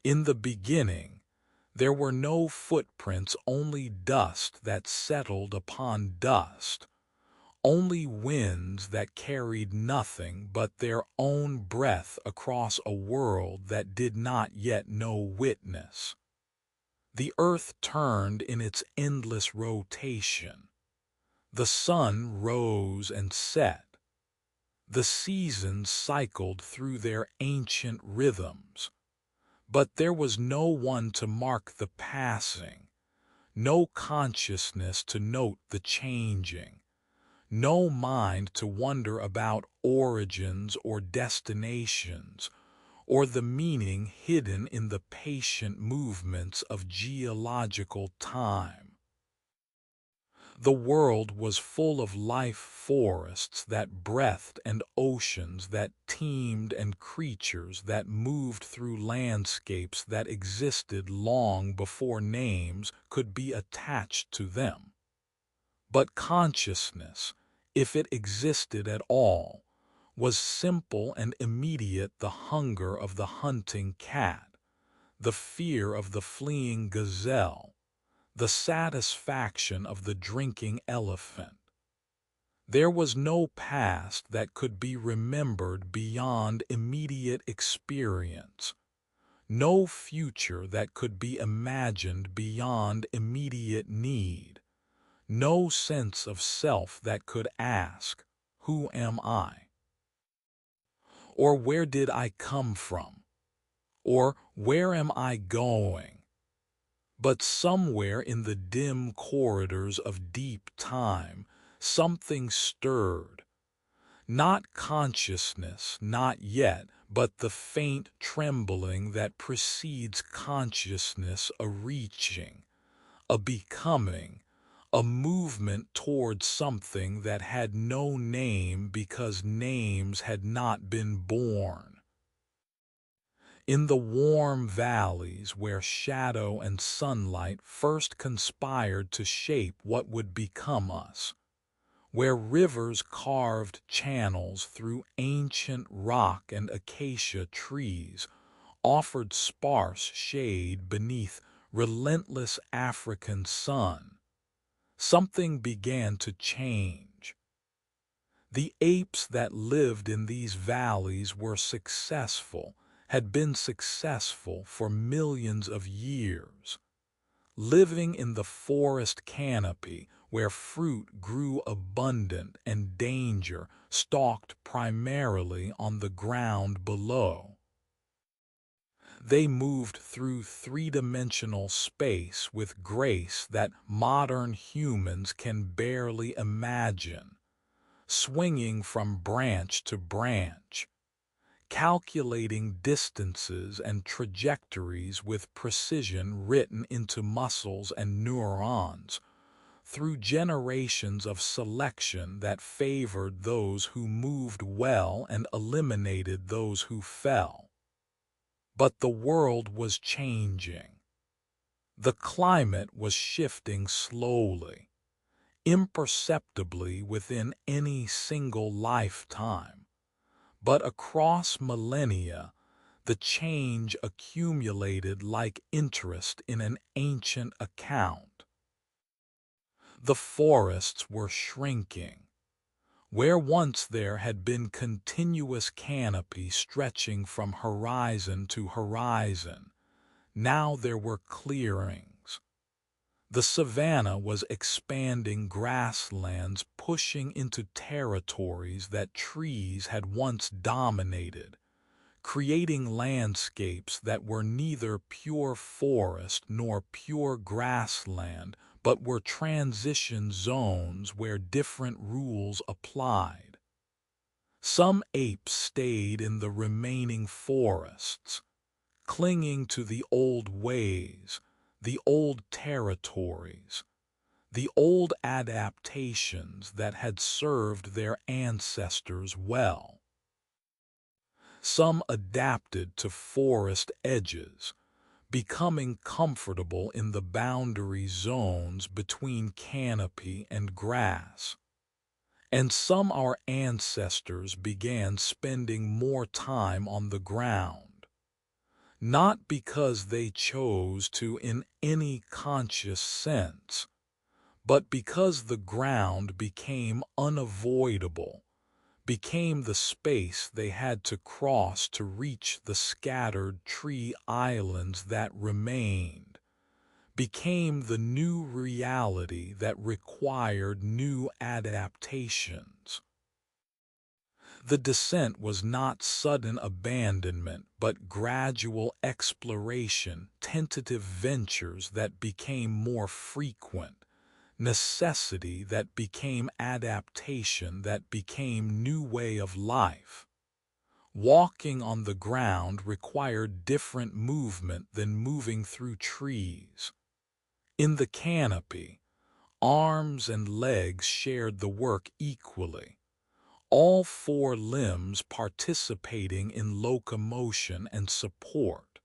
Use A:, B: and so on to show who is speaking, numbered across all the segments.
A: In the beginning, there were no footprints, only dust that settled upon dust, only winds that carried nothing but their own breath across a world that did not yet know witness. The earth turned in its endless rotation. The sun rose and set. The seasons cycled through their ancient rhythms. But there was no one to mark the passing, no consciousness to note the changing, no mind to wonder about origins or destinations, or the meaning hidden in the patient movements of geological time. The world was full of life, forests that breathed and oceans that teemed and creatures that moved through landscapes that existed long before names could be attached to them. But consciousness, if it existed at all, was simple and immediate: the hunger of the hunting cat, the fear of the fleeing gazelle, the satisfaction of the drinking elephant. There was no past that could be remembered beyond immediate experience, no future that could be imagined beyond immediate need, no sense of self that could ask, "Who am I?" Or "Where did I come from?" Or "Where am I going?" But somewhere in the dim corridors of deep time, something stirred. Not consciousness, not yet, but the faint trembling that precedes consciousness: a reaching, a becoming, a movement toward something that had no name because names had not been born. In the warm valleys where shadow and sunlight first conspired to shape what would become us, where rivers carved channels through ancient rock and acacia trees, offered sparse shade beneath relentless African sun, something began to change. The apes that lived in these valleys were successful, had been successful for millions of years, living in the forest canopy where fruit grew abundant and danger stalked primarily on the ground below. They moved through three-dimensional space with grace that modern humans can barely imagine, swinging from branch to branch, calculating distances and trajectories with precision written into muscles and neurons, through generations of selection that favored those who moved well and eliminated those who fell. But the world was changing. The climate was shifting slowly, imperceptibly within any single lifetime. But across millennia, the change accumulated like interest in an ancient account. The forests were shrinking. Where once there had been continuous canopy stretching from horizon to horizon, now there were clearings. The savanna was expanding, grasslands pushing into territories that trees had once dominated, creating landscapes that were neither pure forest nor pure grassland, but were transition zones where different rules applied. Some apes stayed in the remaining forests, clinging to the old ways, the old territories, the old adaptations that had served their ancestors well. Some adapted to forest edges, becoming comfortable in the boundary zones between canopy and grass. And some, our ancestors, began spending more time on the ground, not because they chose to in any conscious sense, but because the ground became unavoidable, became the space they had to cross to reach the scattered tree islands that remained, became the new reality that required new adaptations. The descent was not sudden abandonment, but gradual exploration, tentative ventures that became more frequent, necessity that became adaptation, that became new way of life. Walking on the ground required different movement than moving through trees. In the canopy, arms and legs shared the work equally, all four limbs participating in locomotion and support.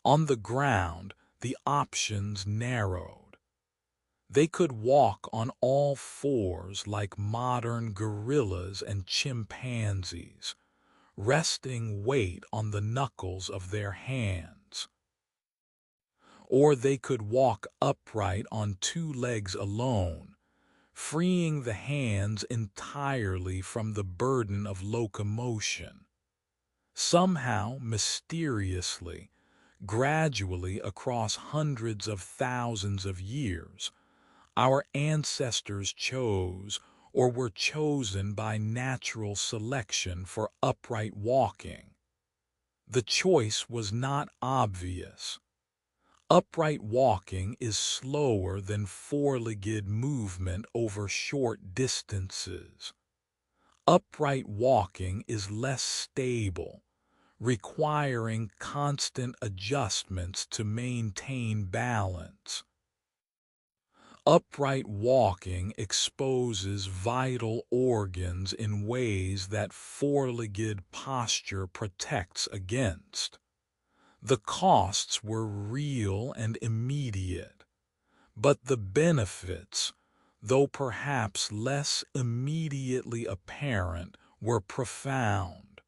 A: On the ground, the options narrowed. They could walk on all fours like modern gorillas and chimpanzees, resting weight on the knuckles of their hands. Or they could walk upright on two legs alone, freeing the hands entirely from the burden of locomotion. Somehow, mysteriously, gradually across hundreds of thousands of years, our ancestors chose or were chosen by natural selection for upright walking. The choice was not obvious. Upright walking is slower than four-legged movement over short distances. Upright walking is less stable, requiring constant adjustments to maintain balance. Upright walking exposes vital organs in ways that four-legged posture protects against. The costs were real and immediate, but the benefits, though perhaps less immediately apparent, were profound.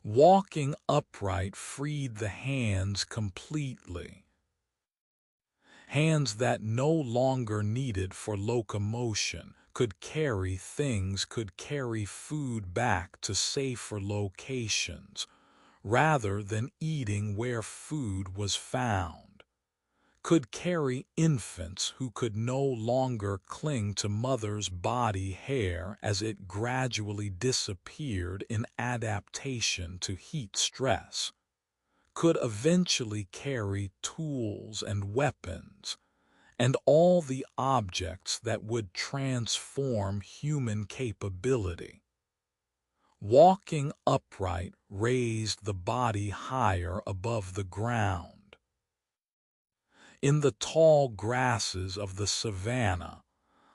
A: Walking upright freed the hands completely. Hands that no longer needed for locomotion could carry things, could carry food back to safer locations, rather than eating where food was found, could carry infants who could no longer cling to mother's body hair as it gradually disappeared in adaptation to heat stress, could eventually carry tools and weapons, and all the objects that would transform human capability. Walking upright raised the body higher above the ground. In the tall grasses of the savanna,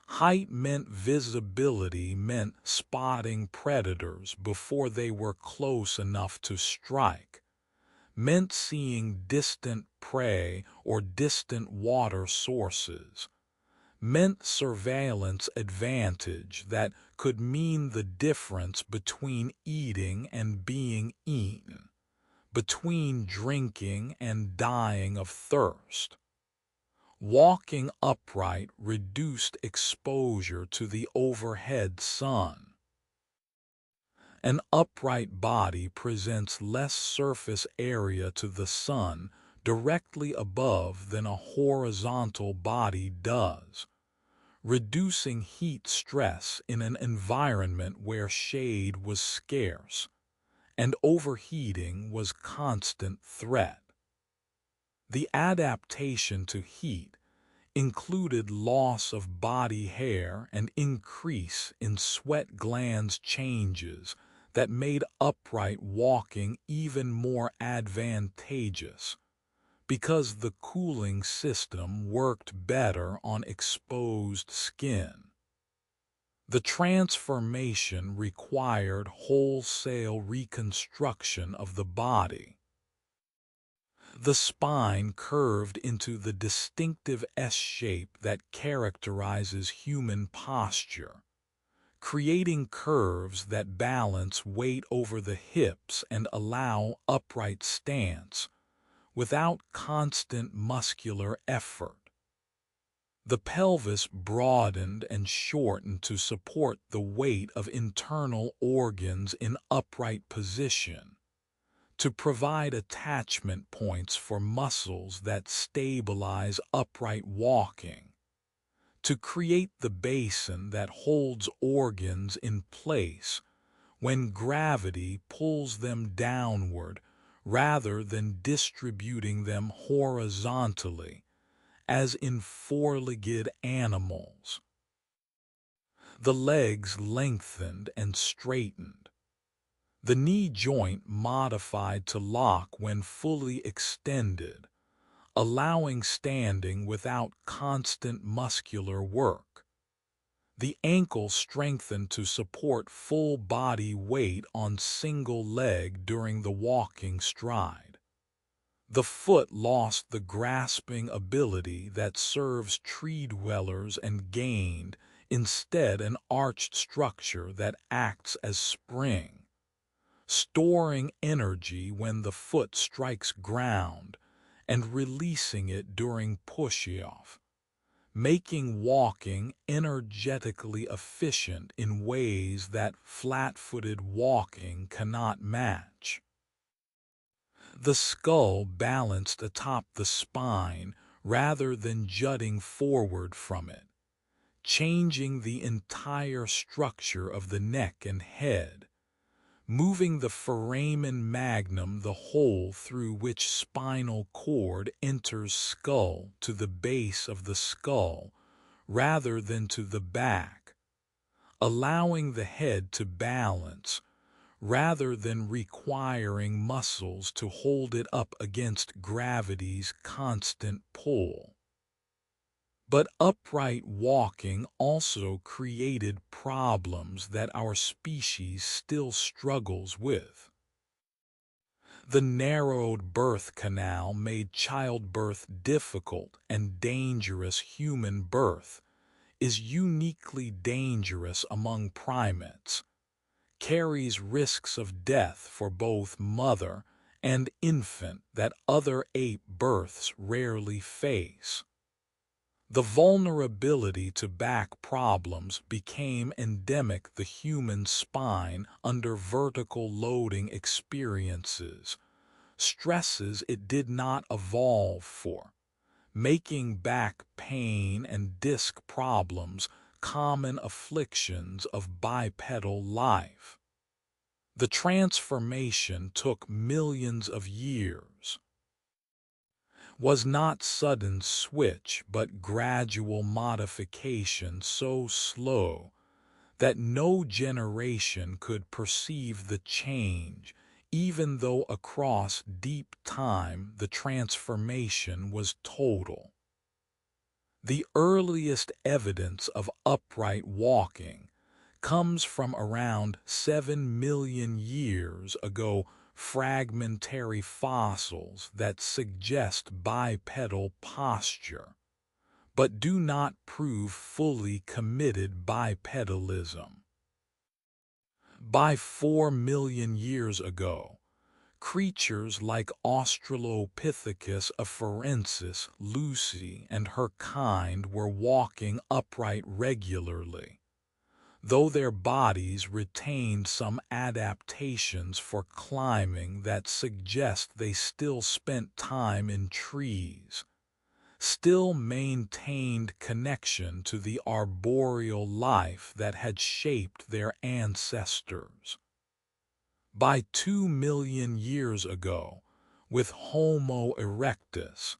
A: height meant visibility, meant spotting predators before they were close enough to strike, meant seeing distant prey or distant water sources, meant surveillance advantage that could mean the difference between eating and being eaten, between drinking and dying of thirst. Walking upright reduced exposure to the overhead sun. An upright body presents less surface area to the sun directly above than a horizontal body does, reducing heat stress in an environment where shade was scarce and overheating was constant threat. The adaptation to heat included loss of body hair and increase in sweat glands, changes that made upright walking even more advantageous because the cooling system worked better on exposed skin. The transformation required wholesale reconstruction of the body. The spine curved into the distinctive S-shape that characterizes human posture, creating curves that balance weight over the hips and allow upright stance, without constant muscular effort. The pelvis broadened and shortened to support the weight of internal organs in upright position, to provide attachment points for muscles that stabilize upright walking, to create the basin that holds organs in place when gravity pulls them downward rather than distributing them horizontally, as in four-legged animals. The legs lengthened and straightened. The knee joint modified to lock when fully extended, allowing standing without constant muscular work. The ankle strengthened to support full body weight on single leg during the walking stride. The foot lost the grasping ability that serves tree dwellers and gained, instead, an arched structure that acts as spring, storing energy when the foot strikes ground and releasing it during push-off, making walking energetically efficient in ways that flat-footed walking cannot match. The skull balanced atop the spine rather than jutting forward from it, changing the entire structure of the neck and head, moving the foramen magnum, the hole through which spinal cord enters skull, to the base of the skull rather than to the back, allowing the head to balance rather than requiring muscles to hold it up against gravity's constant pull. But upright walking also created problems that our species still struggles with. The narrowed birth canal made childbirth difficult, and dangerous. Human birth is uniquely dangerous among primates, carries risks of death for both mother and infant that other ape births rarely face. The vulnerability to back problems became endemic. The human spine, under vertical loading, experiences stresses it did not evolve for, making back pain and disc problems common afflictions of bipedal life. The transformation took millions of years, was not sudden switch but gradual modification, so slow that no generation could perceive the change, even though across deep time the transformation was total. The earliest evidence of upright walking comes from around 7 million years ago, fragmentary fossils that suggest bipedal posture, but do not prove fully committed bipedalism. By 4 million years ago, creatures like Australopithecus afarensis, Lucy, and her kind were walking upright regularly, though their bodies retained some adaptations for climbing that suggest they still spent time in trees, still maintained connection to the arboreal life that had shaped their ancestors. By 2 million years ago, with Homo erectus,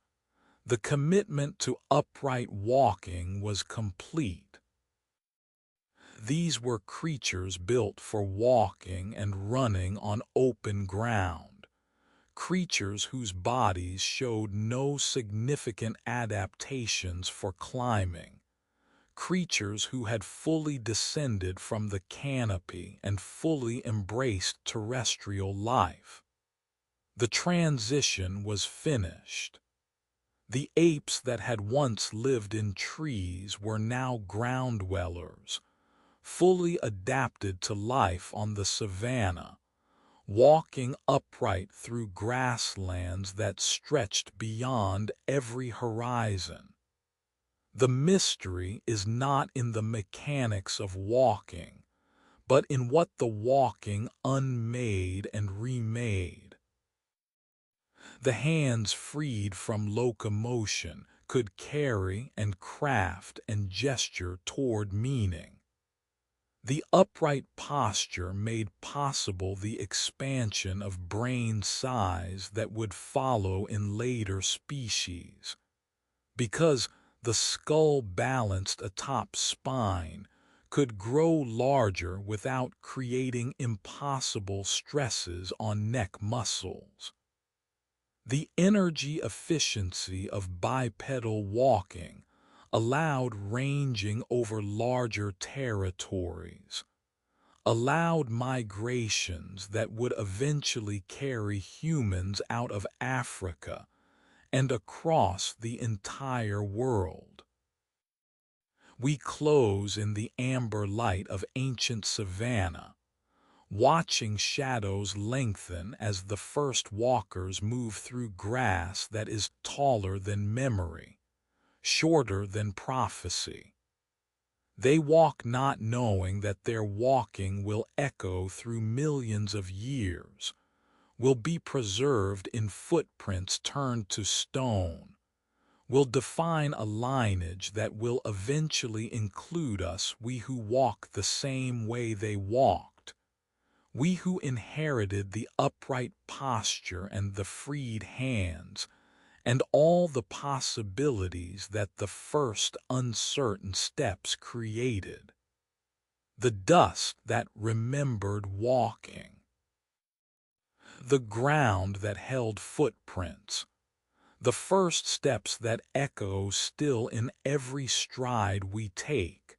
A: the commitment to upright walking was complete. These were creatures built for walking and running on open ground, creatures whose bodies showed no significant adaptations for climbing, creatures who had fully descended from the canopy and fully embraced terrestrial life. The transition was finished. The apes that had once lived in trees were now ground dwellers, fully adapted to life on the savanna, walking upright through grasslands that stretched beyond every horizon. The mystery is not in the mechanics of walking, but in what the walking unmade and remade. The hands freed from locomotion could carry and craft and gesture toward meaning. The upright posture made possible the expansion of brain size that would follow in later species. Because the skull balanced atop spine could grow larger without creating impossible stresses on neck muscles. The energy efficiency of bipedal walking allowed ranging over larger territories, allowed migrations that would eventually carry humans out of Africa and across the entire world. We close in the amber light of ancient savanna, watching shadows lengthen as the first walkers move through grass that is taller than memory, shorter than prophecy. They walk not knowing that their walking will echo through millions of years, will be preserved in footprints turned to stone, will define a lineage that will eventually include us, we who walk the same way they walked, we who inherited the upright posture and the freed hands, and all the possibilities that the first uncertain steps created. The dust that remembered walking. The ground that held footprints. The first steps that echo still in every stride we take.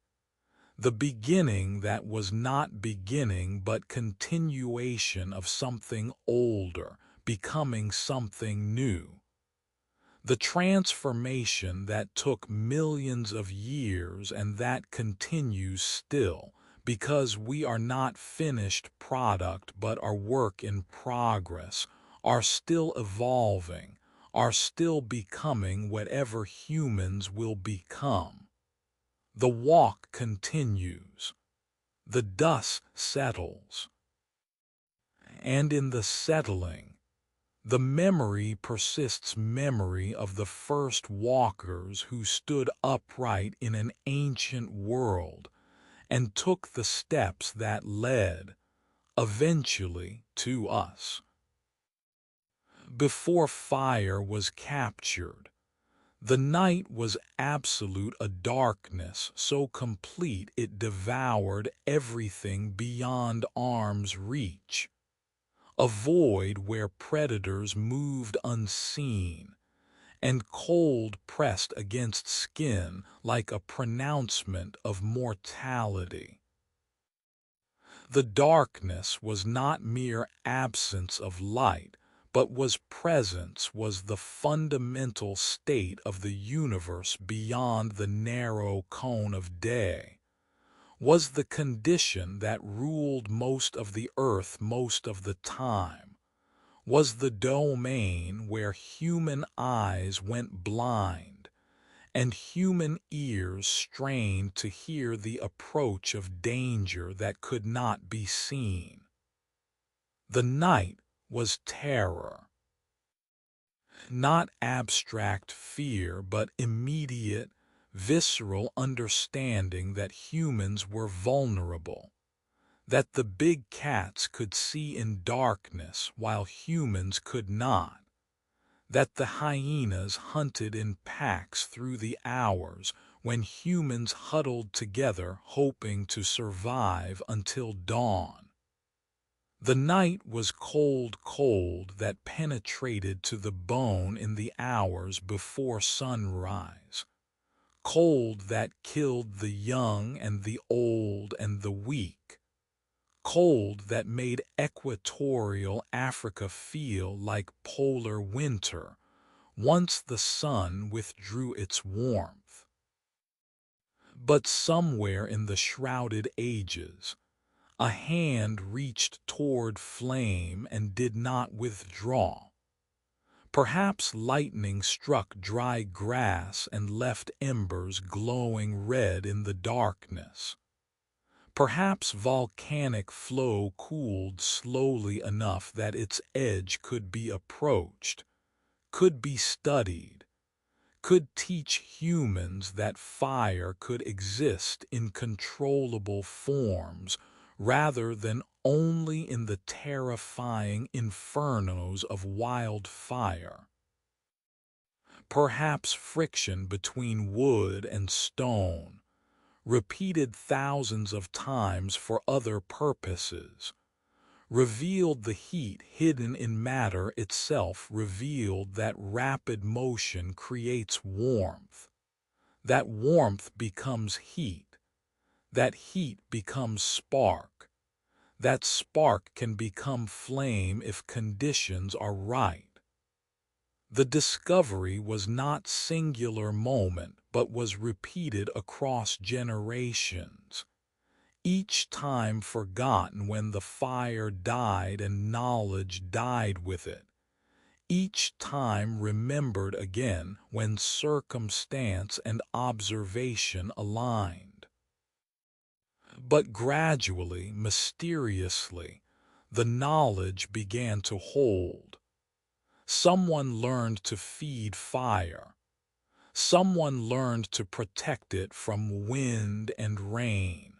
A: The beginning that was not beginning but continuation of something older, becoming something new. The transformation that took millions of years and that continues still, because we are not finished product but are work in progress, are still evolving, are still becoming whatever humans will become. The walk continues. The dust settles. And in the settling, the memory persists, memory of the first walkers who stood upright in an ancient world and took the steps that led, eventually, to us. Before fire was captured, the night was absolute, a darkness so complete it devoured everything beyond arm's reach. A void where predators moved unseen, and cold pressed against skin like a pronouncement of mortality. The darkness was not mere absence of light, but was presence, was the fundamental state of the universe beyond the narrow cone of day, was the condition that ruled most of the earth most of the time, was the domain where human eyes went blind and human ears strained to hear the approach of danger that could not be seen. The night was terror. Not abstract fear, but immediate, visceral understanding that humans were vulnerable, that the big cats could see in darkness while humans could not, that the hyenas hunted in packs through the hours when humans huddled together hoping to survive until dawn. The night was cold, cold that penetrated to the bone in the hours before sunrise, cold that killed the young and the old and the weak, cold that made equatorial Africa feel like polar winter once the sun withdrew its warmth. But somewhere in the shrouded ages, A hand reached toward flame and did not withdraw. Perhaps lightning struck dry grass and left embers glowing red in the darkness. Perhaps volcanic flow cooled slowly enough that its edge could be approached, could be studied, could teach humans that fire could exist in controllable forms rather than only in the terrifying infernos of wildfire. Perhaps friction between wood and stone, repeated thousands of times for other purposes, revealed the heat hidden in matter itself, revealed that rapid motion creates warmth. That warmth becomes heat. That heat becomes spark. That spark can become flame if conditions are right. The discovery was not singular moment, but was repeated across generations, each time forgotten when the fire died and knowledge died with it, each time remembered again when circumstance and observation aligned. But gradually, mysteriously, the knowledge began to hold. Someone learned to feed fire. Someone learned to protect it from wind and rain.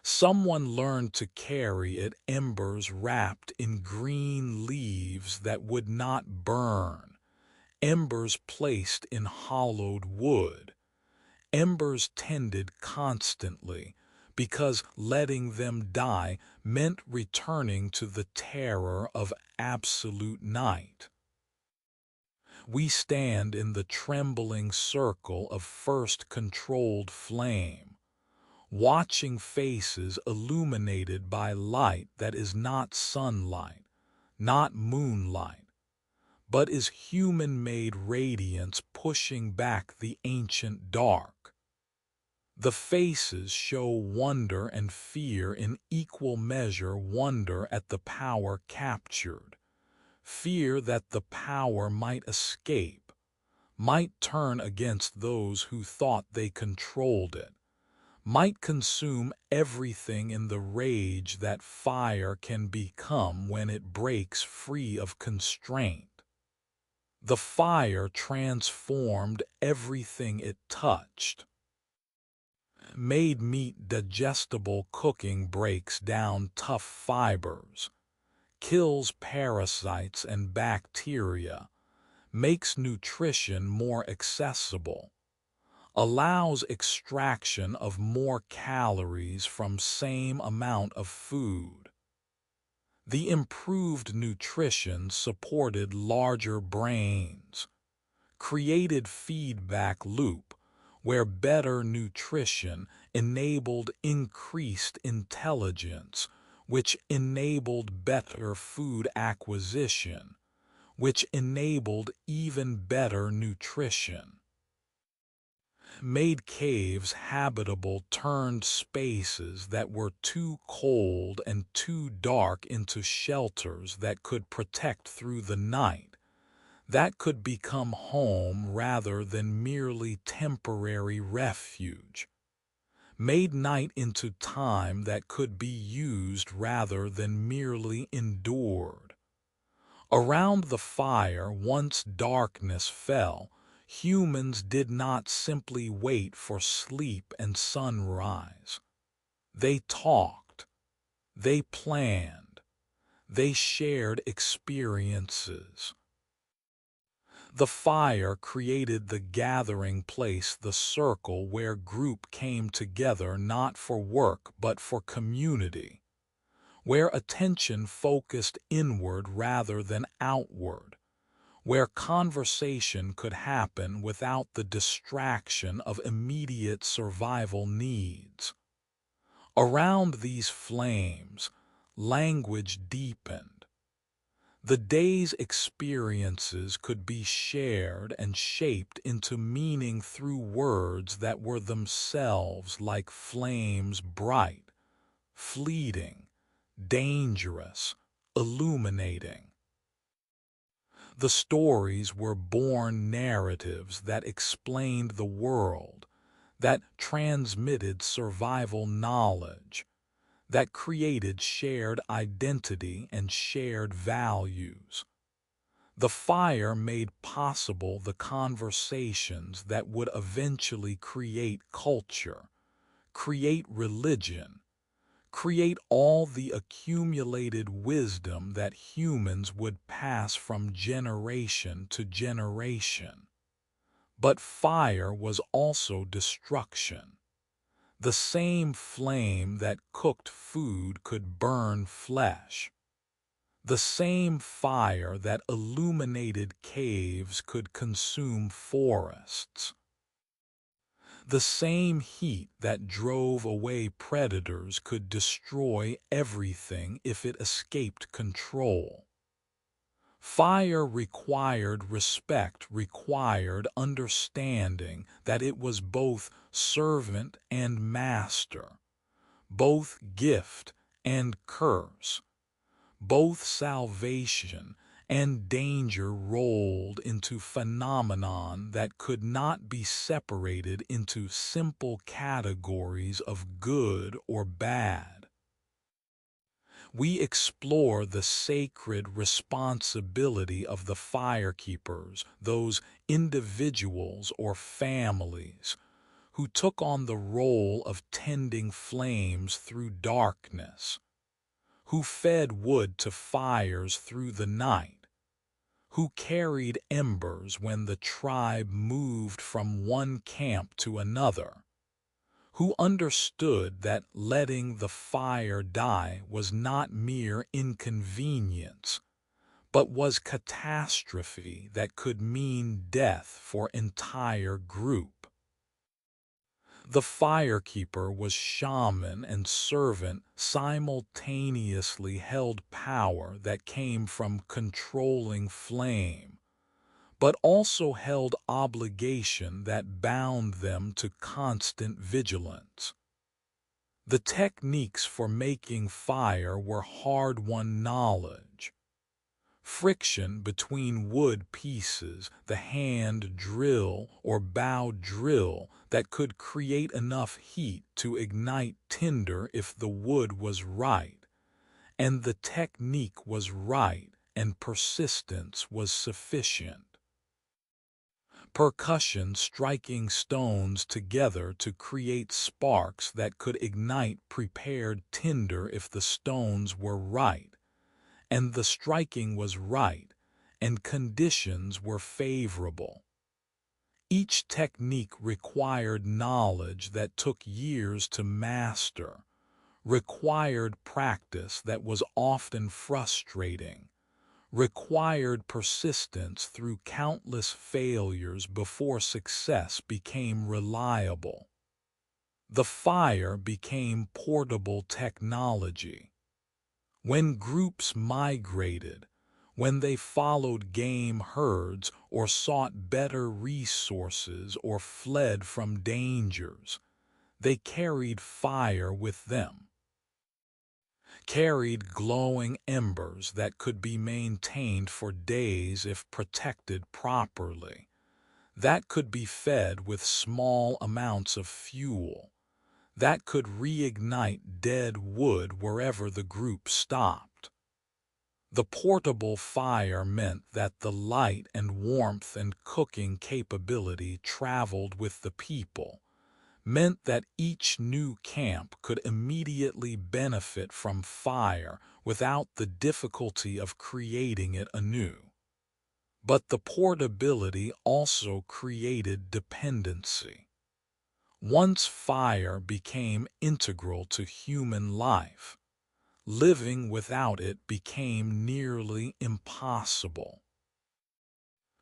A: Someone learned to carry it embers wrapped in green leaves that would not burn, embers placed in hollowed wood, embers tended constantly, because letting them die meant returning to the terror of absolute night. We stand in the trembling circle of first controlled flame, watching faces illuminated by light that is not sunlight, not moonlight, but is human-made radiance pushing back the ancient dark. The faces show wonder and fear in equal measure, wonder at the power captured, fear that the power might escape, might turn against those who thought they controlled it, might consume everything in the rage that fire can become when it breaks free of constraint. The fire transformed everything it touched. Made meat digestible, cooking breaks down tough fibers, kills parasites and bacteria, makes nutrition more accessible, allows extraction of more calories from same amount of food. The improved nutrition supported larger brains, created feedback loop where better nutrition enabled increased intelligence, which enabled better food acquisition, which enabled even better nutrition. Made caves habitable, turned spaces that were too cold and too dark into shelters that could protect through the night, that could become home rather than merely temporary refuge. Made night into time that could be used rather than merely endured. Around the fire, once darkness fell, humans did not simply wait for sleep and sunrise. They talked, they planned, they shared experiences. The fire created the gathering place, the circle where group came together not for work but for community, where attention focused inward rather than outward, where conversation could happen without the distraction of immediate survival needs. Around these flames, language deepened. The day's experiences could be shared and shaped into meaning through words that were themselves like flames, bright, fleeting, dangerous, illuminating. The stories were born narratives that explained the world, that transmitted survival knowledge, that created shared identity and shared values. The fire made possible the conversations that would eventually create culture, create religion, create all the accumulated wisdom that humans would pass from generation to generation. But fire was also destruction. The same flame that cooked food could burn flesh. The same fire that illuminated caves could consume forests. The same heat that drove away predators could destroy everything if it escaped control. Fire required respect, required understanding that it was both servant and master, both gift and curse, both salvation and danger rolled into phenomenon that could not be separated into simple categories of good or bad. We explore the sacred responsibility of the firekeepers, those individuals or families who took on the role of tending flames through darkness, who fed wood to fires through the night, who carried embers when the tribe moved from one camp to another, who understood that letting the fire die was not mere inconvenience, but was catastrophe that could mean death for entire group. The firekeeper was shaman and servant simultaneously held power that came from controlling flame, but also held obligation that bound them to constant vigilance. The techniques for making fire were hard-won knowledge. Friction between wood pieces, the hand drill or bow drill that could create enough heat to ignite tinder if the wood was right, and the technique was right and persistence was sufficient. Percussion striking stones together to create sparks that could ignite prepared tinder if the stones were right, and the striking was right, and conditions were favorable. Each technique required knowledge that took years to master, required practice that was often frustrating, required persistence through countless failures before success became reliable. The fire became portable technology. When groups migrated, when they followed game herds or sought better resources or fled from dangers, they carried fire with them. Carried glowing embers that could be maintained for days if protected properly, that could be fed with small amounts of fuel, that could reignite dead wood wherever the group stopped. The portable fire meant that the light and warmth and cooking capability traveled with the people, meant that each new camp could immediately benefit from fire without the difficulty of creating it anew. But the portability also created dependency. Once fire became integral to human life, living without it became nearly impossible.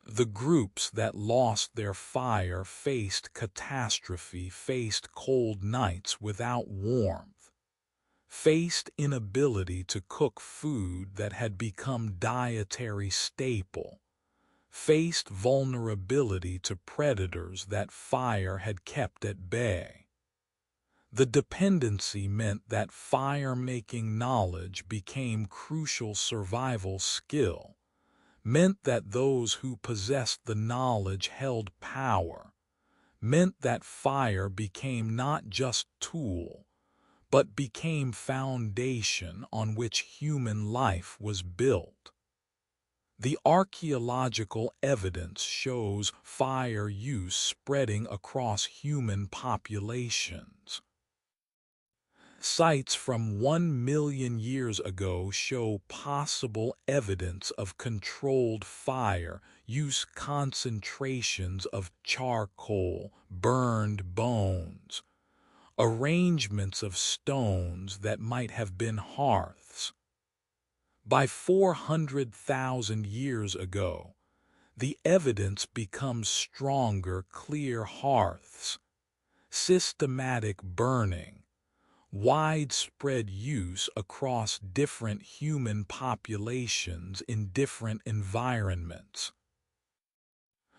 A: The groups that lost their fire faced catastrophe, faced cold nights without warmth, faced inability to cook food that had become dietary staple, faced vulnerability to predators that fire had kept at bay. The dependency meant that fire-making knowledge became crucial survival skill, meant that those who possessed the knowledge held power, meant that fire became not just tool, but became foundation on which human life was built. The archaeological evidence shows fire use spreading across human populations. Sites from 1 million years ago show possible evidence of controlled fire use, concentrations of charcoal, burned bones, arrangements of stones that might have been hearths. By 400,000 years ago, the evidence becomes stronger: clear hearths, systematic burning, widespread use across different human populations in different environments.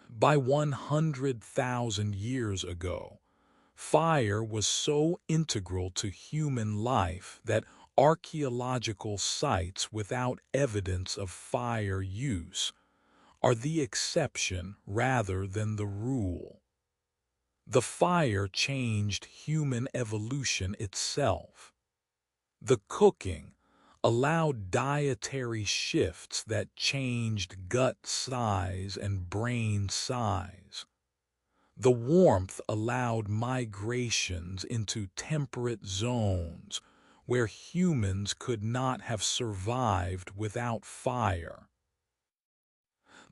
A: By 100,000 years ago, fire was so integral to human life that archaeological sites without evidence of fire use are the exception rather than the rule. The fire changed human evolution itself. The cooking allowed dietary shifts that changed gut size and brain size. The warmth allowed migrations into temperate zones where humans could not have survived without fire.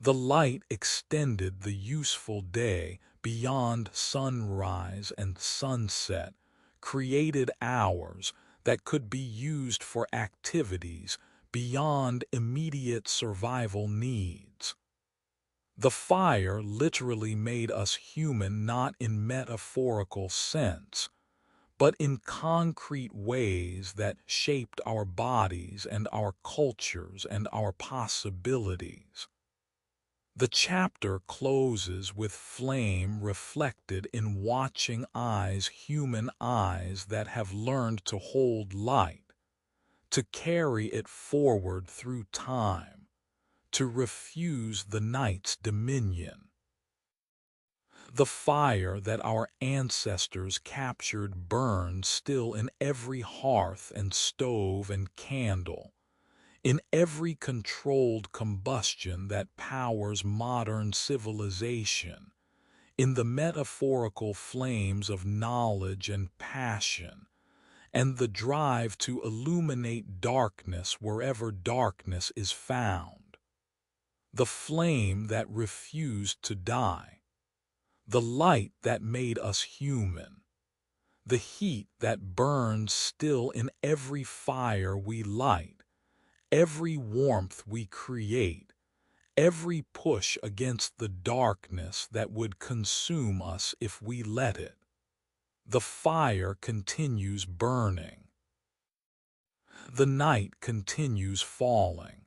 A: The light extended the useful day beyond sunrise and sunset, created hours that could be used for activities beyond immediate survival needs. The fire literally made us human, not in metaphorical sense, but in concrete ways that shaped our bodies and our cultures and our possibilities. The chapter closes with flame reflected in watching eyes, human eyes that have learned to hold light, to carry it forward through time, to refuse the night's dominion. The fire that our ancestors captured burns still in every hearth and stove and candle, in every controlled combustion that powers modern civilization, in the metaphorical flames of knowledge and passion, and the drive to illuminate darkness wherever darkness is found. The flame that refused to die, the light that made us human, the heat that burns still in every fire we light, every warmth we create, every push against the darkness that would consume us if we let it. The fire continues burning. The night continues falling,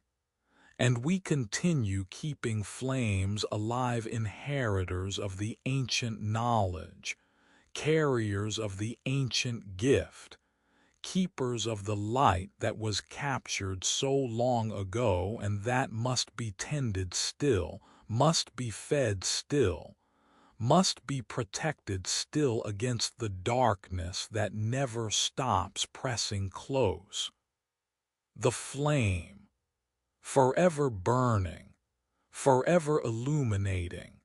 A: and we continue keeping flames alive, inheritors of the ancient knowledge, carriers of the ancient gift, keepers of the light that was captured so long ago and that must be tended still, must be fed still, must be protected still against the darkness that never stops pressing close. The flame, forever burning, forever illuminating,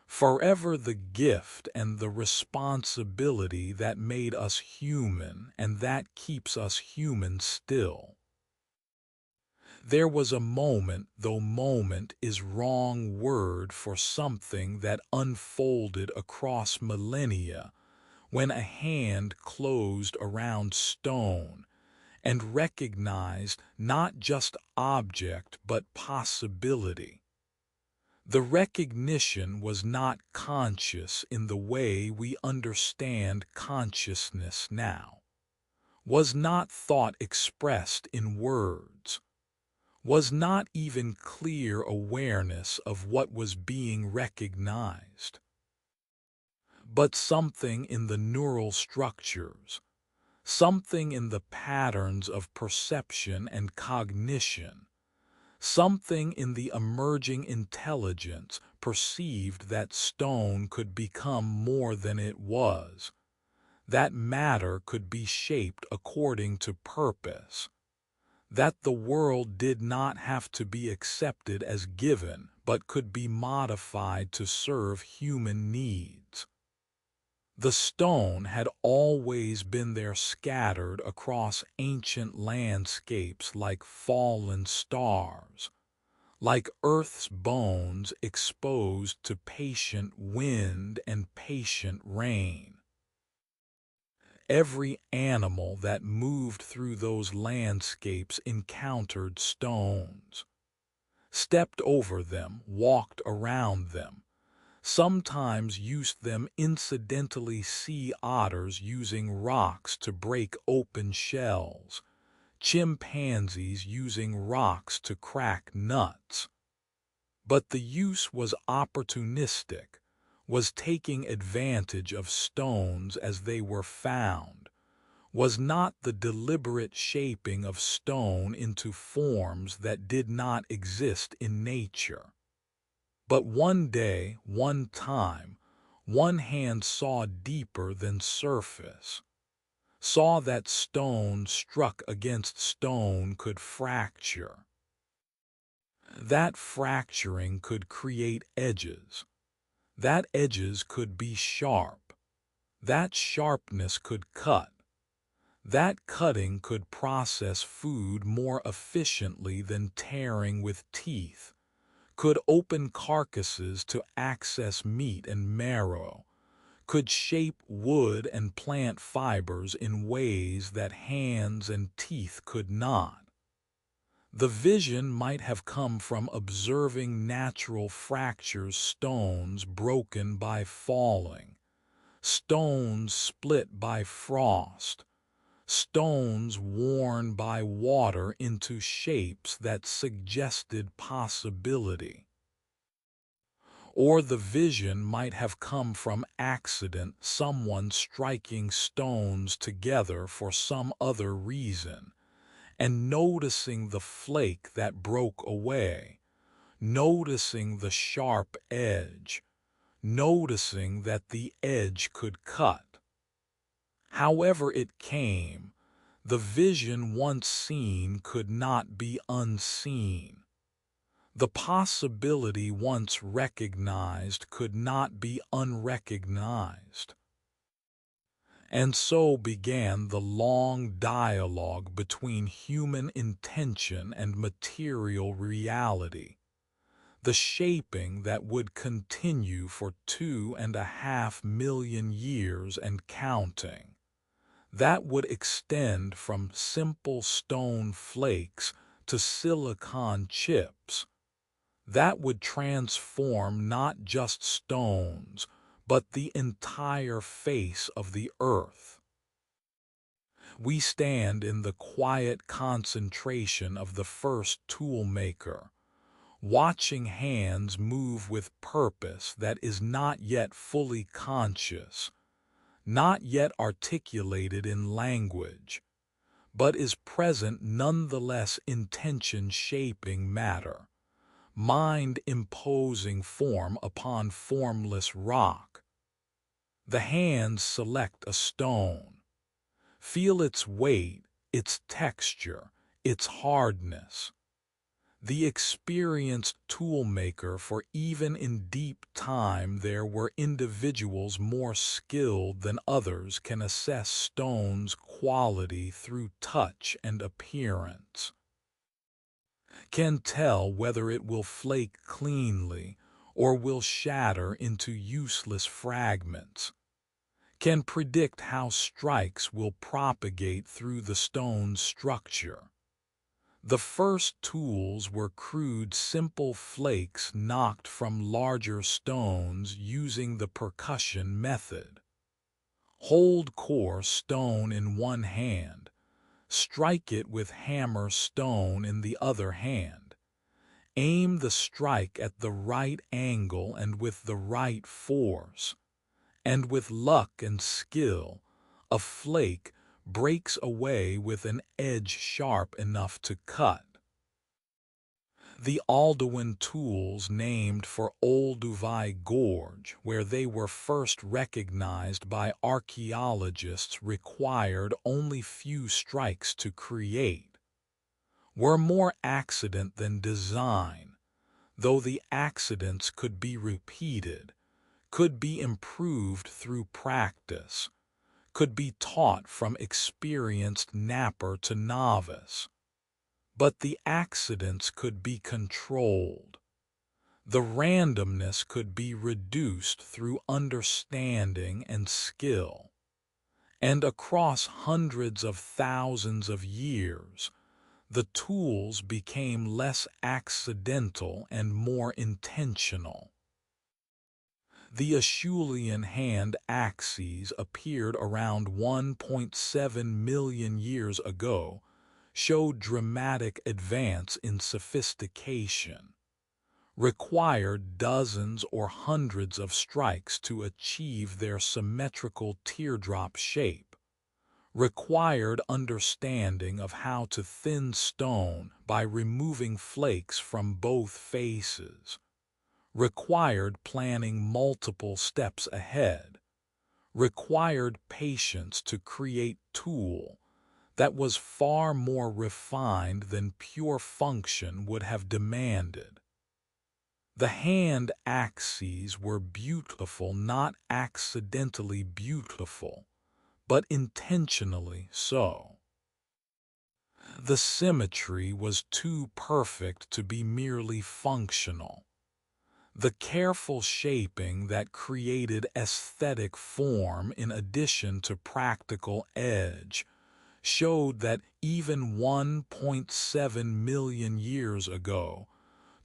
A: forever the gift and the responsibility that made us human and that keeps us human still. There was a moment, though moment is wrong word for something that unfolded across millennia, when a hand closed around stone and recognized not just object but possibility. The recognition was not conscious in the way we understand consciousness now, was not thought expressed in words, was not even clear awareness of what was being recognized. but something in the neural structures, something in the patterns of perception and cognition, something in the emerging intelligence perceived that stone could become more than it was, that matter could be shaped according to purpose, that the world did not have to be accepted as given but could be modified to serve human needs. The stone had always been there, scattered across ancient landscapes like fallen stars, like Earth's bones exposed to patient wind and patient rain. Every animal that moved through those landscapes encountered stones, stepped over them, walked around them, sometimes used them incidentally. Sea otters using rocks to break open shells, chimpanzees using rocks to crack nuts. But the use was opportunistic, was taking advantage of stones as they were found, was not the deliberate shaping of stone into forms that did not exist in nature. But one day, one time, one hand saw deeper than surface, saw that stone struck against stone could fracture. That fracturing could create edges. That edges could be sharp. That sharpness could cut. That cutting could process food more efficiently than tearing with teeth, could open carcasses to access meat and marrow, could shape wood and plant fibers in ways that hands and teeth could not. The vision might have come from observing natural fractures, stones broken by falling, stones split by frost, stones worn by water into shapes that suggested possibility. Or the vision might have come from accident, someone striking stones together for some other reason, and noticing the flake that broke away, noticing the sharp edge, noticing that the edge could cut. However it came, the vision once seen could not be unseen. The possibility once recognized could not be unrecognized. And so began the long dialogue between human intention and material reality, the shaping that would continue for 2.5 million years and counting, that would extend from simple stone flakes to silicon chips, that would transform not just stones, but the entire face of the earth. We stand in the quiet concentration of the first toolmaker, watching hands move with purpose that is not yet fully conscious, not yet articulated in language, but is present nonetheless, intention shaping matter, mind imposing form upon formless rock. The hands select a stone, feel its weight, its texture, its hardness. The experienced toolmaker, for even in deep time there were individuals more skilled than others, can assess stone's quality through touch and appearance, can tell whether it will flake cleanly or will shatter into useless fragments, can predict how strikes will propagate through the stone's structure. The first tools were crude, simple flakes knocked from larger stones using the percussion method. Hold core stone in one hand, strike it with hammer stone in the other hand. Aim the strike at the right angle and with the right force, and with luck and skill, a flake breaks away with an edge sharp enough to cut. The Alduin tools named for Olduvai Gorge, where they were first recognized by archaeologists, required only few strikes to create, were more accident than design, though the accidents could be repeated, could be improved through practice, could be taught from experienced napper to novice. But the accidents could be controlled. The randomness could be reduced through understanding and skill. And across hundreds of thousands of years, the tools became less accidental and more intentional. The Acheulean hand axes appeared around 1.7 million years ago, showed dramatic advance in sophistication, required dozens or hundreds of strikes to achieve their symmetrical teardrop shape, required understanding of how to thin stone by removing flakes from both faces, required planning multiple steps ahead, required patience to create tool that was far more refined than pure function would have demanded. The hand axes were beautiful, not accidentally beautiful, but intentionally so. The symmetry was too perfect to be merely functional. The careful shaping that created aesthetic form in addition to practical edge showed that even 1.7 million years ago,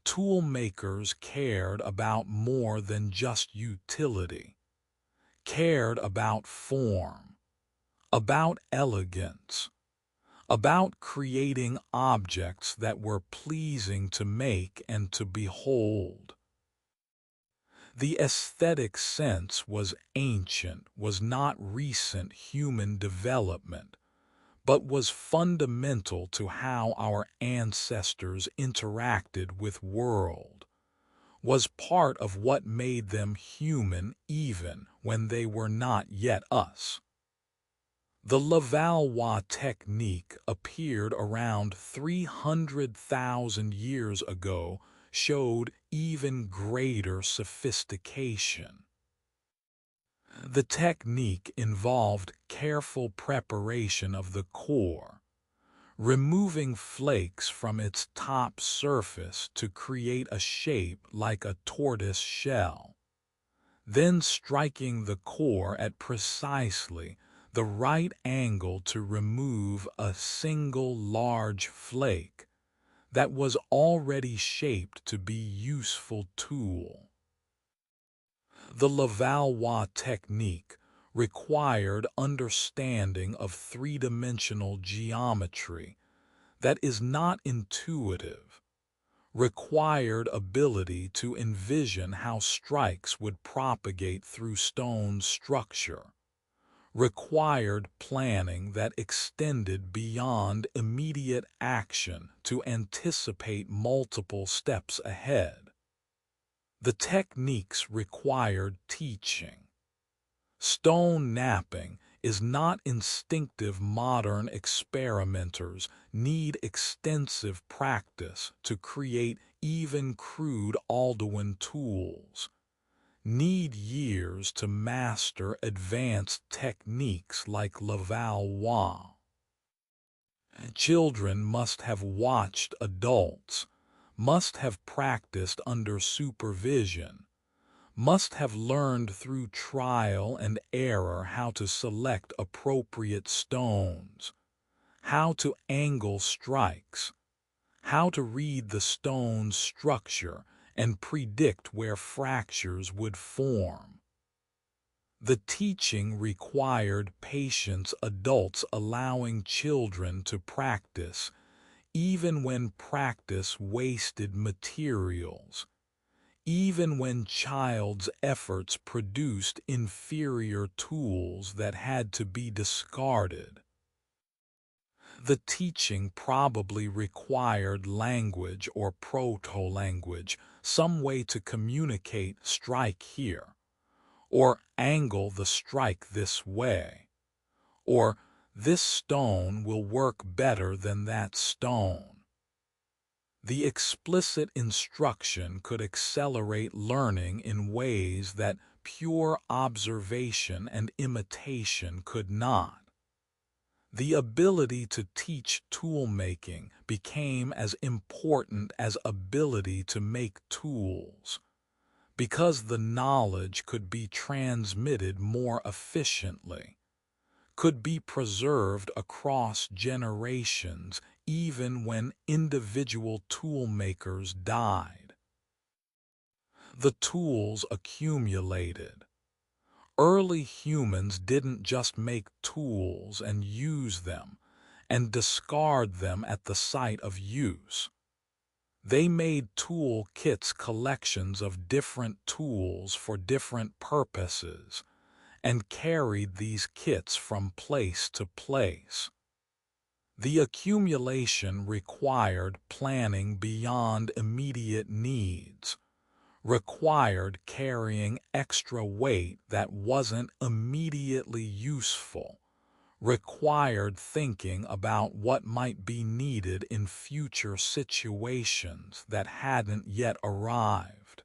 A: tool makers cared about more than just utility, cared about form, about elegance, about creating objects that were pleasing to make and to behold. The aesthetic sense was ancient, was not recent human development, but was fundamental to how our ancestors interacted with world, was part of what made them human even when they were not yet us. The Levallois technique appeared around 300,000 years ago, showed even greater sophistication. The technique involved careful preparation of the core, removing flakes from its top surface to create a shape like a tortoise shell, then striking the core at precisely the right angle to remove a single large flake that was already shaped to be useful tool. The Levallois technique required understanding of three-dimensional geometry that is not intuitive, required ability to envision how strikes would propagate through stone structure, required planning that extended beyond immediate action to anticipate multiple steps ahead. The techniques required teaching. Stone napping is not instinctive. Modern experimenters need extensive practice to create even crude Alduin tools, need years to master advanced techniques like Levallois. Children must have watched adults, must have practiced under supervision, must have learned through trial and error how to select appropriate stones, how to angle strikes, how to read the stone's structure and predict where fractures would form. The teaching required patience, adults allowing children to practice, even when practice wasted materials, even when child's efforts produced inferior tools that had to be discarded. The teaching probably required language or proto-language, some way to communicate strike here, or angle the strike this way, or this stone will work better than that stone. The explicit instruction could accelerate learning in ways that pure observation and imitation could not. The ability to teach tool-making became as important as ability to make tools, because the knowledge could be transmitted more efficiently, could be preserved across generations even when individual tool-makers died. The tools accumulated. Early humans didn't just make tools and use them and discard them at the site of use. They made tool kits, collections of different tools for different purposes, and carried these kits from place to place. The accumulation required planning beyond immediate needs, required carrying extra weight that wasn't immediately useful, required thinking about what might be needed in future situations that hadn't yet arrived.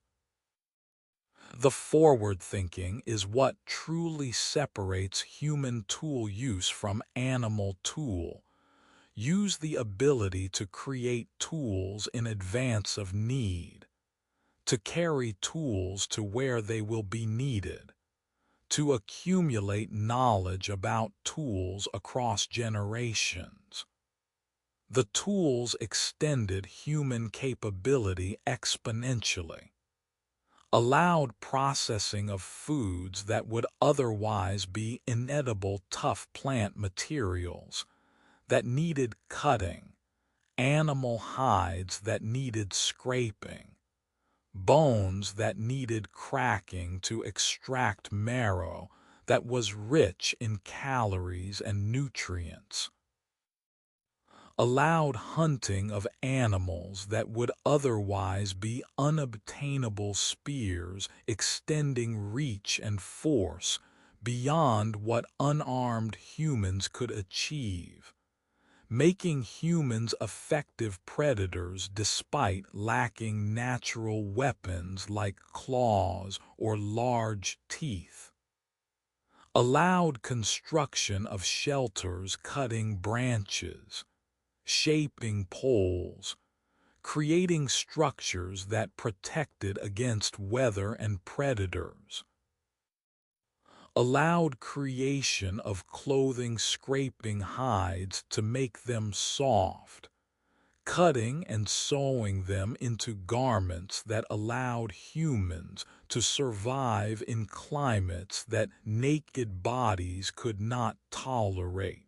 A: The forward thinking is what truly separates human tool use from animal tool. Use the ability to create tools in advance of need, to carry tools to where they will be needed, to accumulate knowledge about tools across generations. The tools extended human capability exponentially, allowed processing of foods that would otherwise be inedible, tough plant materials that needed cutting, animal hides that needed scraping, bones that needed cracking to extract marrow that was rich in calories and nutrients, allowed hunting of animals that would otherwise be unobtainable, spears extending reach and force beyond what unarmed humans could achieve, making humans effective predators despite lacking natural weapons like claws or large teeth, allowed construction of shelters, cutting branches, shaping poles, creating structures that protected against weather and predators, allowed creation of clothing, scraping hides to make them soft, cutting and sewing them into garments that allowed humans to survive in climates that naked bodies could not tolerate.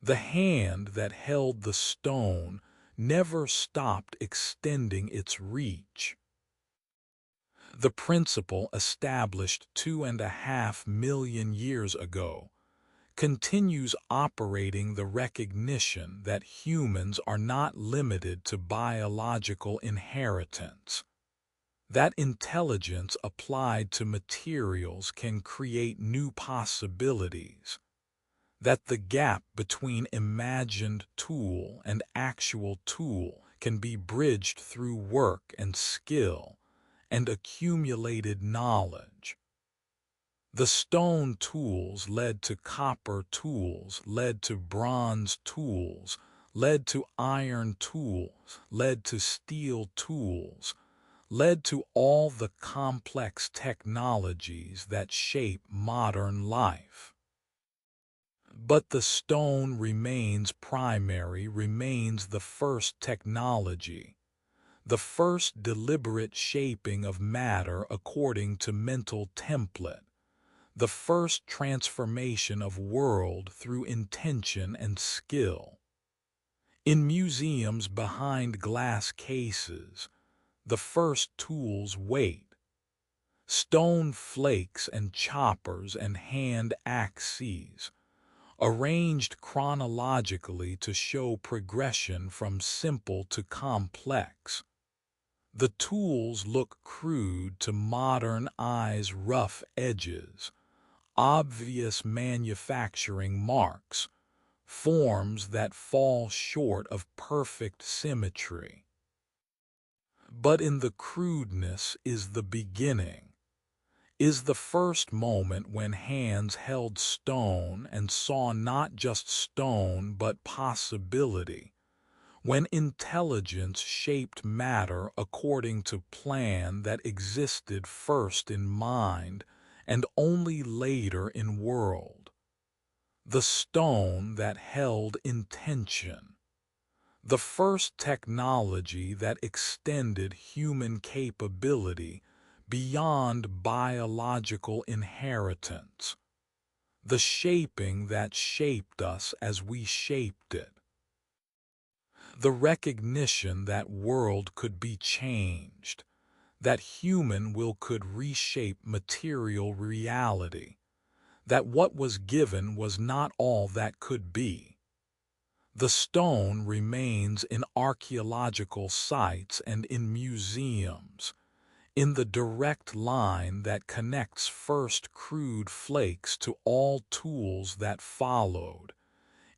A: The hand that held the stone never stopped extending its reach. The principle established 2.5 million years ago continues operating, the recognition that humans are not limited to biological inheritance, that intelligence applied to materials can create new possibilities, that the gap between imagined tool and actual tool can be bridged through work and skill and accumulated knowledge. The stone tools led to copper tools, led to bronze tools, led to iron tools, led to steel tools, led to all the complex technologies that shape modern life. But the stone remains primary, remains the first technology, the first deliberate shaping of matter according to mental template, the first transformation of world through intention and skill. In museums behind glass cases, the first tools wait. Stone flakes and choppers and hand axes, arranged chronologically to show progression from simple to complex. The tools look crude to modern eyes, rough edges, obvious manufacturing marks, forms that fall short of perfect symmetry. But in the crudeness is the beginning, is the first moment when hands held stone and saw not just stone but possibility, when intelligence shaped matter according to plan that existed first in mind and only later in world. The stone that held intention. The first technology that extended human capability beyond biological inheritance. The shaping that shaped us as we shaped it. The recognition that world could be changed, that human will could reshape material reality, that what was given was not all that could be. The stone remains in archaeological sites and in museums, in the direct line that connects first crude flakes to all tools that followed,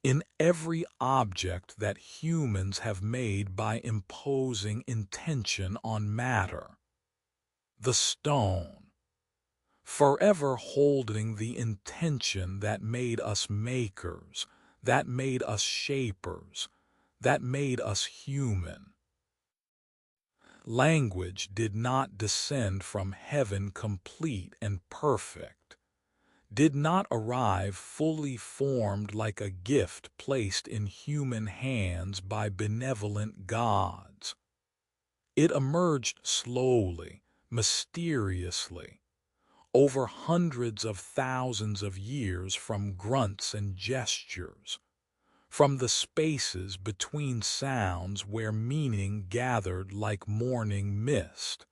A: in every object that humans have made by imposing intention on matter. The stone, forever holding the intention that made us makers, that made us shapers, that made us human. Language did not descend from heaven complete and perfect, did not arrive fully formed like a gift placed in human hands by benevolent gods. It emerged slowly, mysteriously, over hundreds of thousands of years from grunts and gestures, from the spaces between sounds where meaning gathered like morning mist,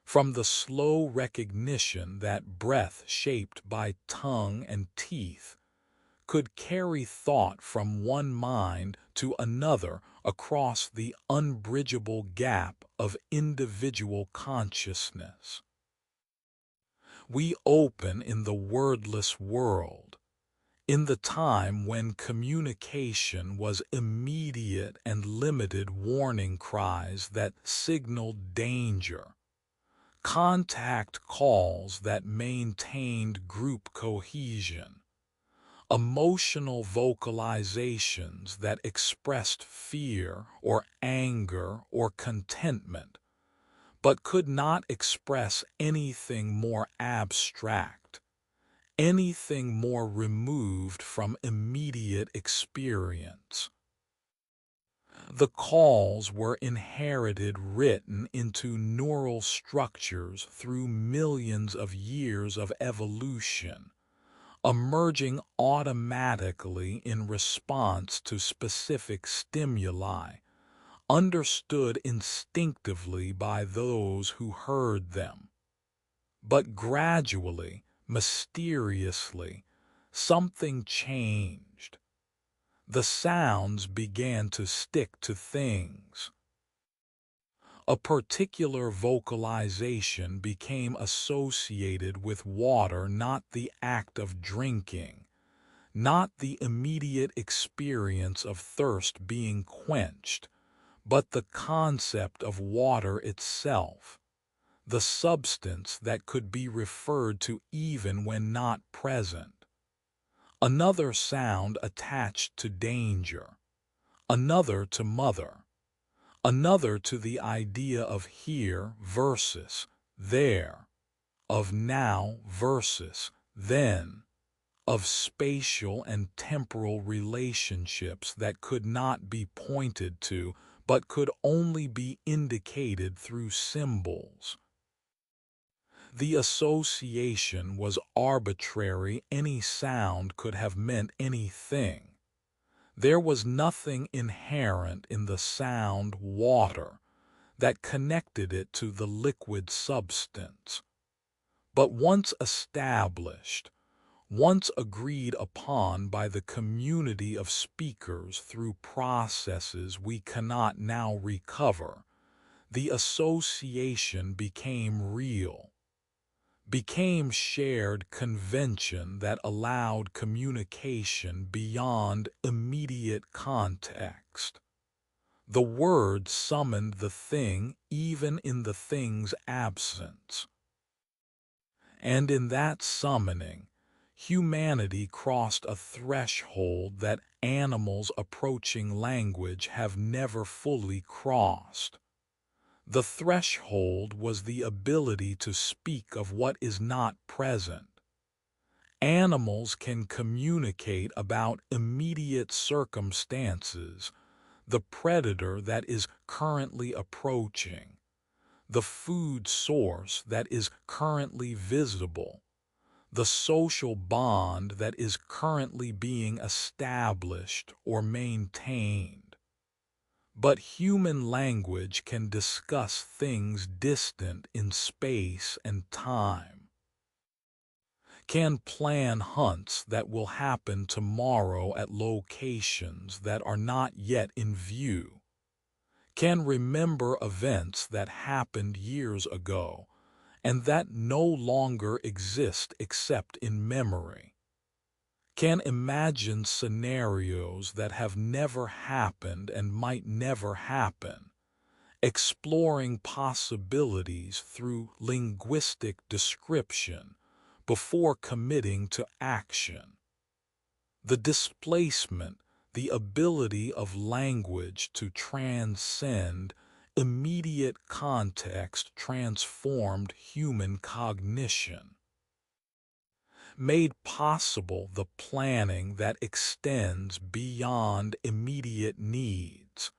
A: from the slow recognition that breath shaped by tongue and teeth could carry thought from one mind to another across the unbridgeable gap of individual consciousness. We open in the wordless world, in the time when communication was immediate and limited warning cries that signaled danger, contact calls that maintained group cohesion, emotional vocalizations that expressed fear or anger or contentment, but could not express anything more abstract, anything more removed from immediate experience. The calls were inherited, written into neural structures through millions of years of evolution, emerging automatically in response to specific stimuli, understood instinctively by those who heard them. But gradually, mysteriously, something changed. The sounds began to stick to things. A particular vocalization became associated with water, not the act of drinking, not the immediate experience of thirst being quenched, but the concept of water itself, the substance that could be referred to even when not present. Another sound attached to danger, another to mother, another to the idea of here versus there, of now versus then, of spatial and temporal relationships that could not be pointed to but could only be indicated through symbols. The association was arbitrary. Any sound could have meant anything. There was nothing inherent in the sound water that connected it to the liquid substance. But once established, once agreed upon by the community of speakers through processes we cannot now recover, the association became real, became shared convention that allowed communication beyond immediate context. The word summoned the thing even in the thing's absence. And in that summoning, humanity crossed a threshold that animals approaching language have never fully crossed. The threshold was the ability to speak of what is not present. Animals can communicate about immediate circumstances, the predator that is currently approaching, the food source that is currently visible, the social bond that is currently being established or maintained. But human language can discuss things distant in space and time, can plan hunts that will happen tomorrow at locations that are not yet in view, can remember events that happened years ago and that no longer exist except in memory, can imagine scenarios that have never happened and might never happen, exploring possibilities through linguistic description before committing to action. The displacement, the ability of language to transcend immediate context transformed human cognition, made possible the planning that extends beyond immediate needs,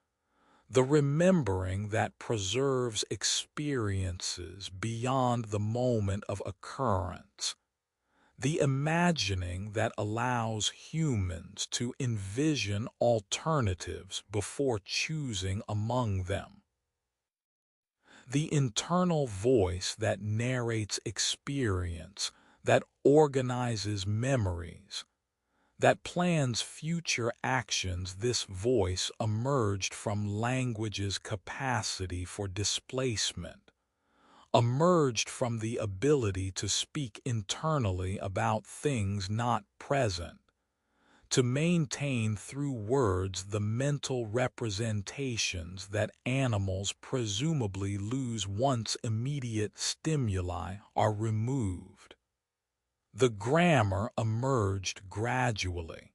A: the remembering that preserves experiences beyond the moment of occurrence, the imagining that allows humans to envision alternatives before choosing among them, the internal voice that narrates experience, that organizes memories, that plans future actions. This voice emerged from language's capacity for displacement, emerged from the ability to speak internally about things not present, to maintain through words the mental representations that animals presumably lose once immediate stimuli are removed. The grammar emerged gradually.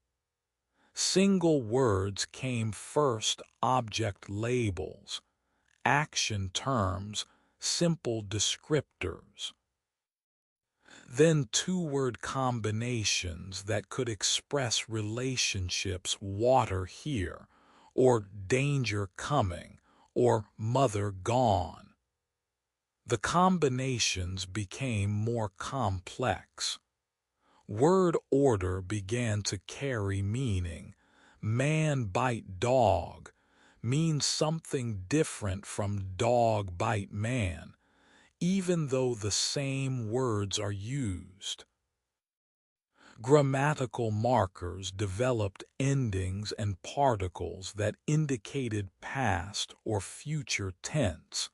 A: Single words came first, object labels, action terms, simple descriptors. Then two-word combinations that could express relationships, water here, or danger coming, or mother gone. The combinations became more complex. Word order began to carry meaning. Man bite dog means something different from dog bite man, even though the same words are used. Grammatical markers developed endings and particles that indicated past or future tense,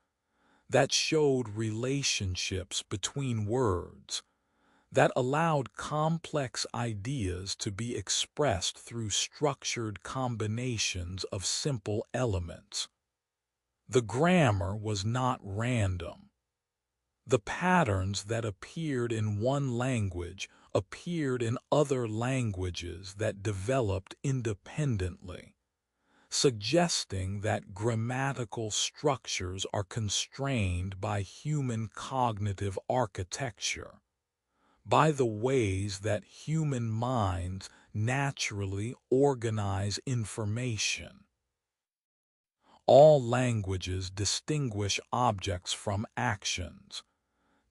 A: that showed relationships between words, that allowed complex ideas to be expressed through structured combinations of simple elements. The grammar was not random. The patterns that appeared in one language appeared in other languages that developed independently, suggesting that grammatical structures are constrained by human cognitive architecture, by the ways that human minds naturally organize information. All languages distinguish objects from actions,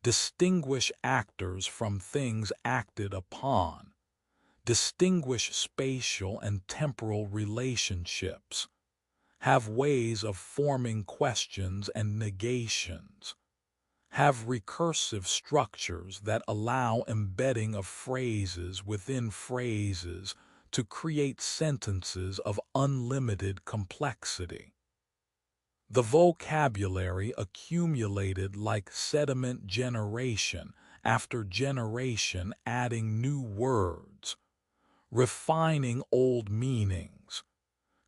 A: distinguish actors from things acted upon, distinguish spatial and temporal relationships. have ways of forming questions and negations, have recursive structures that allow embedding of phrases within phrases to create sentences of unlimited complexity. The vocabulary accumulated like sediment, generation after generation, adding new words, refining old meanings,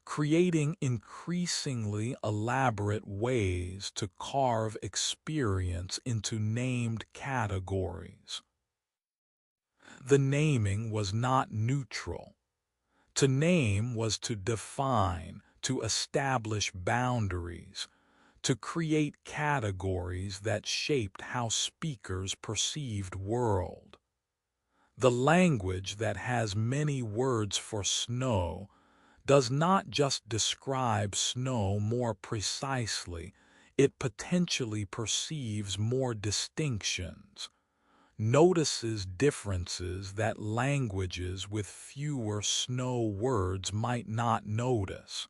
A: creating increasingly elaborate ways to carve experience into named categories. The naming was not neutral. To name was to define, to establish boundaries, to create categories that shaped how speakers perceived world. The language that has many words for snow does not just describe snow more precisely, it potentially perceives more distinctions, notices differences that languages with fewer snow words might not notice.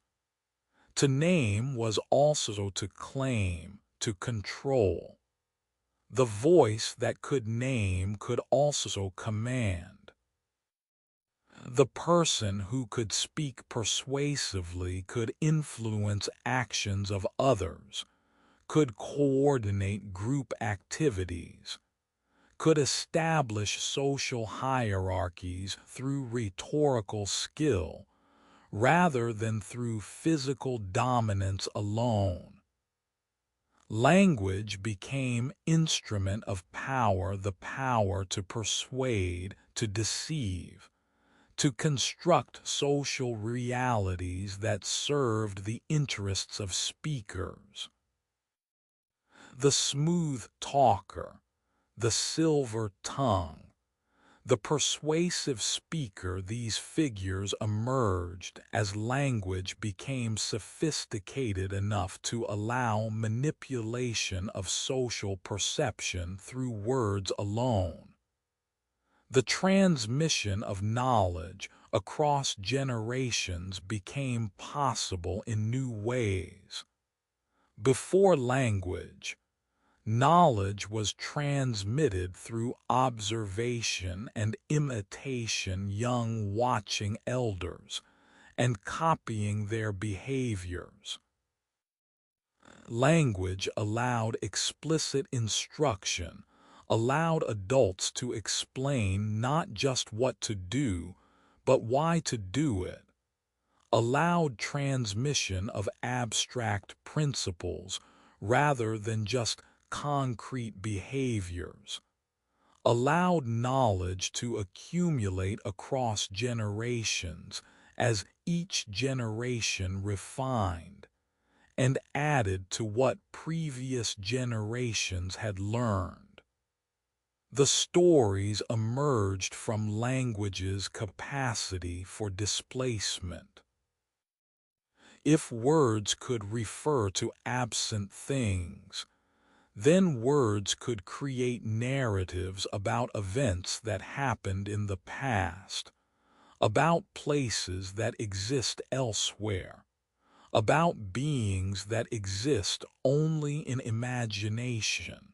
A: To name was also to claim, to control. The voice that could name could also command. The person who could speak persuasively could influence actions of others, could coordinate group activities, could establish social hierarchies through rhetorical skill rather than through physical dominance alone. Language became instrument of power, the power to persuade, to deceive, to construct social realities that served the interests of speakers. The smooth talker, the silver tongue, the persuasive speaker, these figures emerged as language became sophisticated enough to allow manipulation of social perception through words alone. The transmission of knowledge across generations became possible in new ways. Before language, knowledge was transmitted through observation and imitation, young watching elders and copying their behaviors. Language allowed explicit instruction, allowed adults to explain not just what to do, but why to do it, allowed transmission of abstract principles rather than just concrete behaviors, allowed knowledge to accumulate across generations as each generation refined and added to what previous generations had learned. The stories emerged from language's capacity for displacement. If words could refer to absent things, then words could create narratives about events that happened in the past, about places that exist elsewhere, about beings that exist only in imagination.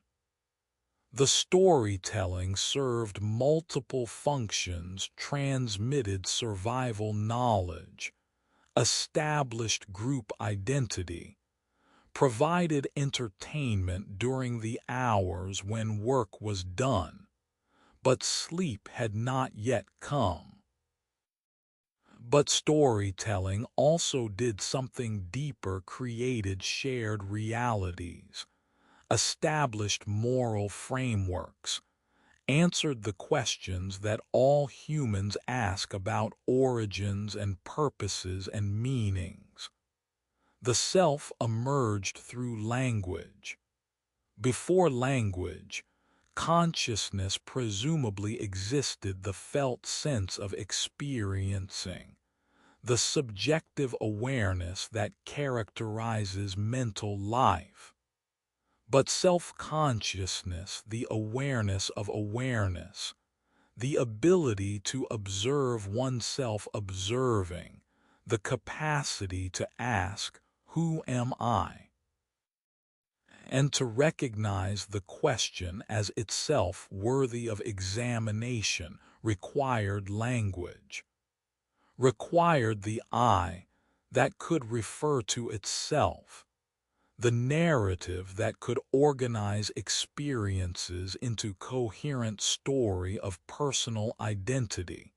A: The storytelling served multiple functions, transmitted survival knowledge, established group identity, provided entertainment during the hours when work was done, but sleep had not yet come. But storytelling also did something deeper, created shared realities, established moral frameworks, answered the questions that all humans ask about origins and purposes and meanings. The self emerged through language. Before language, consciousness presumably existed, the felt sense of experiencing, the subjective awareness that characterizes mental life. But self-consciousness, the awareness of awareness, the ability to observe oneself observing, the capacity to ask, who am I? And to recognize the question as itself worthy of examination required language, required the I that could refer to itself, the narrative that could organize experiences into coherent story of personal identity,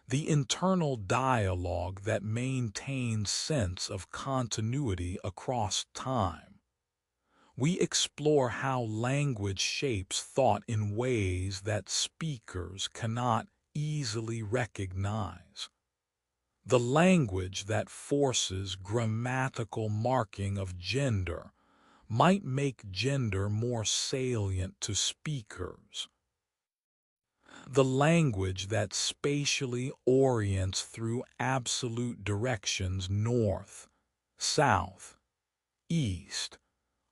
A: the internal dialogue that maintains sense of continuity across time. We explore how language shapes thought in ways that speakers cannot easily recognize. The language that forces grammatical marking of gender might make gender more salient to speakers. The language that spatially orients through absolute directions north, south, east,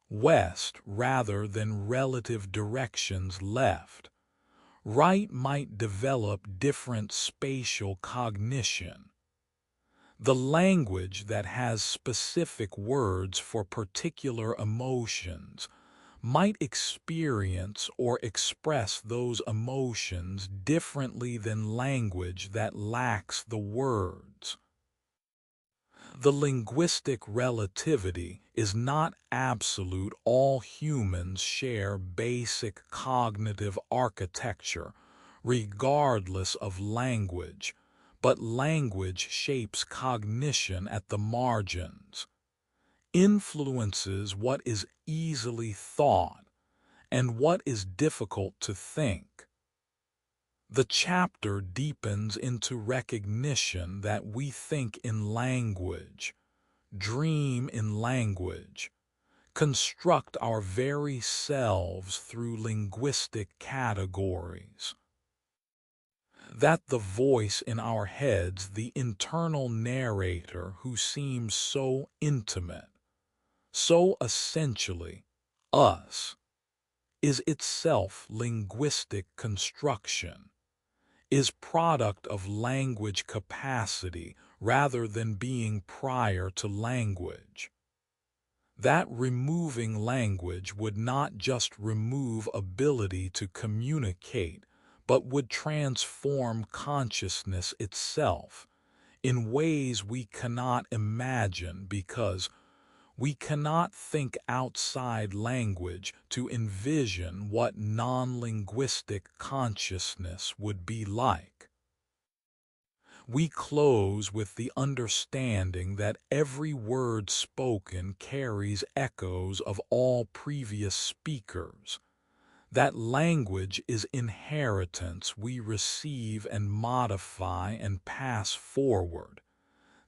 A: west rather than relative directions left, right might develop different spatial cognition. The language that has specific words for particular emotions might experience or express those emotions differently than language that lacks the words. The linguistic relativity is not absolute. All humans share basic cognitive architecture, regardless of language, but language shapes cognition at the margins, influences what is easily thought and what is difficult to think. The chapter deepens into recognition that we think in language, dream in language, construct our very selves through linguistic categories. That the voice in our heads, the internal narrator who seems so intimate, so essentially us, is itself linguistic construction, is product of language capacity rather than being prior to language. That removing language would not just remove ability to communicate, but would transform consciousness itself in ways we cannot imagine because we cannot think outside language to envision what non-linguistic consciousness would be like. We close with the understanding that every word spoken carries echoes of all previous speakers, that language is inheritance we receive and modify and pass forward,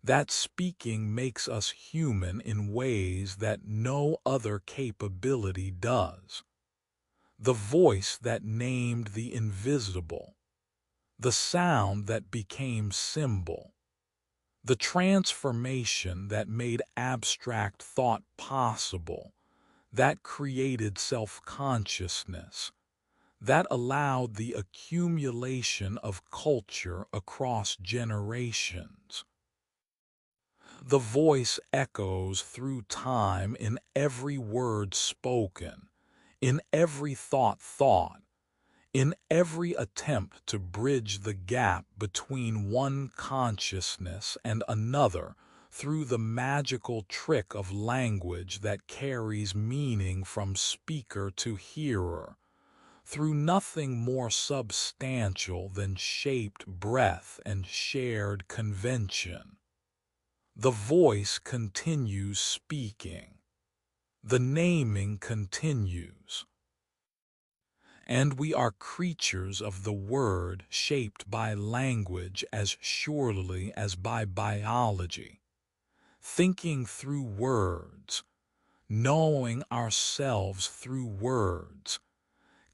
A: that speaking makes us human in ways that no other capability does. The voice that named the invisible, the sound that became symbol, the transformation that made abstract thought possible, that created self-consciousness, that allowed the accumulation of culture across generations. The voice echoes through time in every word spoken, in every thought, in every attempt to bridge the gap between one consciousness and another through the magical trick of language that carries meaning from speaker to hearer, through nothing more substantial than shaped breath and shared convention. The voice continues speaking. The naming continues. And we are creatures of the word shaped by language as surely as by biology, thinking through words, knowing ourselves through words,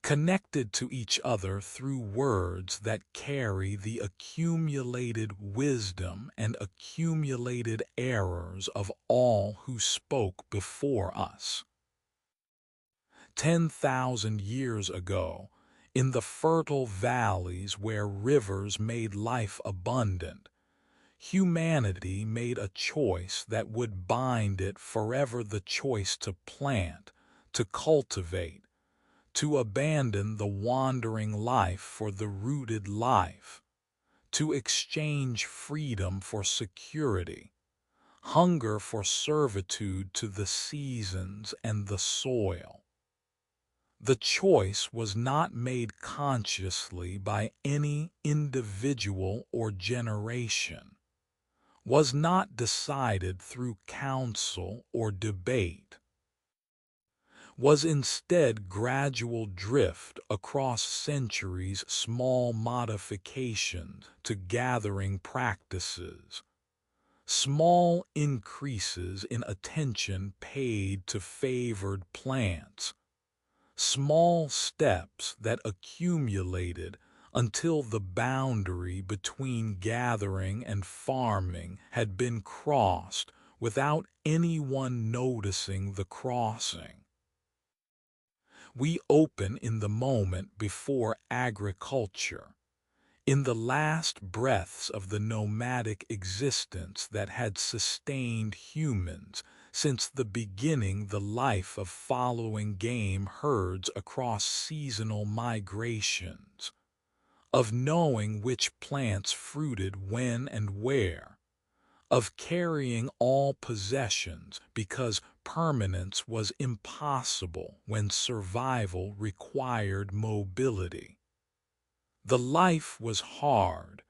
A: connected to each other through words that carry the accumulated wisdom and accumulated errors of all who spoke before us. 10,000 years ago, in the fertile valleys where rivers made life abundant, humanity made a choice that would bind it forever: the choice to plant, to cultivate, to abandon the wandering life for the rooted life, to exchange freedom for security, hunger for servitude to the seasons and the soil. The choice was not made consciously by any individual or generation, was not decided through counsel or debate, was instead gradual drift across centuries, small modifications to gathering practices, small increases in attention paid to favored plants, small steps that accumulated until the boundary between gathering and farming had been crossed without anyone noticing the crossing. We open in the moment before agriculture, in the last breaths of the nomadic existence that had sustained humans since the beginning, the life of following game herds across seasonal migrations, of knowing which plants fruited when and where, of carrying all possessions because permanence was impossible when survival required mobility. The life was hard,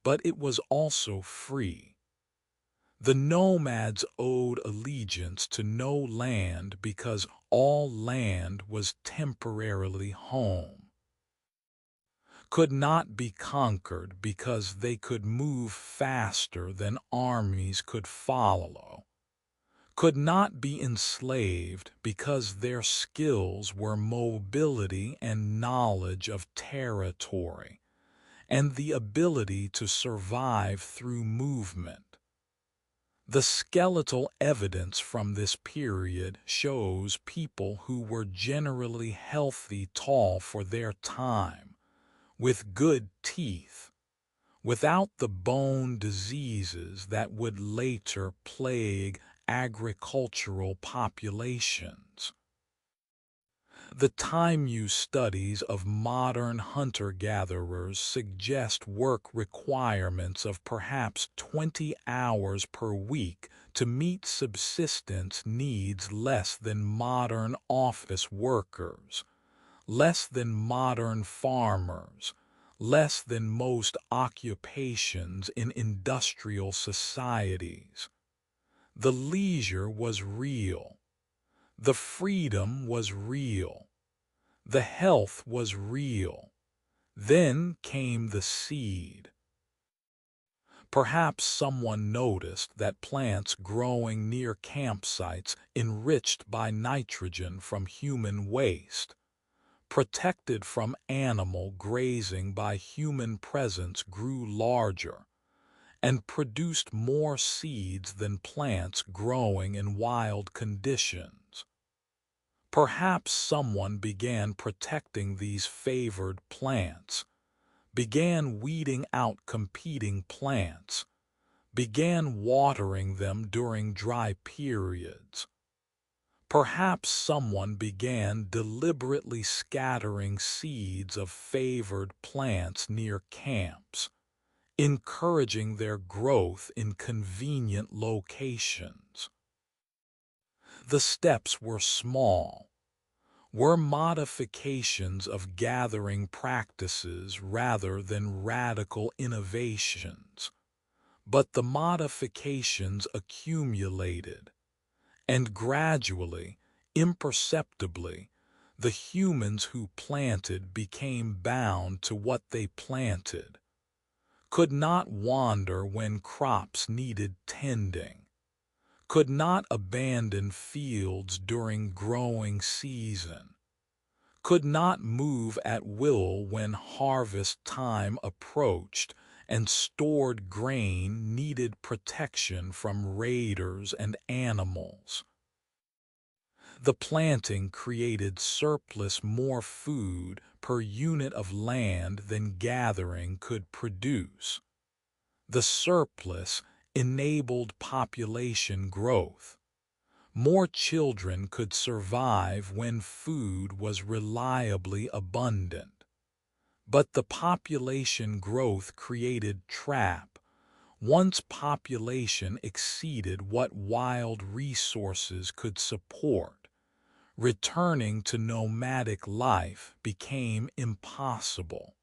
A: but it was also free. The nomads owed allegiance to no land because all land was temporarily home, could not be conquered because they could move faster than armies could follow, could not be enslaved because their skills were mobility and knowledge of territory, and the ability to survive through movement. The skeletal evidence from this period shows people who were generally healthy, tall for their time, with good teeth, without the bone diseases that would later plague agricultural populations. The time-use studies of modern hunter-gatherers suggest work requirements of perhaps 20 hours per week to meet subsistence needs, less than modern office workers, less than modern farmers, less than most occupations in industrial societies. The leisure was real. The freedom was real. The health was real. Then came the seed. Perhaps someone noticed that plants growing near campsites, enriched by nitrogen from human waste, protected from animal grazing by human presence, grew larger and produced more seeds than plants growing in wild conditions. Perhaps someone began protecting these favored plants, began weeding out competing plants, began watering them during dry periods. Perhaps someone began deliberately scattering seeds of favored plants near camps, encouraging their growth in convenient locations. The steps were small, were modifications of gathering practices rather than radical innovations, but the modifications accumulated, and gradually, imperceptibly, the humans who planted became bound to what they planted, could not wander when crops needed tending, could not abandon fields during growing season, could not move at will when harvest time approached, and stored grain needed protection from raiders and animals. The planting created surplus, more food per unit of land than gathering could produce. The surplus enabled population growth. More children could survive when food was reliably abundant. But the population growth created trap. Once population exceeded what wild resources could support, returning to nomadic life became impossible.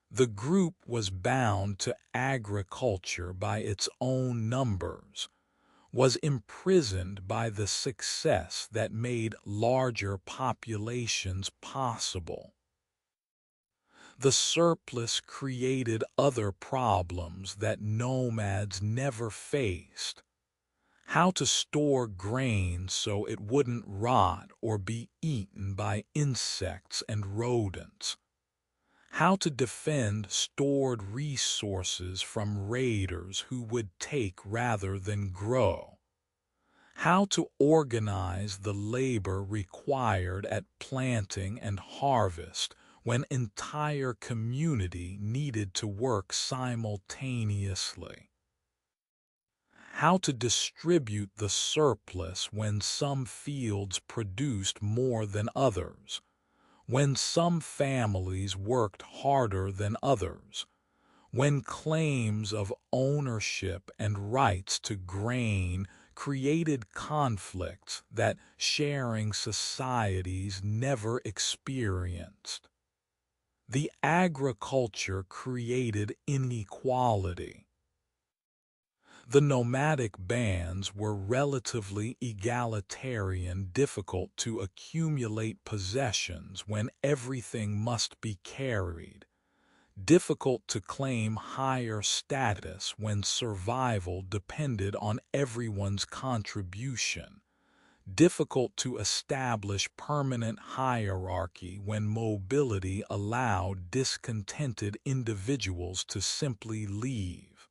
A: The group was bound to agriculture by its own numbers, was imprisoned by the success that made larger populations possible. The surplus created other problems that nomads never faced. How to store grain so it wouldn't rot or be eaten by insects and rodents. How to defend stored resources from raiders who would take rather than grow. How to organize the labor required at planting and harvest when entire community needed to work simultaneously. How to distribute the surplus when some fields produced more than others, when some families worked harder than others, when claims of ownership and rights to grain created conflicts that sharing societies never experienced. The agriculture created inequality. The nomadic bands were relatively egalitarian, difficult to accumulate possessions when everything must be carried, difficult to claim higher status when survival depended on everyone's contribution, difficult to establish permanent hierarchy when mobility allowed discontented individuals to simply leave.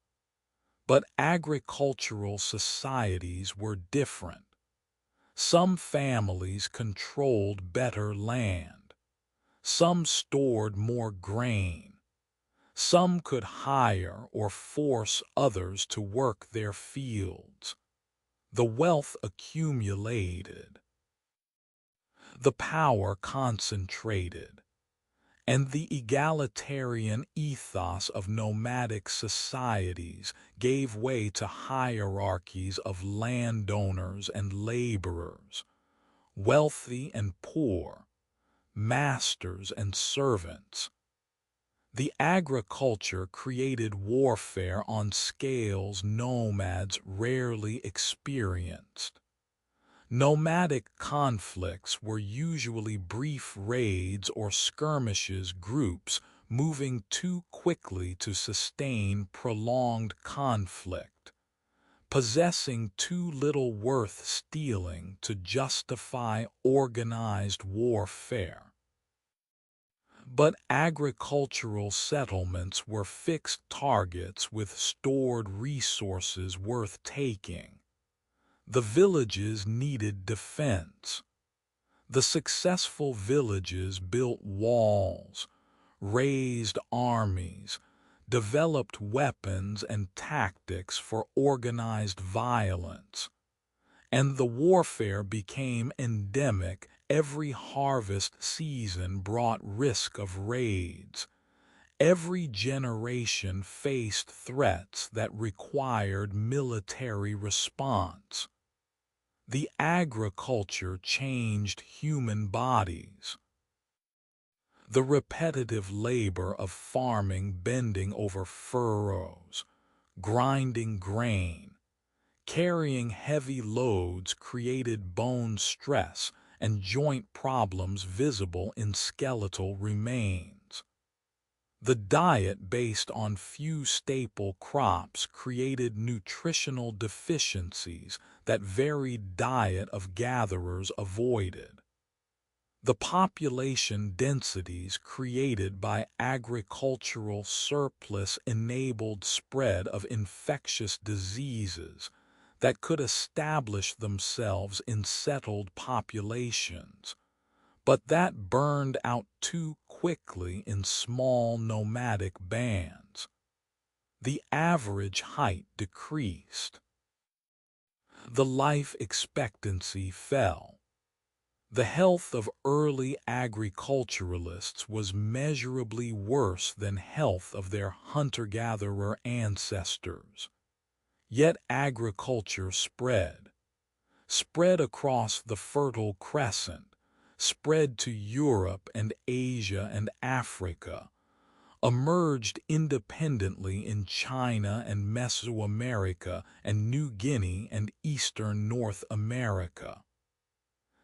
A: But agricultural societies were different. Some families controlled better land. Some stored more grain. Some could hire or force others to work their fields. The wealth accumulated. The power concentrated. And the egalitarian ethos of nomadic societies gave way to hierarchies of landowners and laborers, wealthy and poor, masters and servants. The agriculture created warfare on scales nomads rarely experienced. Nomadic conflicts were usually brief raids or skirmishes, groups moving too quickly to sustain prolonged conflict, possessing too little worth stealing to justify organized warfare. But agricultural settlements were fixed targets with stored resources worth taking. The villages needed defense. The successful villages built walls, raised armies, developed weapons and tactics for organized violence. And the warfare became endemic. Every harvest season brought risk of raids. Every generation faced threats that required military response. The agriculture changed human bodies. The repetitive labor of farming, bending over furrows, grinding grain, carrying heavy loads created bone stress and joint problems visible in skeletal remains. The diet based on few staple crops created nutritional deficiencies that varied diet of gatherers avoided. The population densities created by agricultural surplus enabled spread of infectious diseases that could establish themselves in settled populations, but that burned out too quickly in small nomadic bands. The average height decreased. The life expectancy fell. The health of early agriculturalists was measurably worse than health of their hunter-gatherer ancestors. Yet agriculture spread across the Fertile Crescent, spread to Europe and Asia and Africa, emerged independently in China and Mesoamerica and New Guinea and Eastern North America.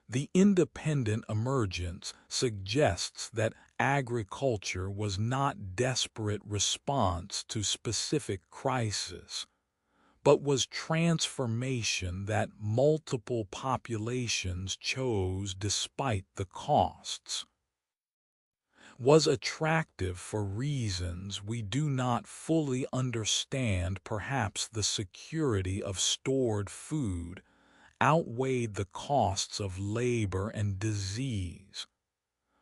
A: The independent emergence suggests that agriculture was not desperate response to specific crisis, but was transformation that multiple populations chose despite the costs. Was attractive for reasons we do not fully understand. Perhaps the security of stored food outweighed the costs of labor and disease.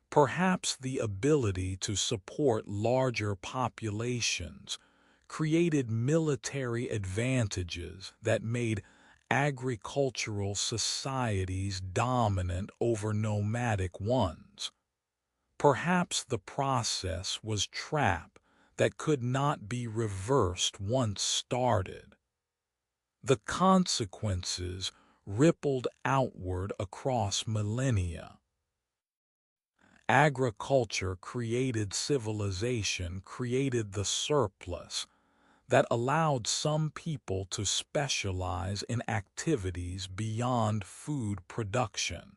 A: Perhaps the ability to support larger populations created military advantages that made agricultural societies dominant over nomadic ones. Perhaps the process was trap that could not be reversed once started. The consequences rippled outward across millennia. Agriculture created civilization, created the surplus that allowed some people to specialize in activities beyond food production,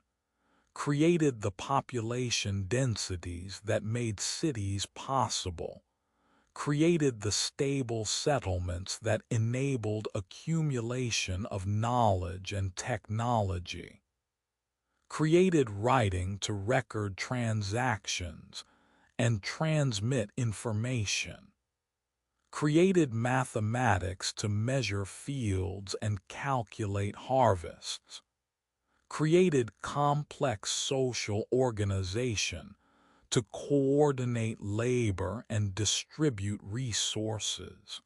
A: created the population densities that made cities possible, created the stable settlements that enabled accumulation of knowledge and technology, created writing to record transactions and transmit information, created mathematics to measure fields and calculate harvests, created complex social organization to coordinate labor and distribute resources,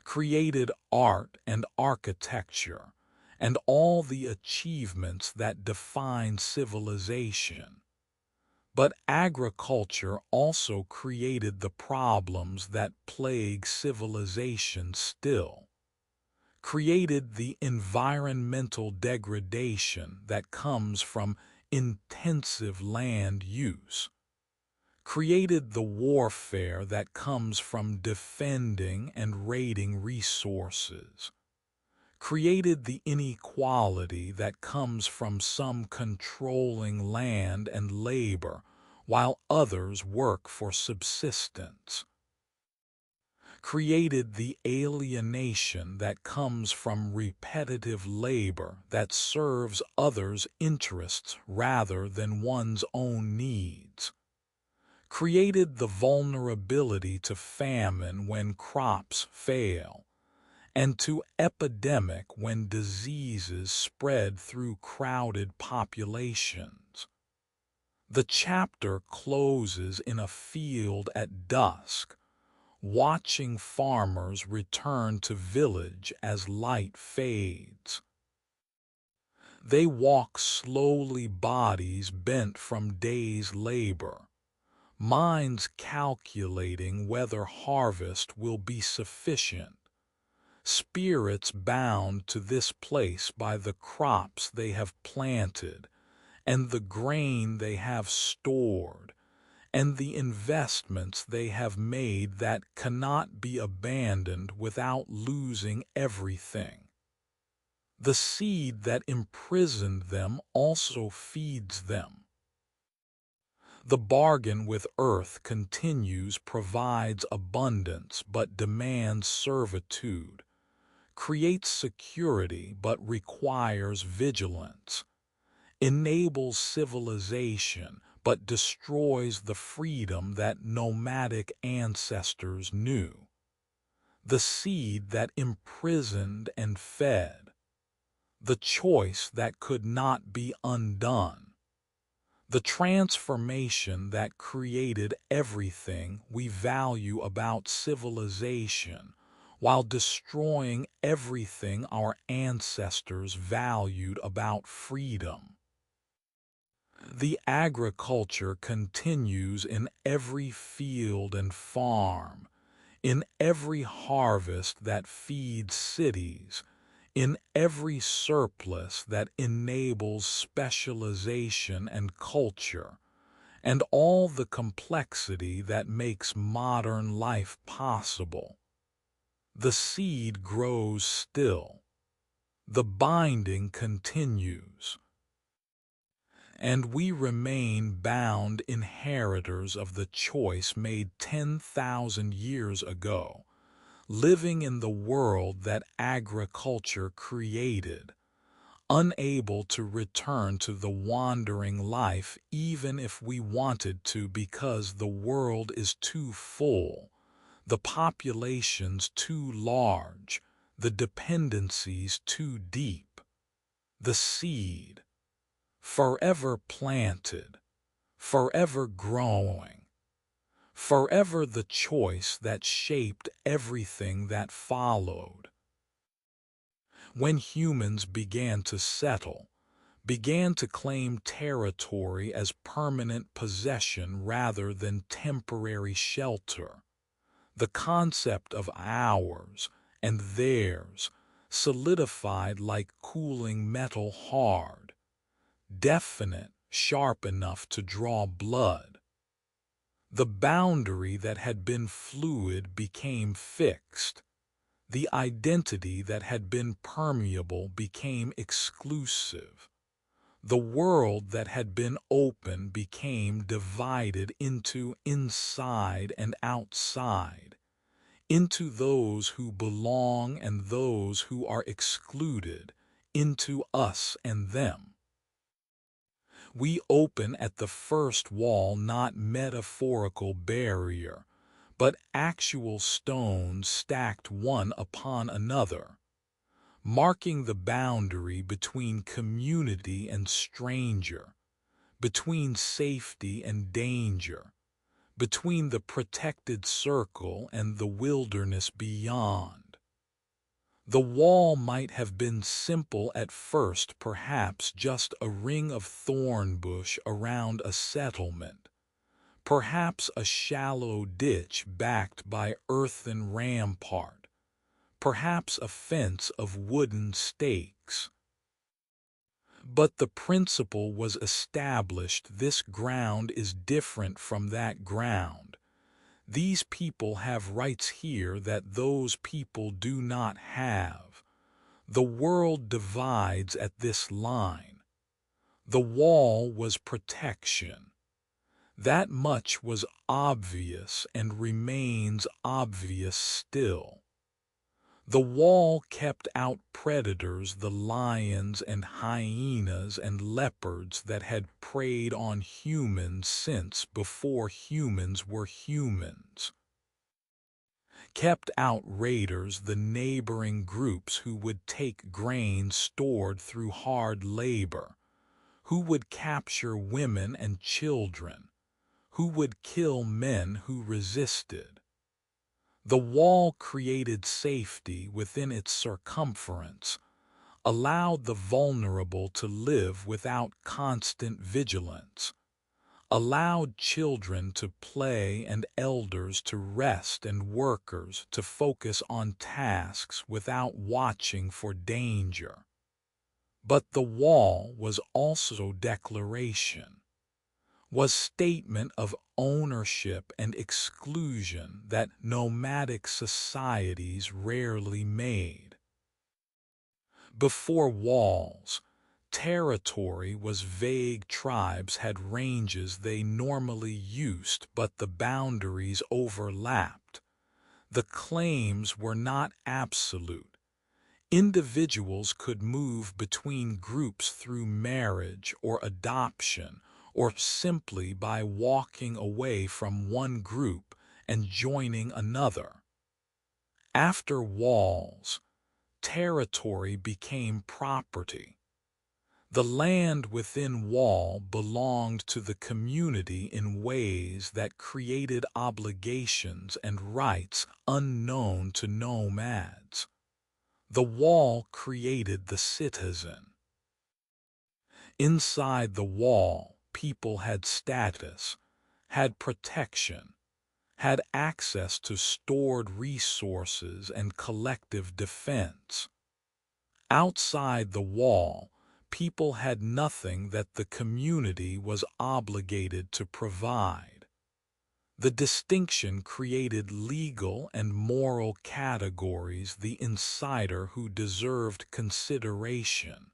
A: created art and architecture and all the achievements that define civilization. But agriculture also created the problems that plague civilization still, created the environmental degradation that comes from intensive land use, created the warfare that comes from defending and raiding resources, created the inequality that comes from some controlling land and labor while others work for subsistence, created the alienation that comes from repetitive labor that serves others' interests rather than one's own needs, created the vulnerability to famine when crops fail, and to epidemic when diseases spread through crowded populations. The chapter closes in a field at dusk, watching farmers return to village as light fades. They walk slowly, bodies bent from day's labor, minds calculating whether harvest will be sufficient, spirits bound to this place by the crops they have planted and the grain they have stored and the investments they have made that cannot be abandoned without losing everything. The seed that imprisoned them also feeds them. The bargain with earth continues, provides abundance but demands servitude, creates security but requires vigilance, enables civilization but destroys the freedom that nomadic ancestors knew. The seed that imprisoned and fed, the choice that could not be undone, The transformation that created everything we value about civilization, while destroying everything our ancestors valued about freedom. The agriculture continues in every field and farm, in every harvest that feeds cities, in every surplus that enables specialization and culture, and all the complexity that makes modern life possible. The seed grows still. The binding continues. And we remain bound inheritors of the choice made 10,000 years ago, living in the world that agriculture created, unable to return to the wandering life even if we wanted to because the world is too full, the populations too large, the dependencies too deep. The seed, forever planted, forever growing, forever the choice that shaped everything that followed. When humans began to settle, began to claim territory as permanent possession rather than temporary shelter, the concept of ours and theirs solidified like cooling metal hard, definite, sharp enough to draw blood. The boundary that had been fluid became fixed. The identity that had been permeable became exclusive. The world that had been open became divided into inside and outside, into those who belong and those who are excluded, into us and them. We open at the first wall, not metaphorical barrier, but actual stones stacked one upon another, marking the boundary between community and stranger, between safety and danger, between the protected circle and the wilderness beyond. The wall might have been simple at first, perhaps just a ring of thorn bush around a settlement, perhaps a shallow ditch backed by earthen rampart, perhaps a fence of wooden stakes. But the principle was established: this ground is different from that ground. These people have rights here that those people do not have. The world divides at this line. The wall was protection. That much was obvious and remains obvious still. The wall kept out predators, the lions and hyenas and leopards that had preyed on humans since before humans were humans. Kept out raiders, the neighboring groups who would take grain stored through hard labor, who would capture women and children, who would kill men who resisted. The wall created safety within its circumference, allowed the vulnerable to live without constant vigilance, allowed children to play and elders to rest and workers to focus on tasks without watching for danger. But the wall was also declaration, was statement of ownership and exclusion that nomadic societies rarely made. Before walls, territory was vague. Tribes had ranges they normally used, but the boundaries overlapped. The claims were not absolute. Individuals could move between groups through marriage or adoption, or simply by walking away from one group and joining another. After walls, territory became property. The land within wall belonged to the community in ways that created obligations and rights unknown to nomads. The wall created the citizen. Inside the wall, people had status, had protection, had access to stored resources and collective defense. Outside the wall, people had nothing that the community was obligated to provide. The distinction created legal and moral categories: the insider who deserved consideration,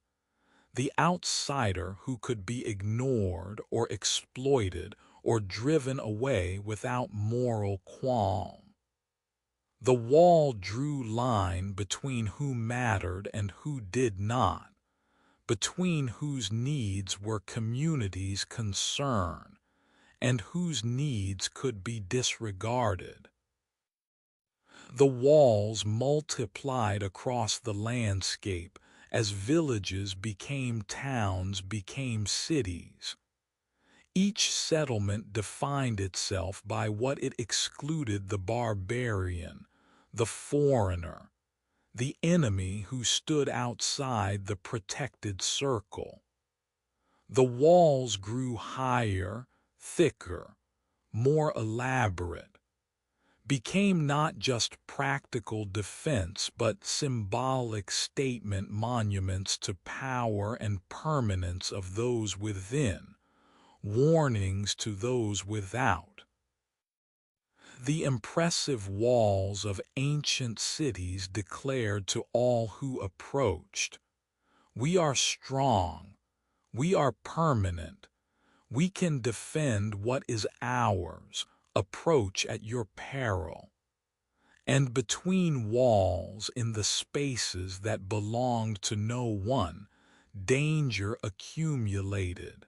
A: the outsider who could be ignored or exploited or driven away without moral qualm. The wall drew line between who mattered and who did not, between whose needs were community's concern and whose needs could be disregarded. The walls multiplied across the landscape as villages became towns, became cities. Each settlement defined itself by what it excluded: the barbarian, the foreigner, the enemy who stood outside the protected circle. The walls grew higher, thicker, more elaborate, became not just practical defense but symbolic statement monuments to power and permanence of those within, warnings to those without. The impressive walls of ancient cities declared to all who approached, "We are strong, we are permanent, we can defend what is ours, approach at your peril." And between walls, in the spaces that belonged to no one, danger accumulated.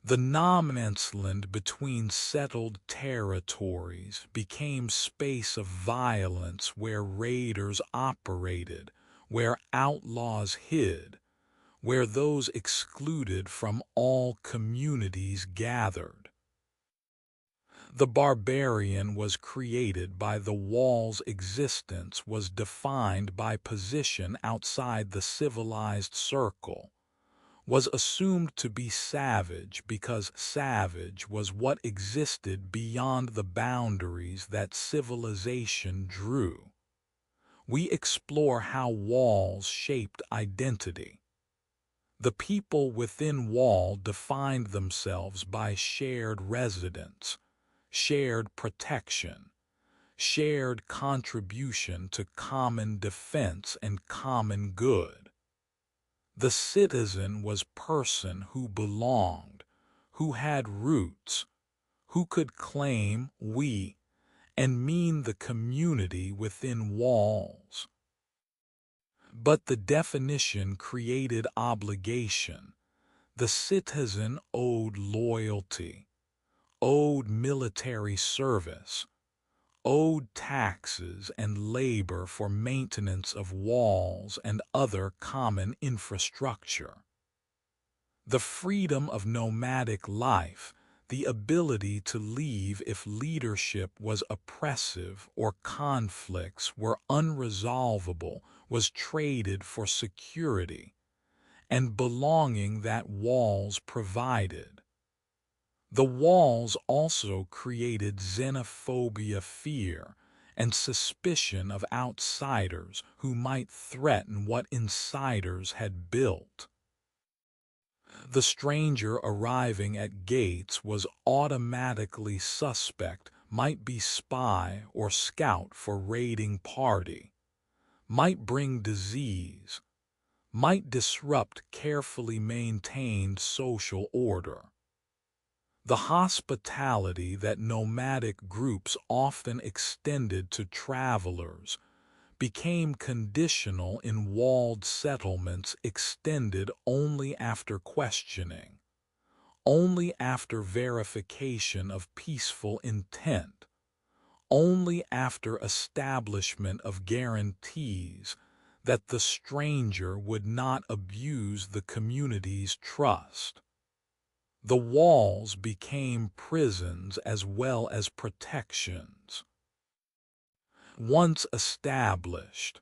A: The no-man's land between settled territories became space of violence where raiders operated, where outlaws hid, where those excluded from all communities gathered. The barbarian was created by the wall's existence, was defined by position outside the civilized circle, was assumed to be savage because savage was what existed beyond the boundaries that civilization drew. We explore how walls shaped identity. The people within wall defined themselves by shared residence, shared protection, shared contribution to common defense and common good. The citizen was person who belonged, who had roots, who could claim "we" and mean the community within walls. But the definition created obligation. The citizen owed loyalty, owed military service, owed taxes and labor for maintenance of walls and other common infrastructure. The freedom of nomadic life, the ability to leave if leadership was oppressive or conflicts were unresolvable, was traded for security and belonging that walls provided. The walls also created xenophobia, fear, and suspicion of outsiders who might threaten what insiders had built. The stranger arriving at gates was automatically suspect, might be spy or scout for raiding party, might bring disease, might disrupt carefully maintained social order. The hospitality that nomadic groups often extended to travelers became conditional in walled settlements, extended only after questioning, only after verification of peaceful intent, only after establishment of guarantees that the stranger would not abuse the community's trust. The walls became prisons as well as protections. Once established,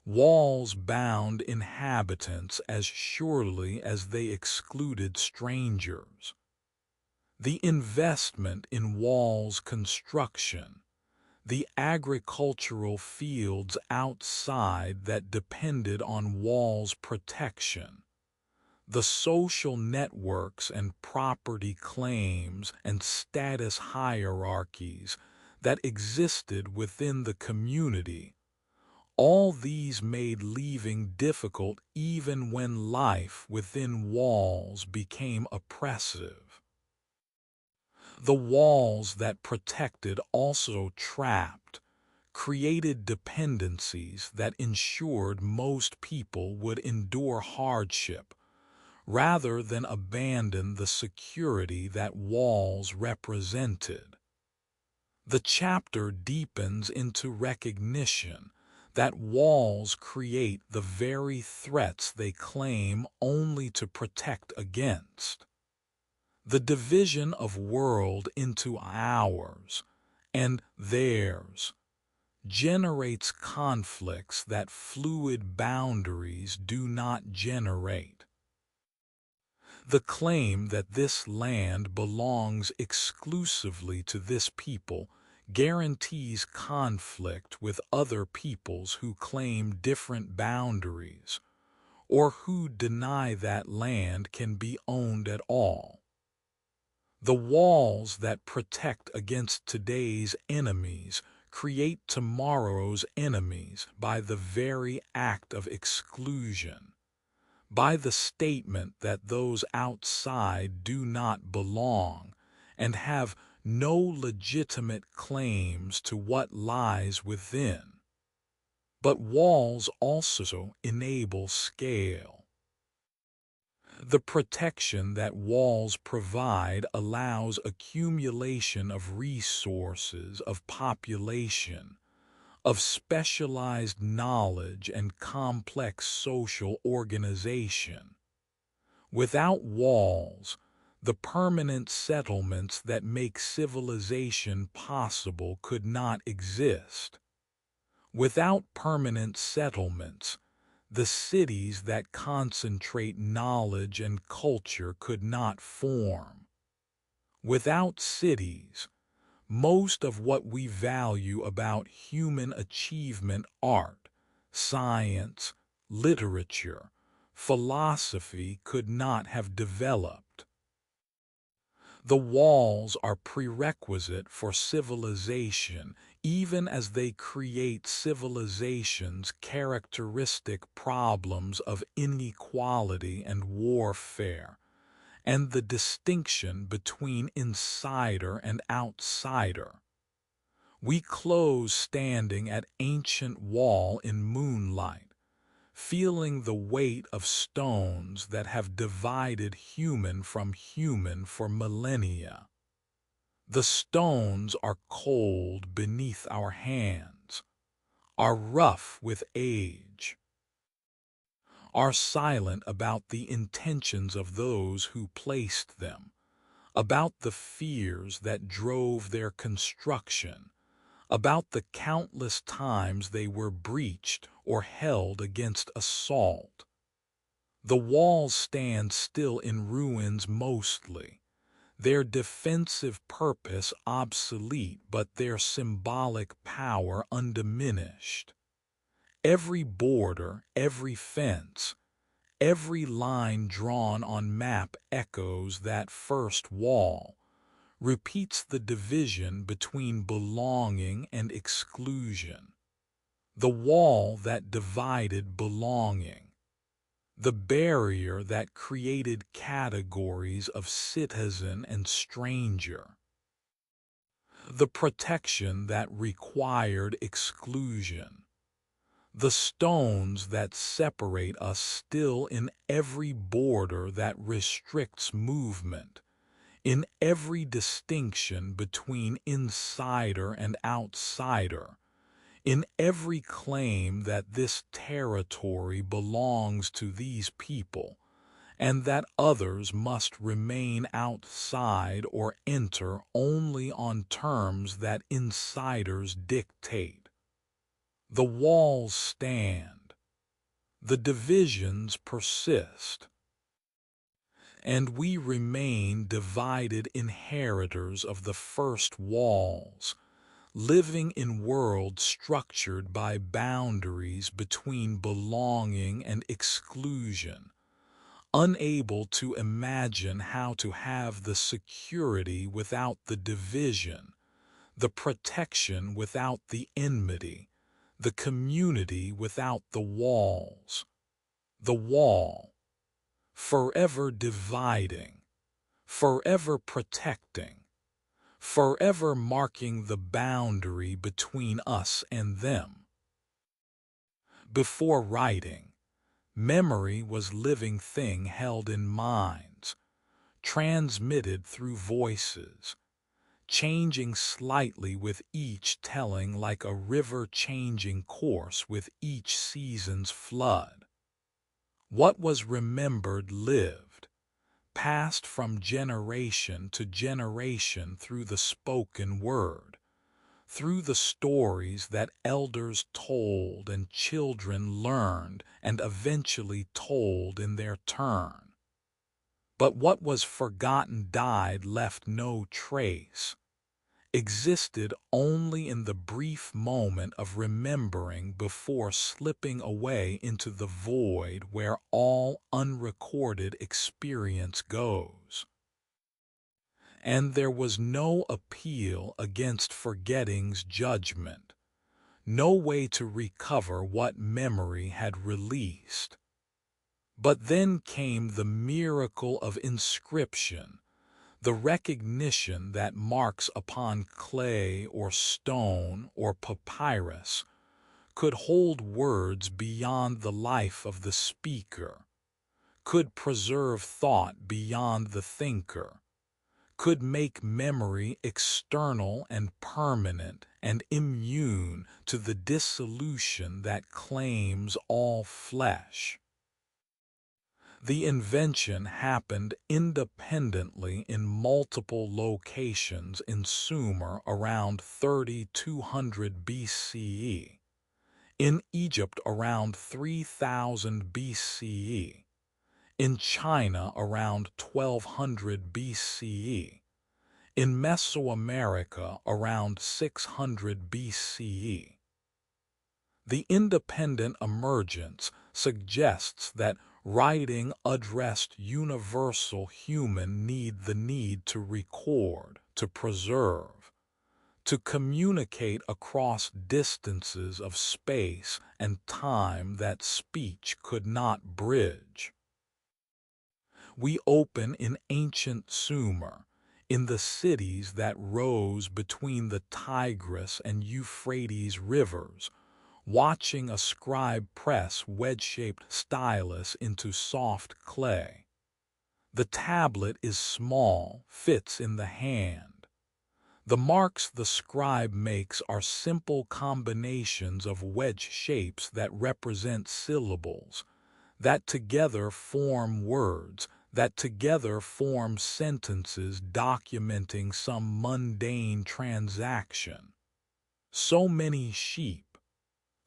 A: walls bound inhabitants as surely as they excluded strangers. The investment in walls construction, the agricultural fields outside that depended on walls protection, the social networks and property claims and status hierarchies that existed within the community, all these made leaving difficult even when life within walls became oppressive. The walls that protected also trapped, created dependencies that ensured most people would endure hardship rather than abandon the security that walls represented. The chapter deepens into recognition that walls create the very threats they claim only to protect against. The division of world into ours and theirs generates conflicts that fluid boundaries do not generate. The claim that this land belongs exclusively to this people guarantees conflict with other peoples who claim different boundaries or who deny that land can be owned at all. The walls that protect against today's enemies create tomorrow's enemies by the very act of exclusion, by the statement that those outside do not belong and have no legitimate claims to what lies within. But walls also enable scale. The protection that walls provide allows accumulation of resources, of population, of specialized knowledge and complex social organization. Without walls, the permanent settlements that make civilization possible could not exist. Without permanent settlements, the cities that concentrate knowledge and culture could not form. Without cities, most of what we value about human achievement, art, science, literature, philosophy could not have developed. The walls are prerequisite for civilization, even as they create civilization's characteristic problems of inequality and warfare, and the distinction between insider and outsider. We close standing at ancient wall in moonlight, feeling the weight of stones that have divided human from human for millennia. The stones are cold beneath our hands, are rough with age, are silent about the intentions of those who placed them, about the fears that drove their construction, about the countless times they were breached or held against assault. The walls stand still in ruins mostly, their defensive purpose obsolete but their symbolic power undiminished. Every border, every fence, every line drawn on map echoes that first wall, repeats the division between belonging and exclusion. The wall that divided belonging, the barrier that created categories of citizen and stranger, the protection that required exclusion, the stones that separate us still in every border that restricts movement, in every distinction between insider and outsider, in every claim that this territory belongs to these people, and that others must remain outside or enter only on terms that insiders dictate. The walls stand, the divisions persist, and we remain divided inheritors of the first walls, living in worlds structured by boundaries between belonging and exclusion, unable to imagine how to have the security without the division, the protection without the enmity, the community without the walls. The wall, forever dividing, forever protecting, forever marking the boundary between us and them. Before writing, memory was living thing held in minds, transmitted through voices, changing slightly with each telling, like a river changing course with each season's flood. What was remembered lived, passed from generation to generation through the spoken word, through the stories that elders told and children learned and eventually told in their turn. But what was forgotten died, left no trace, existed only in the brief moment of remembering before slipping away into the void where all unrecorded experience goes. And there was no appeal against forgetting's judgment, no way to recover what memory had released. But then came the miracle of inscription, the recognition that marks upon clay or stone or papyrus could hold words beyond the life of the speaker, could preserve thought beyond the thinker, could make memory external and permanent and immune to the dissolution that claims all flesh. The invention happened independently in multiple locations in Sumer around 3200 BCE, in Egypt around 3000 BCE, in China around 1200 BCE, in Mesoamerica around 600 BCE. The independent emergence suggests that writing addressed universal human need, the need to record, to preserve, to communicate across distances of space and time that speech could not bridge. We open in ancient Sumer, in the cities that rose between the Tigris and Euphrates rivers, watching a scribe press wedge-shaped stylus into soft clay. The tablet is small, fits in the hand. The marks the scribe makes are simple combinations of wedge shapes that represent syllables, that together form words, that together form sentences documenting some mundane transaction. So many sheep,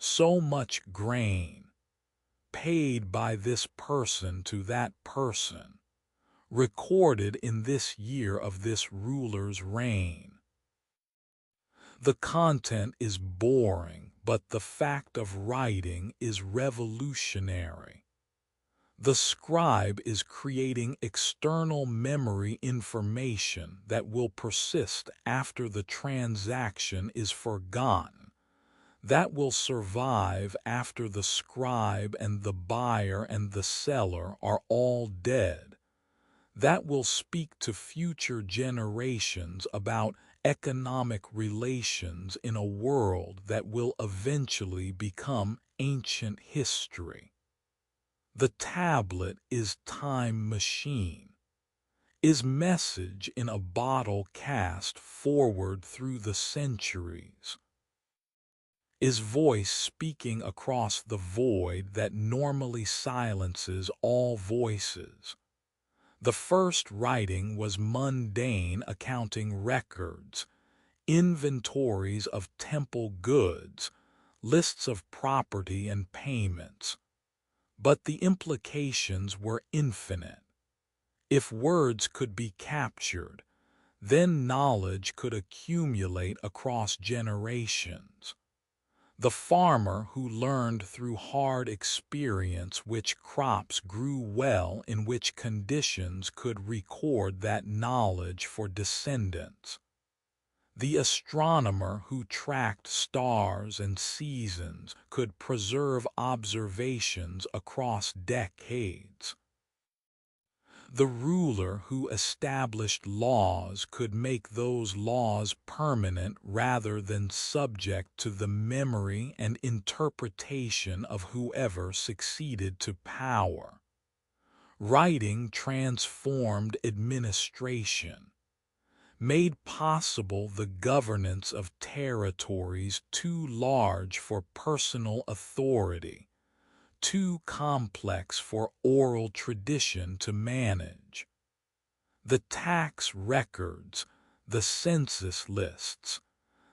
A: so much grain, paid by this person to that person, recorded in this year of this ruler's reign. The content is boring, but the fact of writing is revolutionary. The scribe is creating external memory information that will persist after the transaction is forgotten, that will survive after the scribe and the buyer and the seller are all dead, that will speak to future generations about economic relations in a world that will eventually become ancient history. The tablet is time machine, is message in a bottle cast forward through the centuries. is voice speaking across the void that normally silences all voices. The first writing was mundane accounting records, inventories of temple goods, lists of property and payments. But the implications were infinite. If words could be captured, then knowledge could accumulate across generations. The farmer who learned through hard experience which crops grew well in which conditions could record that knowledge for descendants. The astronomer who tracked stars and seasons could preserve observations across decades. The ruler who established laws could make those laws permanent rather than subject to the memory and interpretation of whoever succeeded to power. Writing transformed administration, made possible the governance of territories too large for personal authority, too complex for oral tradition to manage. The tax records, the census lists,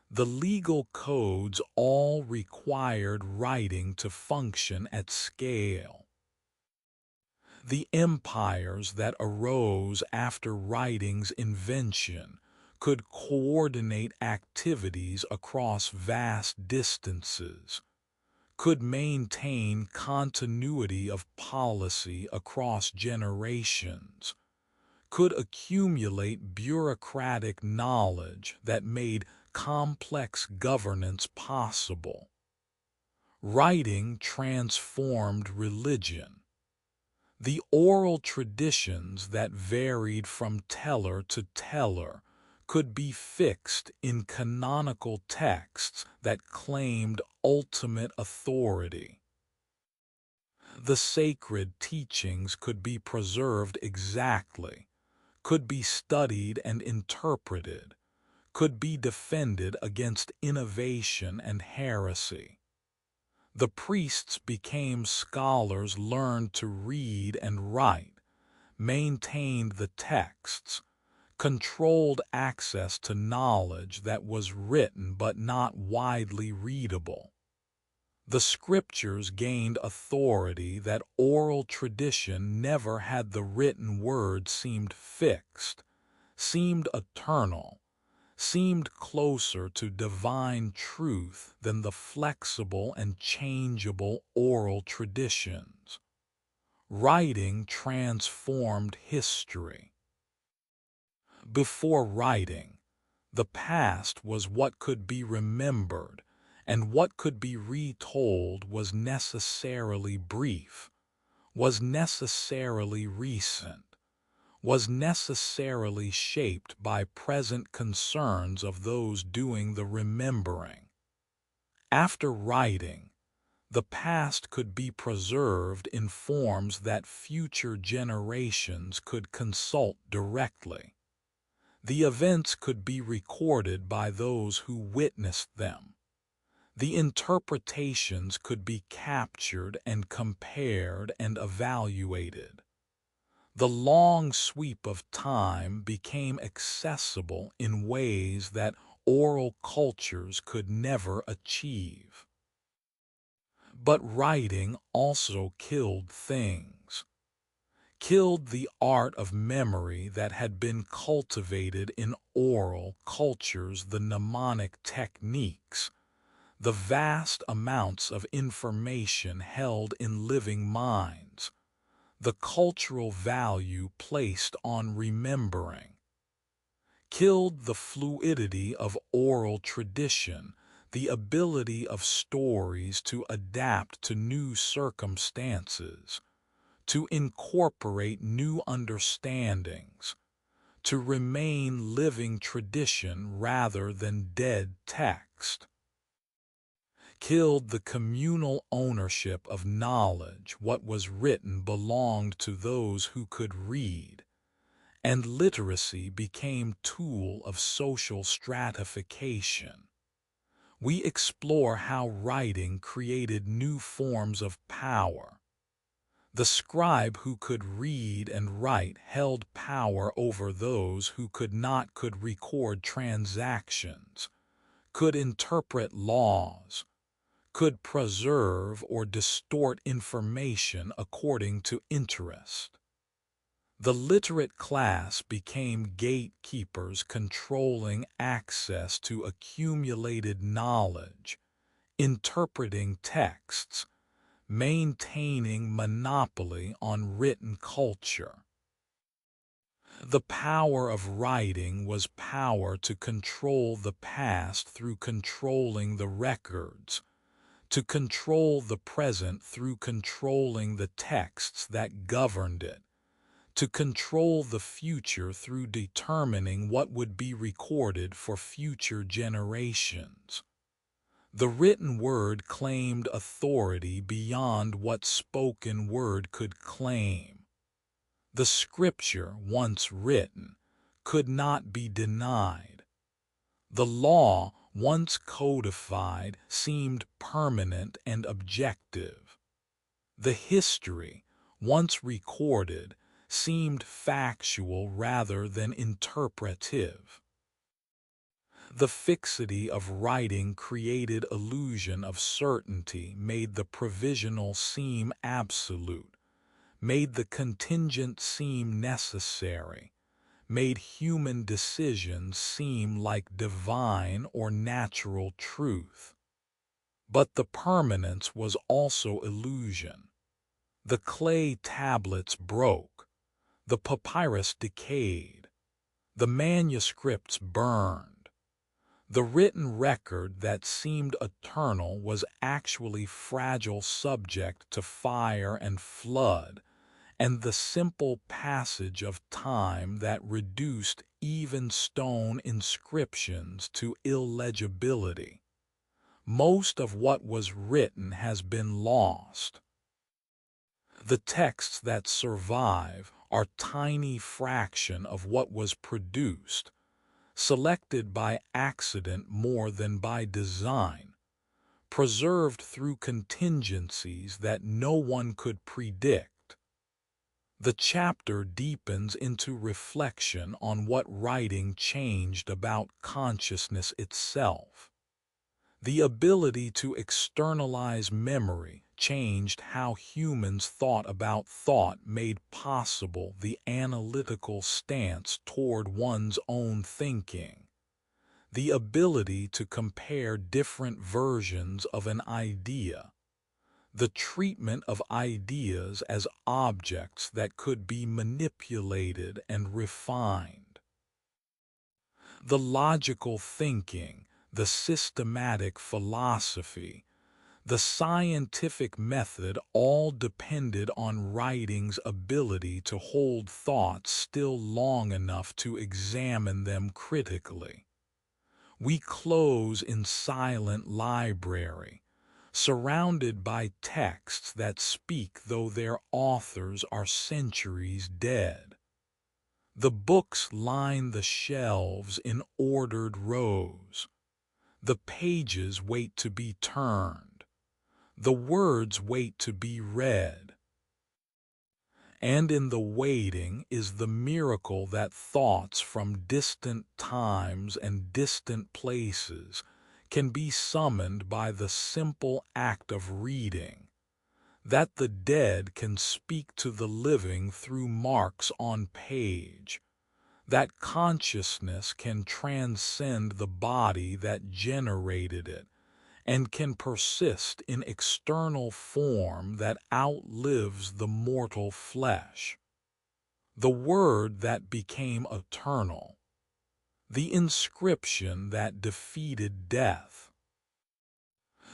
A: the legal codes all required writing to function at scale. The empires that arose after writing's invention could coordinate activities across vast distances, could maintain continuity of policy across generations, could accumulate bureaucratic knowledge that made complex governance possible. Writing transformed religion. The oral traditions that varied from teller to teller could be fixed in canonical texts that claimed ultimate authority. The sacred teachings could be preserved exactly, could be studied and interpreted, could be defended against innovation and heresy. The priests became scholars, learned to read and write, maintained the texts, controlled access to knowledge that was written but not widely readable. The scriptures gained authority that oral tradition never had. The written word seemed fixed, seemed eternal, seemed closer to divine truth than the flexible and changeable oral traditions. Writing transformed history. Before writing, the past was what could be remembered, and what could be retold was necessarily brief, was necessarily recent, was necessarily shaped by present concerns of those doing the remembering. After writing, the past could be preserved in forms that future generations could consult directly. The events could be recorded by those who witnessed them. The interpretations could be captured and compared and evaluated. The long sweep of time became accessible in ways that oral cultures could never achieve. But writing also killed things. Killed the art of memory that had been cultivated in oral cultures, the mnemonic techniques, the vast amounts of information held in living minds, the cultural value placed on remembering. Killed the fluidity of oral tradition, the ability of stories to adapt to new circumstances, to incorporate new understandings, to remain living tradition rather than dead text. Killed the communal ownership of knowledge. What was written belonged to those who could read, and literacy became tool of social stratification. We explore how writing created new forms of power. The scribe who could read and write held power over those who could not, could record transactions, could interpret laws, could preserve or distort information according to interest. The literate class became gatekeepers controlling access to accumulated knowledge, interpreting texts, maintaining monopoly on written culture. The power of writing was power to control the past through controlling the records, to control the present through controlling the texts that governed it, to control the future through determining what would be recorded for future generations. The written word claimed authority beyond what spoken word could claim. The scripture, once written, could not be denied. The law, once codified, seemed permanent and objective. The history, once recorded, seemed factual rather than interpretive. The fixity of writing created illusion of certainty, made the provisional seem absolute, made the contingent seem necessary, made human decisions seem like divine or natural truth. But the permanence was also illusion. The clay tablets broke, the papyrus decayed, the manuscripts burned. The written record that seemed eternal was actually fragile, subject to fire and flood, and the simple passage of time that reduced even stone inscriptions to illegibility. Most of what was written has been lost. The texts that survive are tiny fraction of what was produced, selected by accident more than by design, preserved through contingencies that no one could predict. The chapter deepens into reflection on what writing changed about consciousness itself. The ability to externalize memory changed how humans thought about thought, made possible the analytical stance toward one's own thinking. The ability to compare different versions of an idea. The treatment of ideas as objects that could be manipulated and refined. The logical thinking, the systematic philosophy, the scientific method all depended on writing's ability to hold thoughts still long enough to examine them critically. We close in silent library, surrounded by texts that speak though their authors are centuries dead. The books line the shelves in ordered rows. The pages wait to be turned. The words wait to be read. And in the waiting is the miracle that thoughts from distant times and distant places can be summoned by the simple act of reading, that the dead can speak to the living through marks on page, that consciousness can transcend the body that generated it, and can persist in external form that outlives the mortal flesh. The word that became eternal, the inscription that defeated death,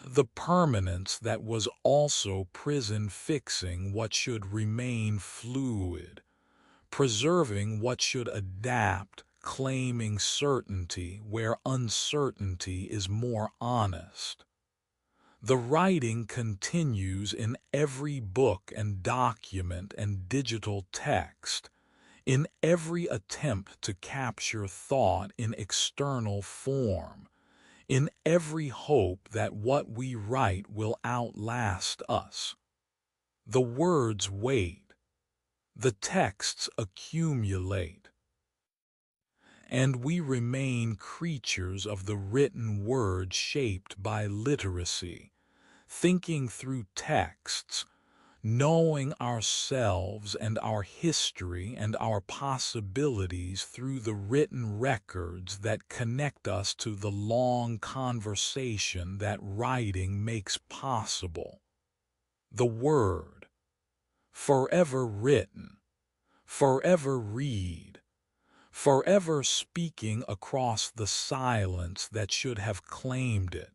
A: the permanence that was also prison, fixing what should remain fluid, preserving what should adapt, claiming certainty where uncertainty is more honest. The writing continues in every book and document and digital text, in every attempt to capture thought in external form, in every hope that what we write will outlast us. The words wait, the texts accumulate, and we remain creatures of the written word shaped by literacy, thinking through texts, knowing ourselves and our history and our possibilities through the written records that connect us to the long conversation that writing makes possible. The Word, forever written, forever read, forever speaking across the silence that should have claimed it.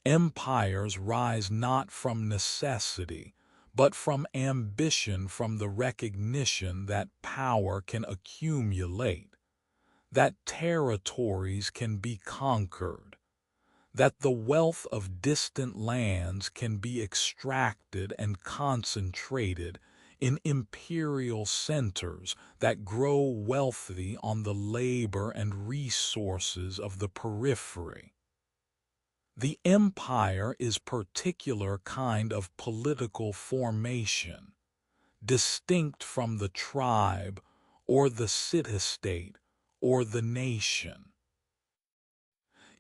A: Empires rise not from necessity, but from ambition, from the recognition that power can accumulate, that territories can be conquered, that the wealth of distant lands can be extracted and concentrated in imperial centers that grow wealthy on the labor and resources of the periphery. The empire is particular kind of political formation, distinct from the tribe or the city-state or the nation.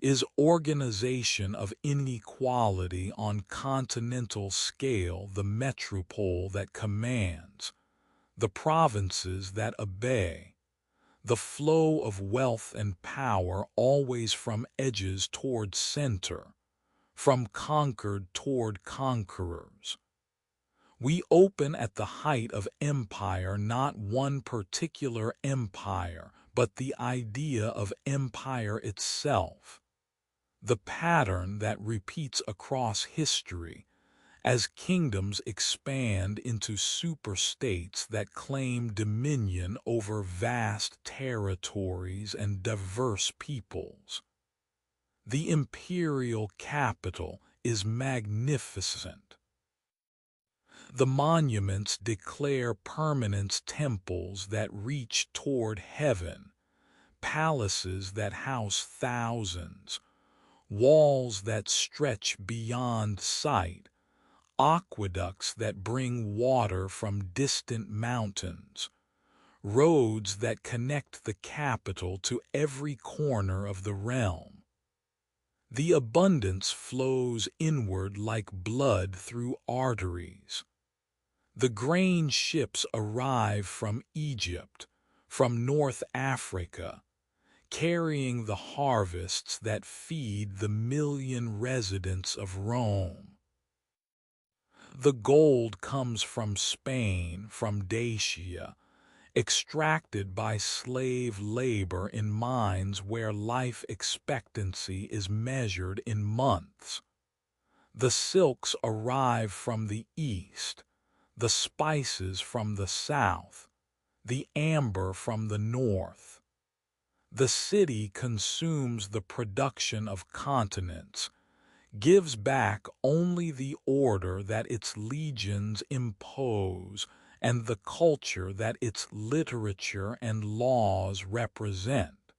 A: Is organization of inequality on continental scale the metropole that commands, the provinces that obey, the flow of wealth and power always from edges toward center, from conquered toward conquerors. We open at the height of empire not one particular empire, but the idea of empire itself, the pattern that repeats across history, as kingdoms expand into superstates that claim dominion over vast territories and diverse peoples. The imperial capital is magnificent. The monuments declare permanence, temples that reach toward heaven, palaces that house thousands, walls that stretch beyond sight, aqueducts that bring water from distant mountains, roads that connect the capital to every corner of the realm. The abundance flows inward like blood through arteries. The grain ships arrive from Egypt, from North Africa, carrying the harvests that feed the million residents of Rome. The gold comes from Spain, from Dacia, extracted by slave labor in mines where life expectancy is measured in months. The silks arrive from the east, the spices from the south, the amber from the north. The city consumes the production of continents, gives back only the order that its legions impose and the culture that its literature and laws represent.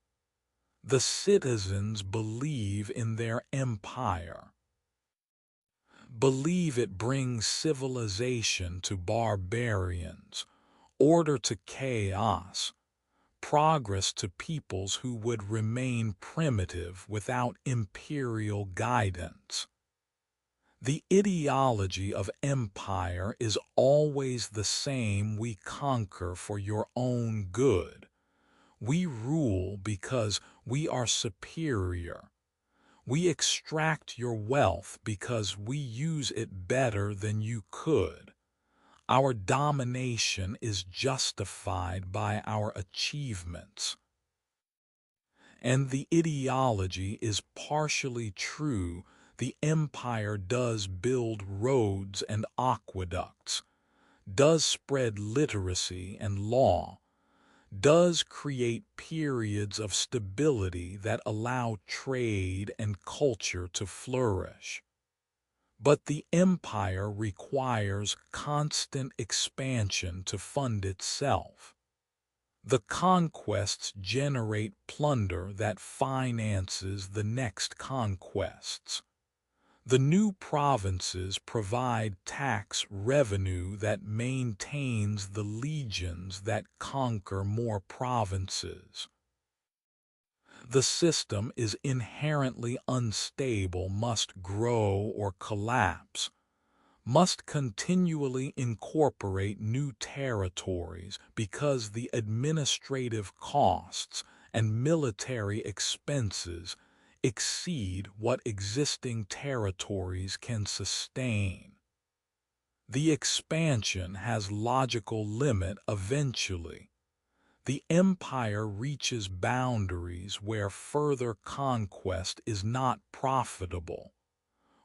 A: The citizens believe in their empire, believe it brings civilization to barbarians, order to chaos, progress to peoples who would remain primitive without imperial guidance. The ideology of empire is always the same: we conquer for your own good. We rule because we are superior. We extract your wealth because we use it better than you could. Our domination is justified by our achievements. And the ideology is partially true. The empire does build roads and aqueducts, does spread literacy and law, does create periods of stability that allow trade and culture to flourish. But the empire requires constant expansion to fund itself. The conquests generate plunder that finances the next conquests. The new provinces provide tax revenue that maintains the legions that conquer more provinces. The system is inherently unstable, must grow or collapse, must continually incorporate new territories because the administrative costs and military expenses exceed what existing territories can sustain. The expansion has logical limit eventually. The empire reaches boundaries where further conquest is not profitable,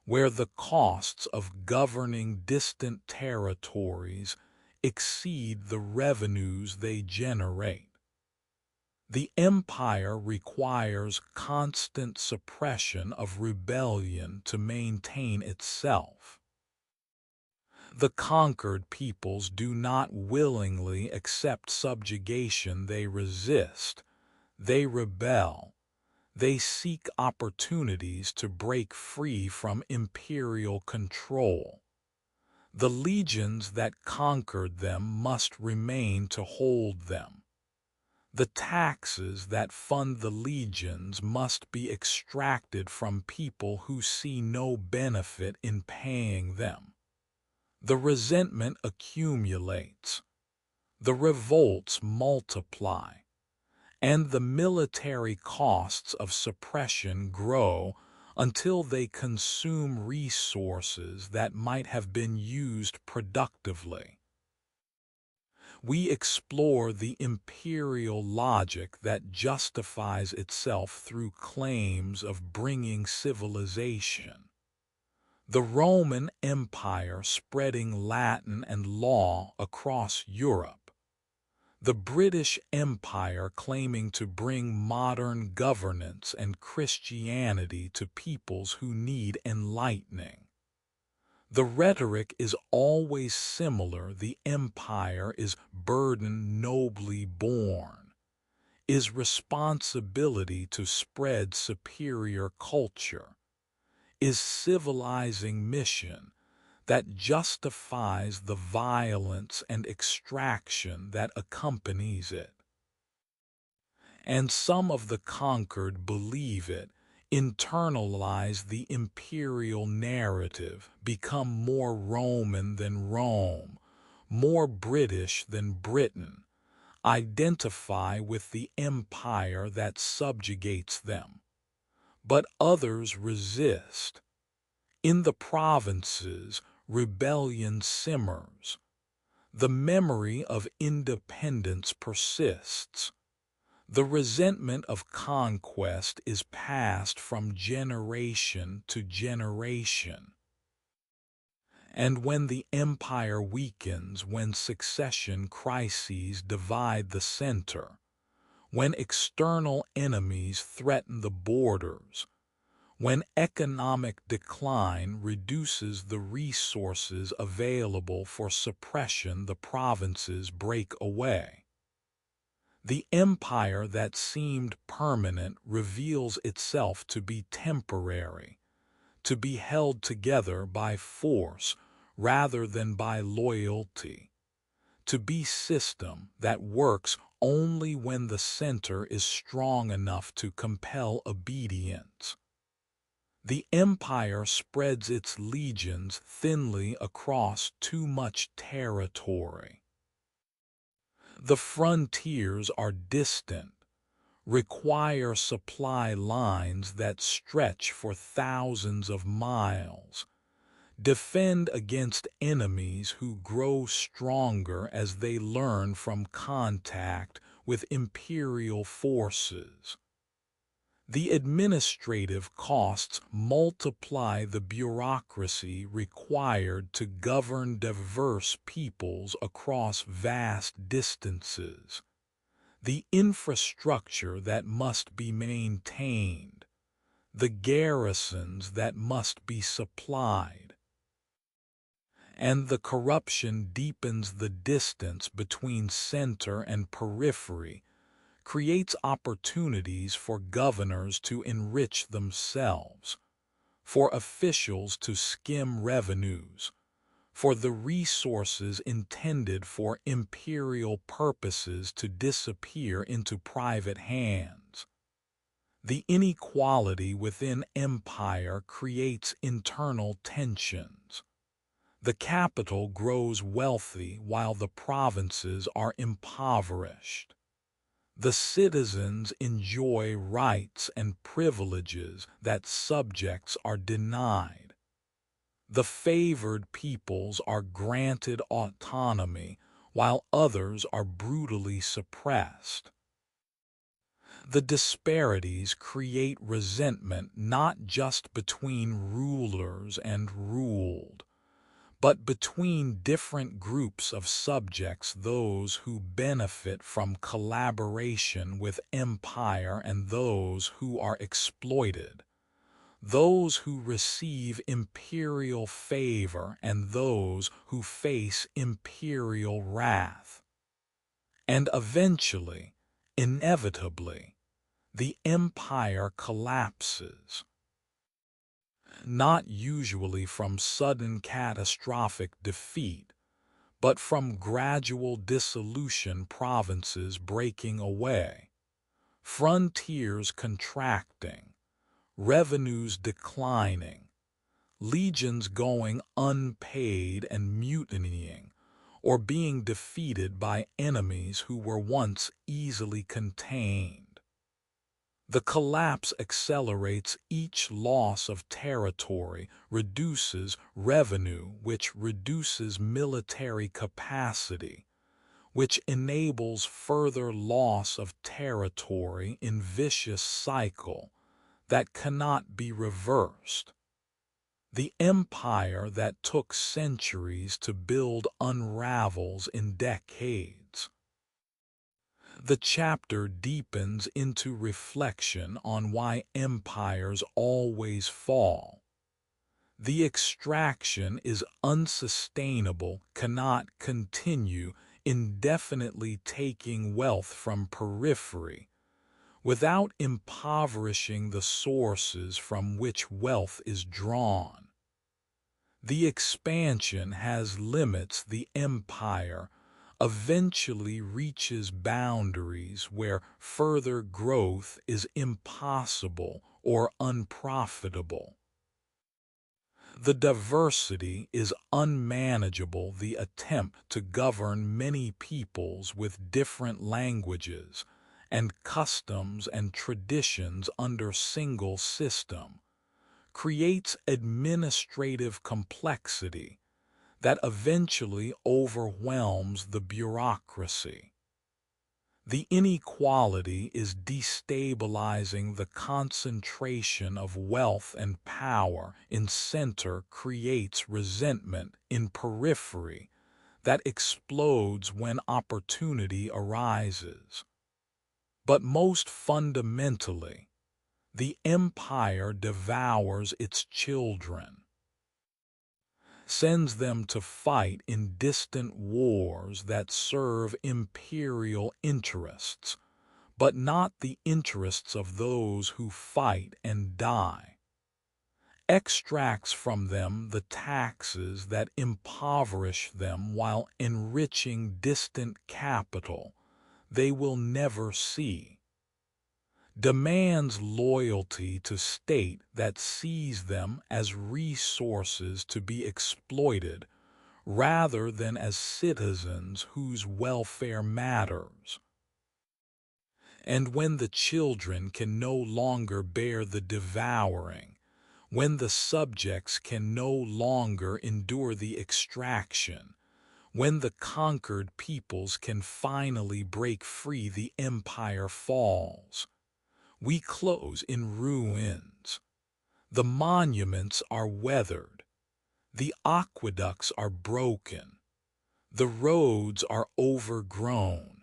A: where the costs of governing distant territories exceed the revenues they generate. The empire requires constant suppression of rebellion to maintain itself. The conquered peoples do not willingly accept subjugation, they resist, they rebel, they seek opportunities to break free from imperial control. The legions that conquered them must remain to hold them. The taxes that fund the legions must be extracted from people who see no benefit in paying them. The resentment accumulates. The revolts multiply. And the military costs of suppression grow until they consume resources that might have been used productively. We explore the imperial logic that justifies itself through claims of bringing civilization. The Roman Empire spreading Latin and law across Europe. The British Empire claiming to bring modern governance and Christianity to peoples who need enlightening. The rhetoric is always similar. The empire is burden nobly borne, is responsibility to spread superior culture, is civilizing mission that justifies the violence and extraction that accompanies it. And some of the conquered believe it, internalize the imperial narrative, become more Roman than Rome, more British than Britain, identify with the empire that subjugates them. But others resist. In the provinces, rebellion simmers. The memory of independence persists. The resentment of conquest is passed from generation to generation. And when the empire weakens, when succession crises divide the center, when external enemies threaten the borders, when economic decline reduces the resources available for suppression, the provinces break away. The empire that seemed permanent reveals itself to be temporary, to be held together by force rather than by loyalty, to be system that works only when the center is strong enough to compel obedience. The empire spreads its legions thinly across too much territory. The frontiers are distant, require supply lines that stretch for thousands of miles, defend against enemies who grow stronger as they learn from contact with imperial forces. The administrative costs multiply the bureaucracy required to govern diverse peoples across vast distances, the infrastructure that must be maintained, the garrisons that must be supplied. and the corruption deepens the distance between center and periphery, creates opportunities for governors to enrich themselves, for officials to skim revenues, for the resources intended for imperial purposes to disappear into private hands. The inequality within empire creates internal tensions. The capital grows wealthy while the provinces are impoverished. The citizens enjoy rights and privileges that subjects are denied. The favored peoples are granted autonomy while others are brutally suppressed. The disparities create resentment not just between rulers and ruled, but between different groups of subjects, those who benefit from collaboration with empire and those who are exploited, those who receive imperial favor and those who face imperial wrath. And eventually, inevitably, the empire collapses. Not usually from sudden catastrophic defeat, but from gradual dissolution, provinces breaking away, frontiers contracting, revenues declining, legions going unpaid and mutinying, or being defeated by enemies who were once easily contained. The collapse accelerates each loss of territory, reduces revenue, which reduces military capacity, which enables further loss of territory in vicious cycle that cannot be reversed. The empire that took centuries to build unravels in decades. The chapter deepens into reflection on why empires always fall. The extraction is unsustainable, cannot continue indefinitely taking wealth from periphery, without impoverishing the sources from which wealth is drawn. The expansion has limits. The empire eventually reaches boundaries where further growth is impossible or unprofitable. The diversity is unmanageable. The attempt to govern many peoples with different languages and customs and traditions under single system creates administrative complexity that eventually overwhelms the bureaucracy. The inequality is destabilizing. The concentration of wealth and power in center creates resentment in periphery that explodes when opportunity arises. But most fundamentally, the empire devours its children, sends them to fight in distant wars that serve imperial interests, but not the interests of those who fight and die. Extracts from them the taxes that impoverish them while enriching distant capital they will never see. Demands loyalty to state that sees them as resources to be exploited rather than as citizens whose welfare matters. And when the children can no longer bear the devouring, when the subjects can no longer endure the extraction, when the conquered peoples can finally break free, the empire falls. We close in ruins. The monuments are weathered. The aqueducts are broken. The roads are overgrown.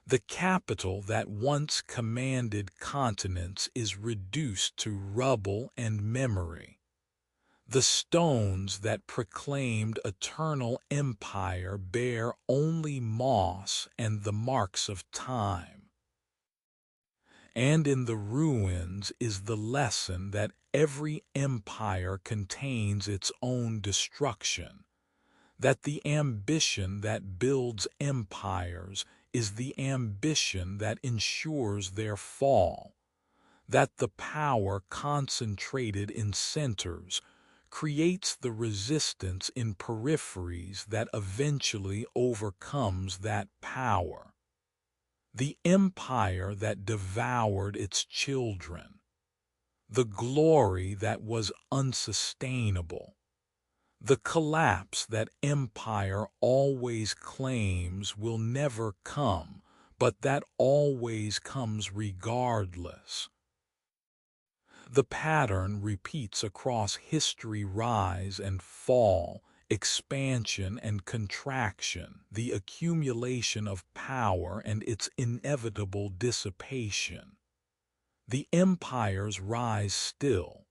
A: The capital that once commanded continents is reduced to rubble and memory. The stones that proclaimed eternal empire bear only moss and the marks of time. And in the ruins is the lesson that every empire contains its own destruction, that the ambition that builds empires is the ambition that ensures their fall, that the power concentrated in centers creates the resistance in peripheries that eventually overcomes that power. The empire that devoured its children, the glory that was unsustainable, the collapse that empire always claims will never come, but that always comes regardless. The pattern repeats across history: rise and fall, expansion and contraction, the accumulation of power and its inevitable dissipation. The empires rise still,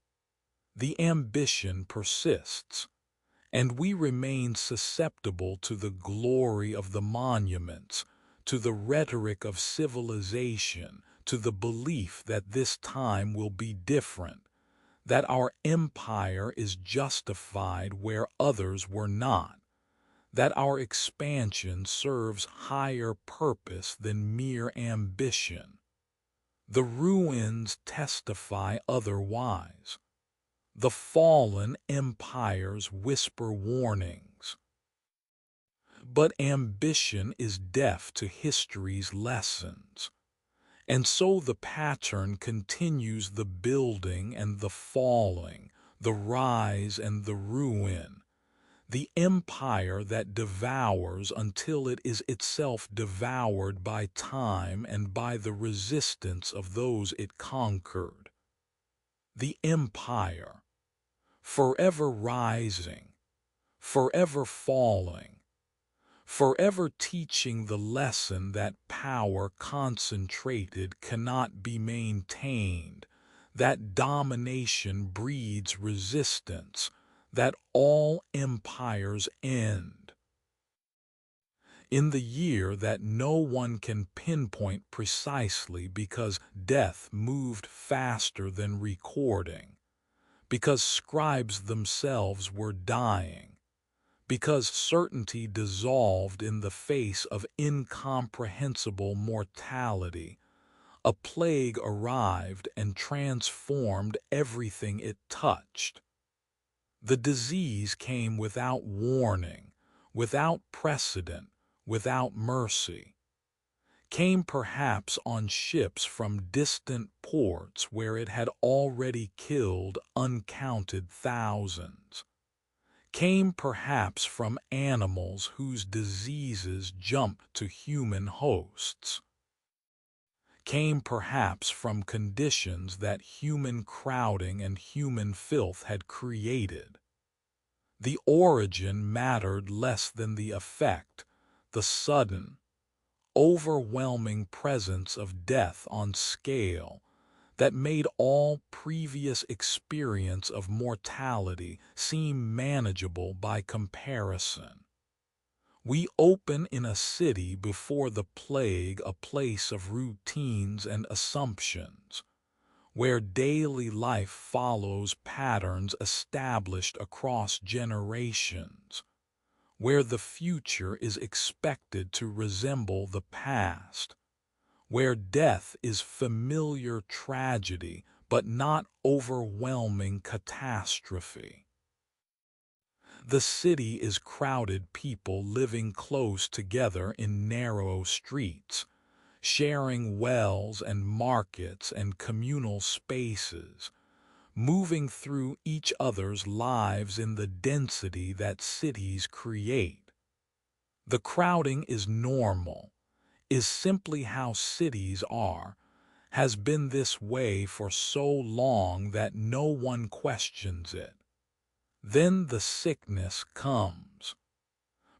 A: the ambition persists, and we remain susceptible to the glory of the monuments, to the rhetoric of civilization, to the belief that this time will be different, that our empire is justified where others were not, that our expansion serves higher purpose than mere ambition. The ruins testify otherwise. The fallen empires whisper warnings. But ambition is deaf to history's lessons. And so the pattern continues: the building and the falling, the rise and the ruin, the empire that devours until it is itself devoured by time and by the resistance of those it conquered. The empire, forever rising, forever falling, forever teaching the lesson that power concentrated cannot be maintained, that domination breeds resistance, that all empires end. In the year that no one can pinpoint precisely, because death moved faster than recording, because scribes themselves were dying, because certainty dissolved in the face of incomprehensible mortality, a plague arrived and transformed everything it touched. The disease came without warning, without precedent, without mercy. Came perhaps on ships from distant ports where it had already killed uncounted thousands. Came perhaps from animals whose diseases jumped to human hosts. Came perhaps from conditions that human crowding and human filth had created. The origin mattered less than the effect, the sudden, overwhelming presence of death on scale that made all previous experience of mortality seem manageable by comparison. We open in a city before the plague, a place of routines and assumptions, where daily life follows patterns established across generations, where the future is expected to resemble the past, where death is familiar tragedy but not overwhelming catastrophe. The city is crowded, people living close together in narrow streets, sharing wells and markets and communal spaces, moving through each other's lives in the density that cities create. The crowding is normal, is simply how cities are, has been this way for so long that no one questions it. Then the sickness comes.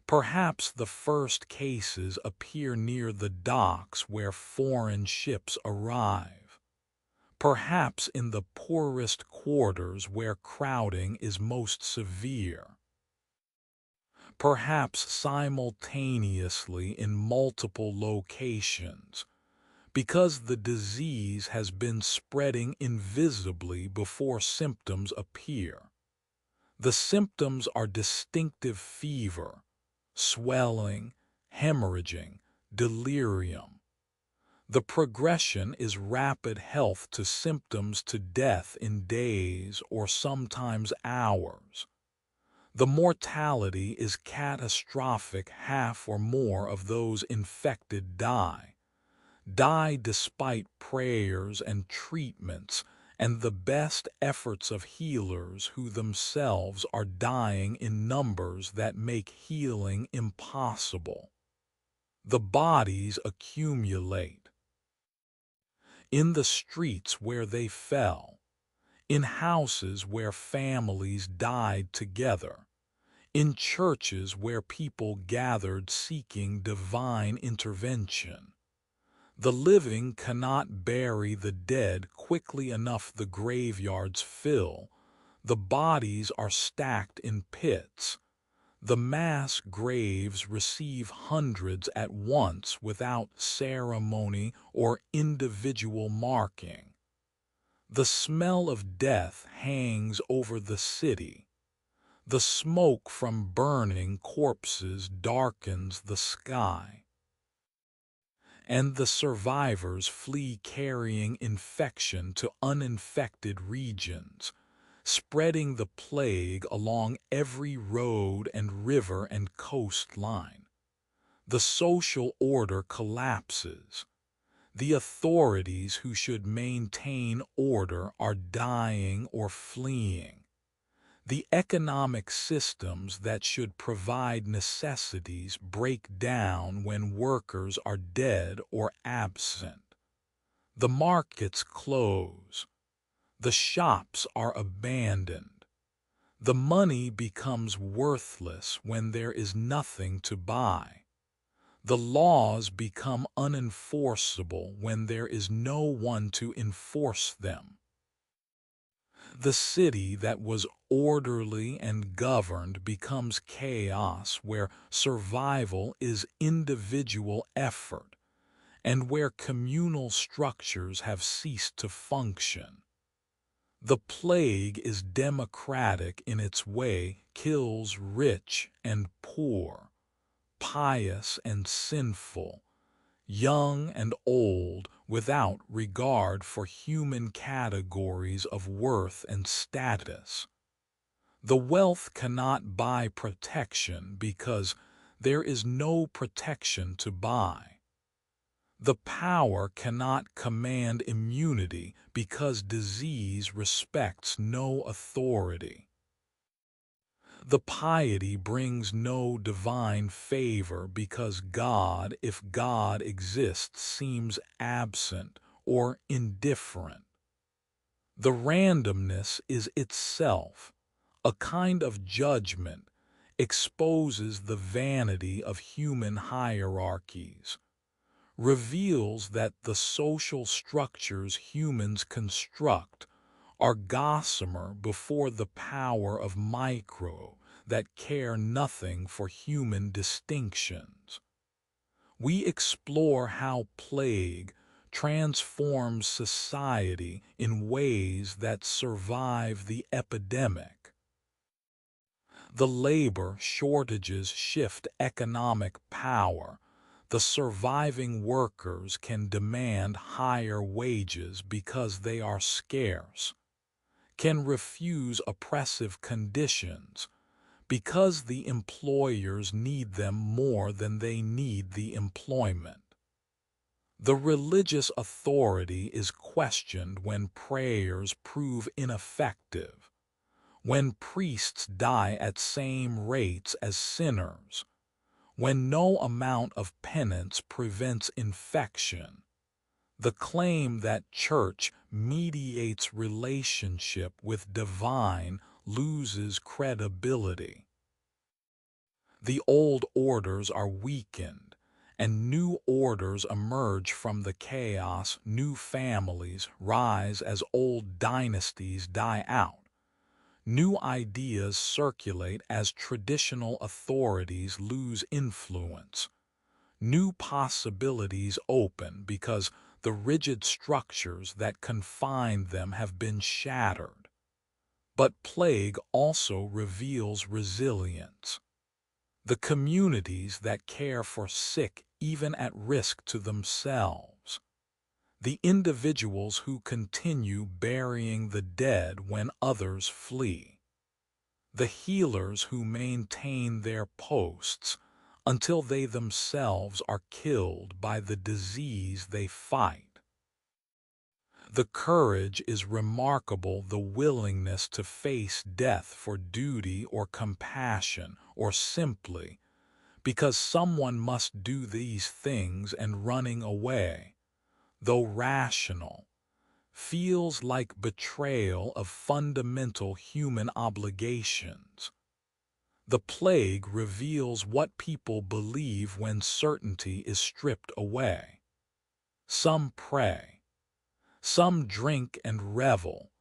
A: Perhaps the first cases appear near the docks where foreign ships arrive. perhaps in the poorest quarters where crowding is most severe, perhaps simultaneously in multiple locations, because the disease has been spreading invisibly before symptoms appear. The symptoms are distinctive fever, swelling, hemorrhaging, delirium. The progression is rapid health to symptoms to death in days or sometimes hours. The mortality is catastrophic. Half or more of those infected die despite prayers and treatments and the best efforts of healers who themselves are dying in numbers that make healing impossible. The bodies accumulate in the streets where they fell, in houses where families died together, in churches where people gathered seeking divine intervention. The living cannot bury the dead quickly enough. The graveyards fill. The bodies are stacked in pits. The mass graves receive hundreds at once without ceremony or individual marking. The smell of death hangs over the city. The smoke from burning corpses darkens the sky, and the survivors flee carrying infection to uninfected regions, spreading the plague along every road and river and coastline. The social order collapses. The authorities who should maintain order are dying or fleeing. The economic systems that should provide necessities break down when workers are dead or absent. The markets close. The shops are abandoned. The money becomes worthless when there is nothing to buy. The laws become unenforceable when there is no one to enforce them. The city that was orderly and governed becomes chaos where survival is individual effort and where communal structures have ceased to function. The plague is democratic in its way, kills rich and poor, pious and sinful, young and old, without regard for human categories of worth and status. The wealth cannot buy protection because there is no protection to buy. The power cannot command immunity because disease respects no authority. The piety brings no divine favor because God, if God exists, seems absent or indifferent. The randomness is itself a kind of judgment, exposes the vanity of human hierarchies, reveals that the social structures humans construct are gossamer before the power of micro that care nothing for human distinctions. We explore how plague transforms society in ways that survive the epidemic. The labor shortages shift economic power. The surviving workers can demand higher wages because they are scarce, can refuse oppressive conditions because the employers need them more than they need the employment. The religious authority is questioned when prayers prove ineffective, when priests die at same rates as sinners, when no amount of penance prevents infection. The claim that church mediates relationship with divine loses credibility. The old orders are weakened, and new orders emerge from the chaos, new families rise as old dynasties die out. New ideas circulate as traditional authorities lose influence. New possibilities open because the rigid structures that confined them have been shattered. But plague also reveals resilience. The communities that care for sick even at risk to themselves. The individuals who continue burying the dead when others flee. The healers who maintain their posts until they themselves are killed by the disease they fight. The courage is remarkable, the willingness to face death for duty or compassion, or simply because someone must do these things, and running away, though rational, feels like betrayal of fundamental human obligations. The plague reveals what people believe when certainty is stripped away. Some pray. Some drink and revel,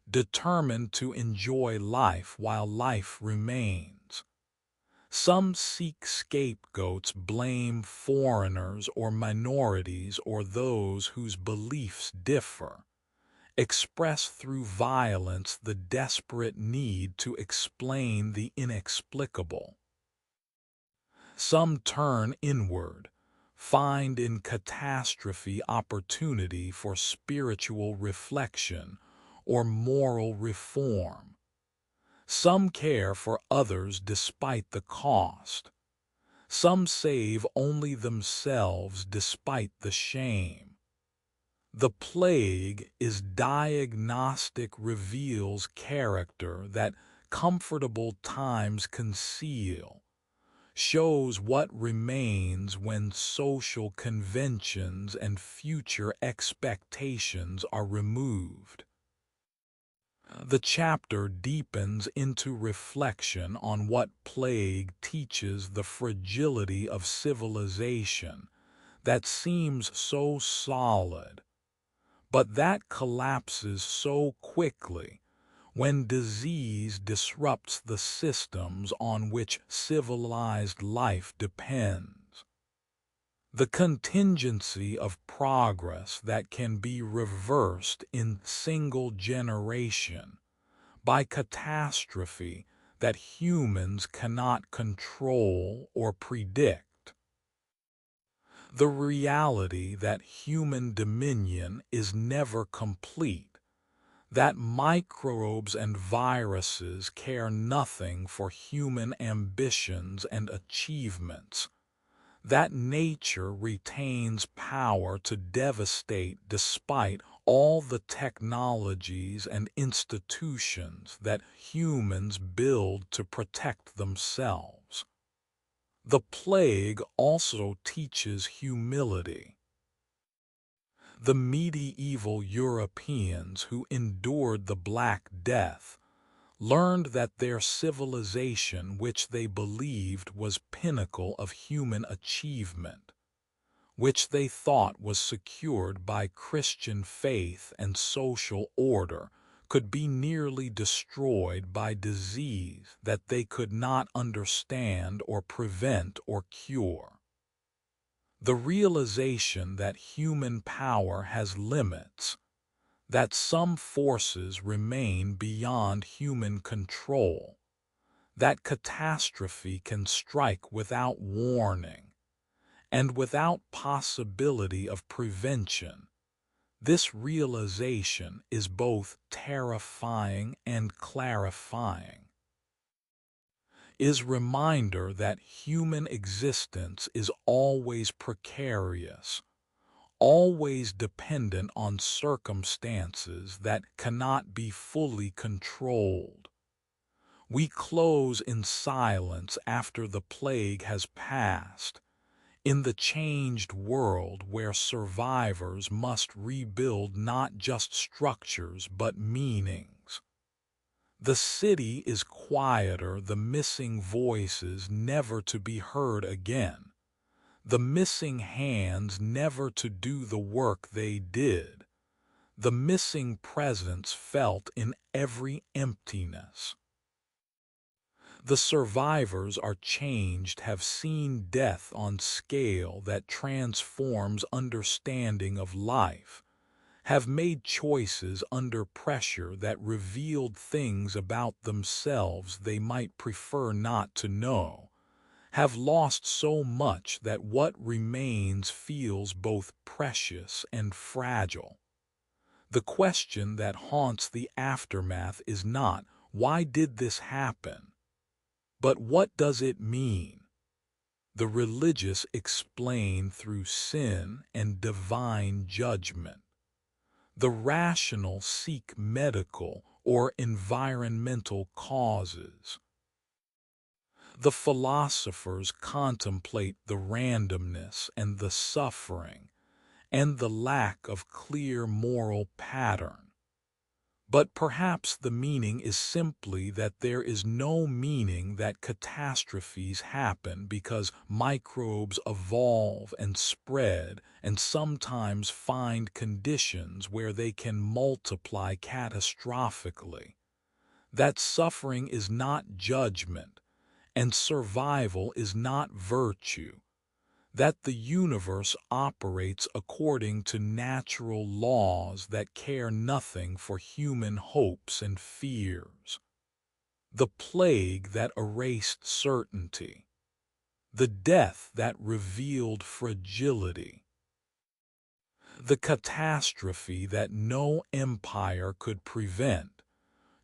A: determined to enjoy life while life remains. Some seek scapegoats, blame foreigners or minorities or those whose beliefs differ, express through violence the desperate need to explain the inexplicable. Some turn inward, find in catastrophe opportunity for spiritual reflection or moral reform. Some care for others despite the cost. Some save only themselves despite the shame. The plague is diagnostic, reveals character that comfortable times conceal, shows what remains when social conventions and future expectations are removed. The chapter deepens into reflection on what plague teaches: the fragility of civilization that seems so solid, but that collapses so quickly when disease disrupts the systems on which civilized life depends. The contingency of progress that can be reversed in single generation by catastrophe that humans cannot control or predict. The reality that human dominion is never complete, that microbes and viruses care nothing for human ambitions and achievements, that nature retains power to devastate despite all the technologies and institutions that humans build to protect themselves. The plague also teaches humility. The medieval Europeans who endured the Black Death learned that their civilization, which they believed was pinnacle of human achievement, which they thought was secured by Christian faith and social order, could be nearly destroyed by disease that they could not understand or prevent or cure. The realization that human power has limits, that some forces remain beyond human control, that catastrophe can strike without warning and without possibility of prevention. This realization is both terrifying and clarifying. Is reminder that human existence is always precarious, always dependent on circumstances that cannot be fully controlled. We close in silence after the plague has passed, in the changed world where survivors must rebuild not just structures but meanings. The city is quieter, the missing voices never to be heard again. the missing hands never to do the work they did, the missing presence felt in every emptiness. The survivors are changed, have seen death on scale that transforms understanding of life, have made choices under pressure that revealed things about themselves they might prefer not to know, have lost so much that what remains feels both precious and fragile. The question that haunts the aftermath is not, why did this happen? But what does it mean? The religious explain through sin and divine judgment. The rational seek medical or environmental causes. The philosophers contemplate the randomness and the suffering and the lack of clear moral pattern. But perhaps the meaning is simply that there is no meaning that catastrophes happen because microbes evolve and spread and sometimes find conditions where they can multiply catastrophically. That suffering is not judgment and survival is not virtue, that the universe operates according to natural laws that care nothing for human hopes and fears. The plague that erased certainty, the death that revealed fragility, the catastrophe that no empire could prevent,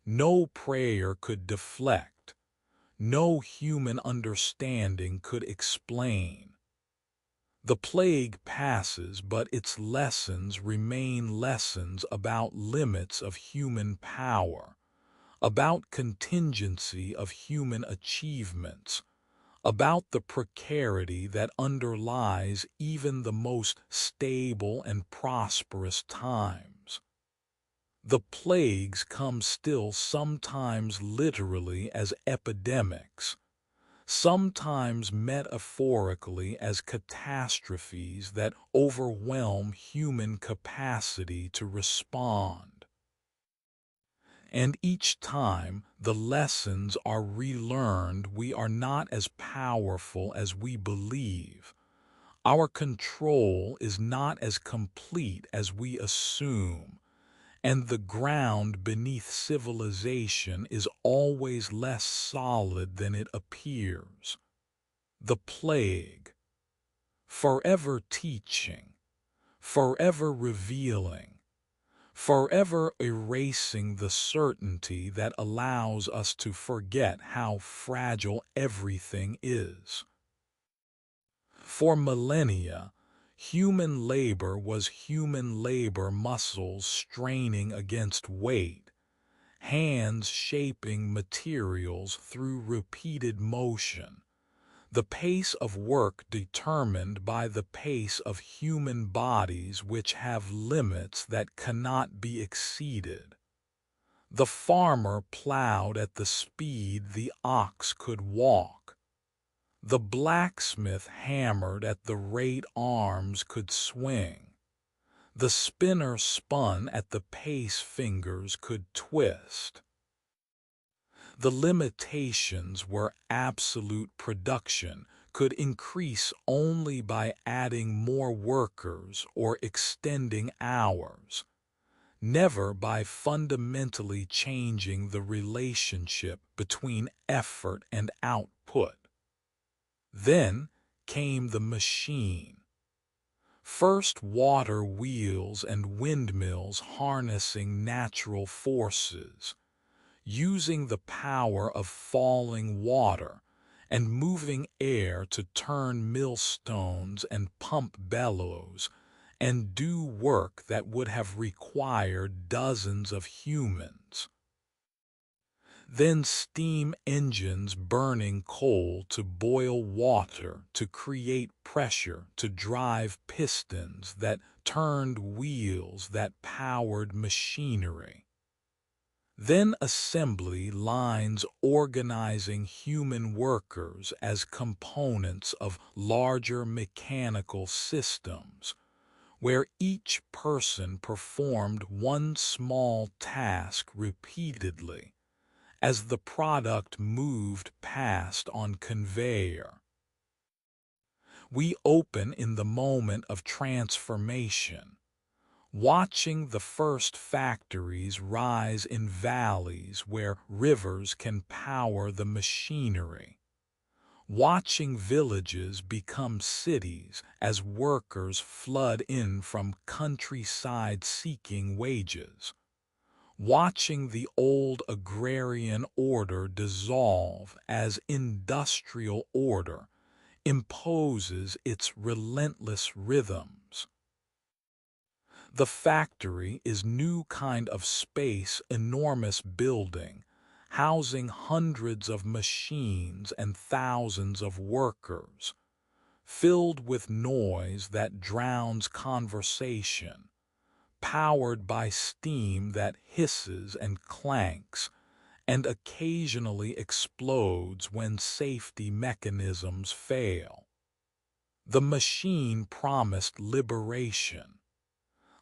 A: no prayer could deflect, no human understanding could explain. The plague passes, but its lessons remain lessons about limits of human power, about contingency of human achievements, about the precarity that underlies even the most stable and prosperous times. The plagues come still, sometimes literally as epidemics, sometimes metaphorically as catastrophes that overwhelm human capacity to respond. And each time the lessons are relearned, we are not as powerful as we believe. Our control is not as complete as we assume, and the ground beneath civilization is always less solid than it appears. The plague, forever teaching, forever revealing, forever erasing the certainty that allows us to forget how fragile everything is. For millennia, human labor was human labor, muscles straining against weight, hands shaping materials through repeated motion, the pace of work determined by the pace of human bodies which have limits that cannot be exceeded. The farmer plowed at the speed the ox could walk. The blacksmith hammered at the rate arms could swing. The spinner spun at the pace fingers could twist. The limitations were absolute production could increase only by adding more workers or extending hours, never by fundamentally changing the relationship between effort and output. Then came the machine. First water wheels and windmills harnessing natural forces, using the power of falling water and moving air to turn millstones and pump bellows and do work that would have required dozens of humans. Then steam engines burning coal to boil water, to create pressure, to drive pistons that turned wheels that powered machinery. Then assembly lines organizing human workers as components of larger mechanical systems, where each person performed one small task repeatedly as the product moved past on conveyor. We open in the moment of transformation, watching the first factories rise in valleys where rivers can power the machinery, watching villages become cities as workers flood in from countryside seeking wages, watching the old agrarian order dissolve as industrial order imposes its relentless rhythms. The factory is new kind of space, enormous building, housing hundreds of machines and thousands of workers, filled with noise that drowns conversation, powered by steam that hisses and clanks, and occasionally explodes when safety mechanisms fail. The machine promised liberation.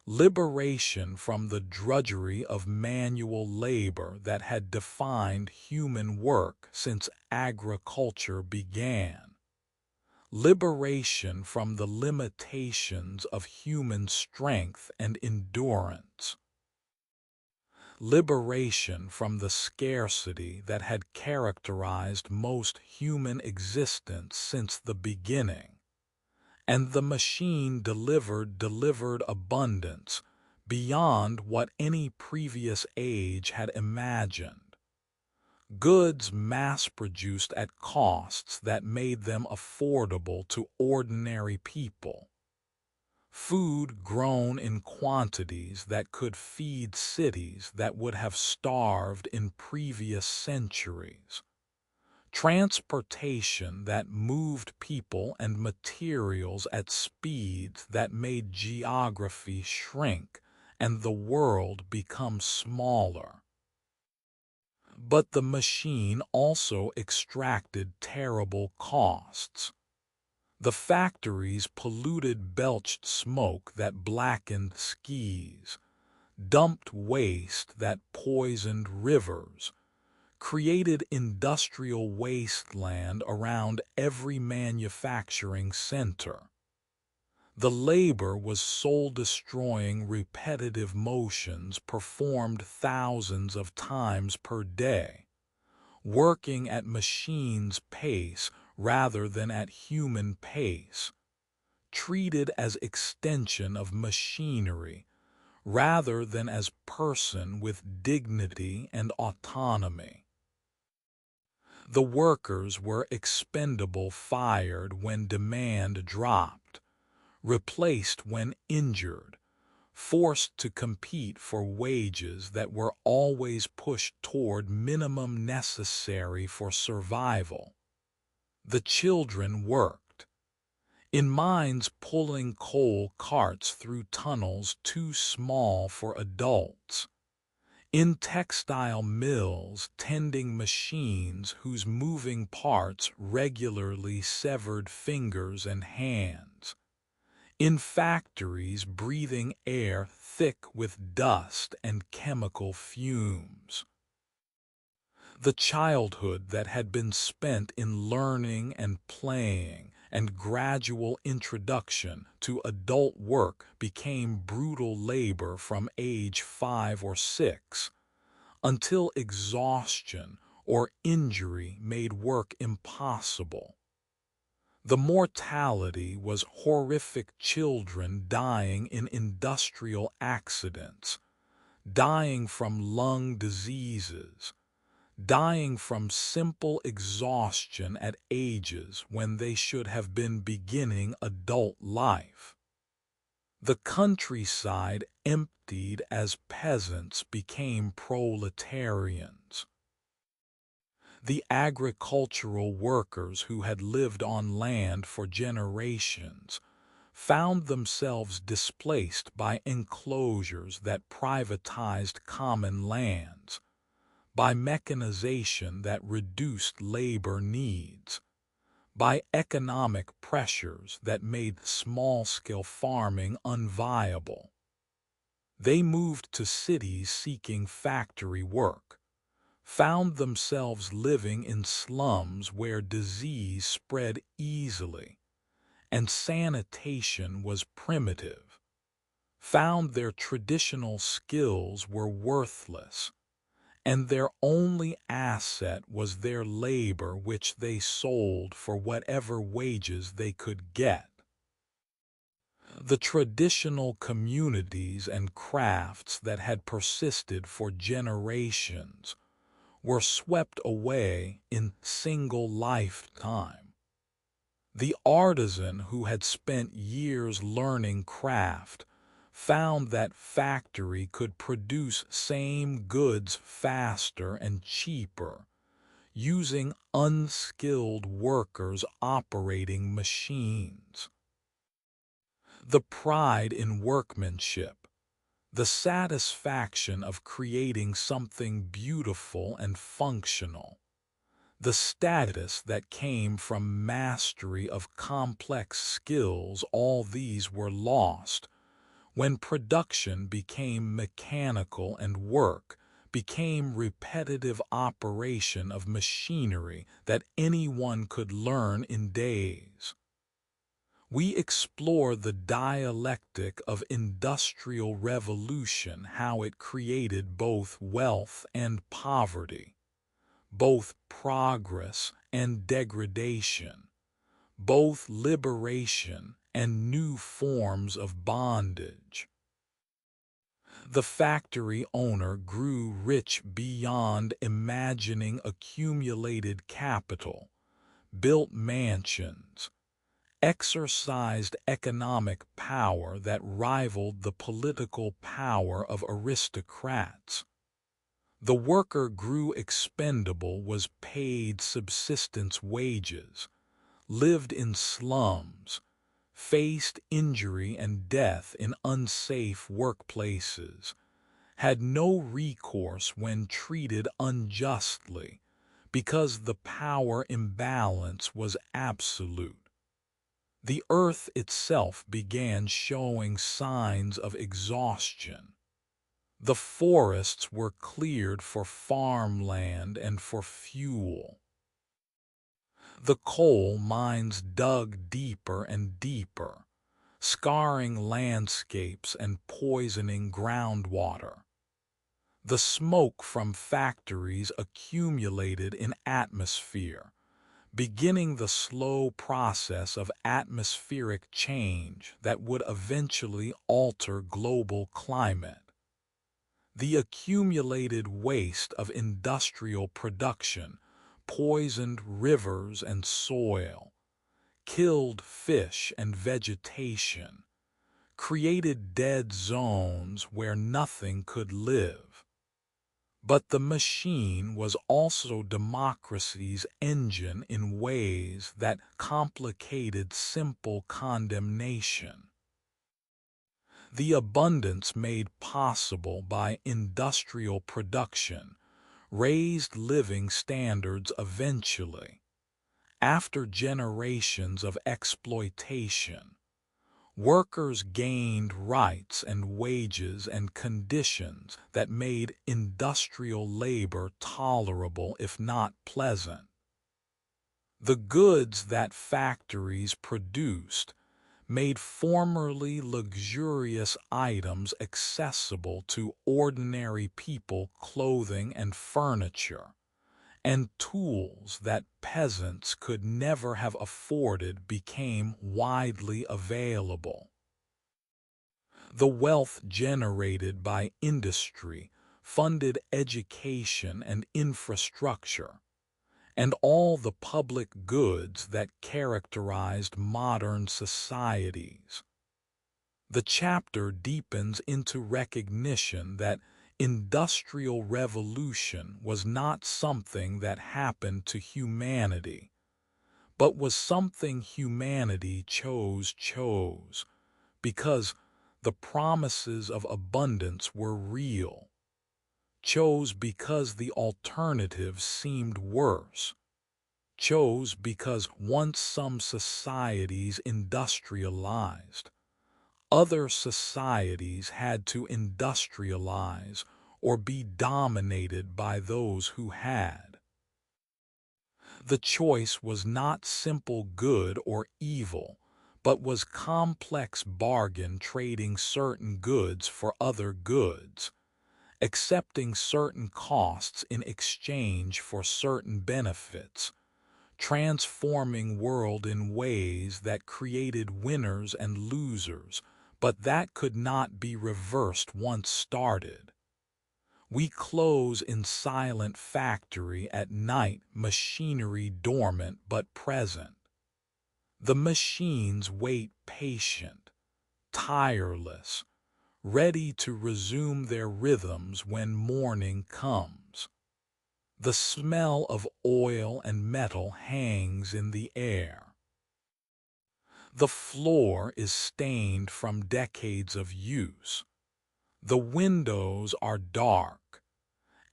A: Liberation from the drudgery of manual labor that had defined human work since agriculture began. Liberation from the limitations of human strength and endurance. Liberation from the scarcity that had characterized most human existence since the beginning. And the machine delivered abundance beyond what any previous age had imagined. Goods mass-produced at costs that made them affordable to ordinary people. Food grown in quantities that could feed cities that would have starved in previous centuries. Transportation that moved people and materials at speeds that made geography shrink and the world become smaller. But the machine also extracted terrible costs. The factories belched smoke that blackened skies, dumped waste that poisoned rivers, created industrial wasteland around every manufacturing center. The labor was soul-destroying repetitive motions performed thousands of times per day, working at machine's pace rather than at human pace, treated as extension of machinery rather than as person with dignity and autonomy. The workers were expendable, fired when demand dropped, replaced when injured, forced to compete for wages that were always pushed toward minimum necessary for survival. The children worked in mines pulling coal carts through tunnels too small for adults, in textile mills tending machines whose moving parts regularly severed fingers and hands, in factories breathing air thick with dust and chemical fumes. The childhood that had been spent in learning and playing and gradual introduction to adult work became brutal labor from age 5 or 6, until exhaustion or injury made work impossible. The mortality was horrific: children dying in industrial accidents, dying from lung diseases, dying from simple exhaustion at ages when they should have been beginning adult life. The countryside emptied as peasants became proletarians. The agricultural workers who had lived on land for generations found themselves displaced by enclosures that privatized common lands, by mechanization that reduced labor needs, by economic pressures that made small-scale farming unviable. They moved to cities seeking factory work, found themselves living in slums where disease spread easily and sanitation was primitive, found their traditional skills were worthless, and their only asset was their labor, which they sold for whatever wages they could get. The traditional communities and crafts that had persisted for generations were swept away in single lifetime. The artisan who had spent years learning craft found that factory could produce same goods faster and cheaper, using unskilled workers operating machines. The pride in workmanship, the satisfaction of creating something beautiful and functional, the status that came from mastery of complex skills, all these were lost when production became mechanical and work became repetitive operation of machinery that anyone could learn in days. We explore the dialectic of industrial revolution, how it created both wealth and poverty, both progress and degradation, both liberation and new forms of bondage. The factory owner grew rich beyond imagining, accumulated capital, built mansions, exercised economic power that rivaled the political power of aristocrats. The worker grew expendable, was paid subsistence wages, lived in slums, faced injury and death in unsafe workplaces, had no recourse when treated unjustly, because the power imbalance was absolute. The earth itself began showing signs of exhaustion. The forests were cleared for farmland and for fuel. The coal mines dug deeper and deeper, scarring landscapes and poisoning groundwater. The smoke from factories accumulated in atmosphere, beginning the slow process of atmospheric change that would eventually alter global climate. The accumulated waste of industrial production poisoned rivers and soil, killed fish and vegetation, created dead zones where nothing could live. But the machine was also democracy's engine in ways that complicated simple condemnation. The abundance made possible by industrial production raised living standards eventually. After generations of exploitation, workers gained rights and wages and conditions that made industrial labor tolerable if not pleasant. The goods that factories produced made formerly luxurious items accessible to ordinary people, clothing and furniture, and tools that peasants could never have afforded became widely available. The wealth generated by industry funded education and infrastructure, and all the public goods that characterized modern societies. The chapter deepens into recognition that industrial revolution was not something that happened to humanity, but was something humanity chose, because the promises of abundance were real. chose because the alternative seemed worse, chose because once some societies industrialized, other societies had to industrialize or be dominated by those who had. The choice was not simple good or evil, but was complex bargain trading certain goods for other goods, accepting certain costs in exchange for certain benefits, transforming world in ways that created winners and losers, but that could not be reversed once started. We close in silent factory at night, machinery dormant but present. The machines wait patient, tireless, ready to resume their rhythms when morning comes. The smell of oil and metal hangs in the air. The floor is stained from decades of use. The windows are dark,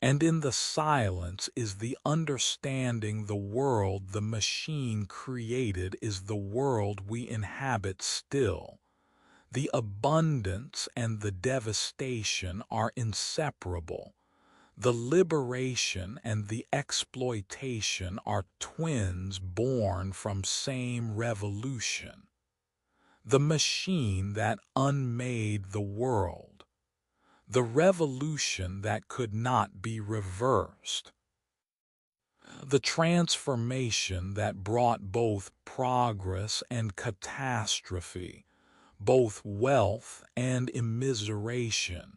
A: and in the silence is the understanding the world the machine created is the world we inhabit still. The abundance and the devastation are inseparable. The liberation and the exploitation are twins born from same revolution. The machine that unmade the world. The revolution that could not be reversed. The transformation that brought both progress and catastrophe, both wealth and immiseration,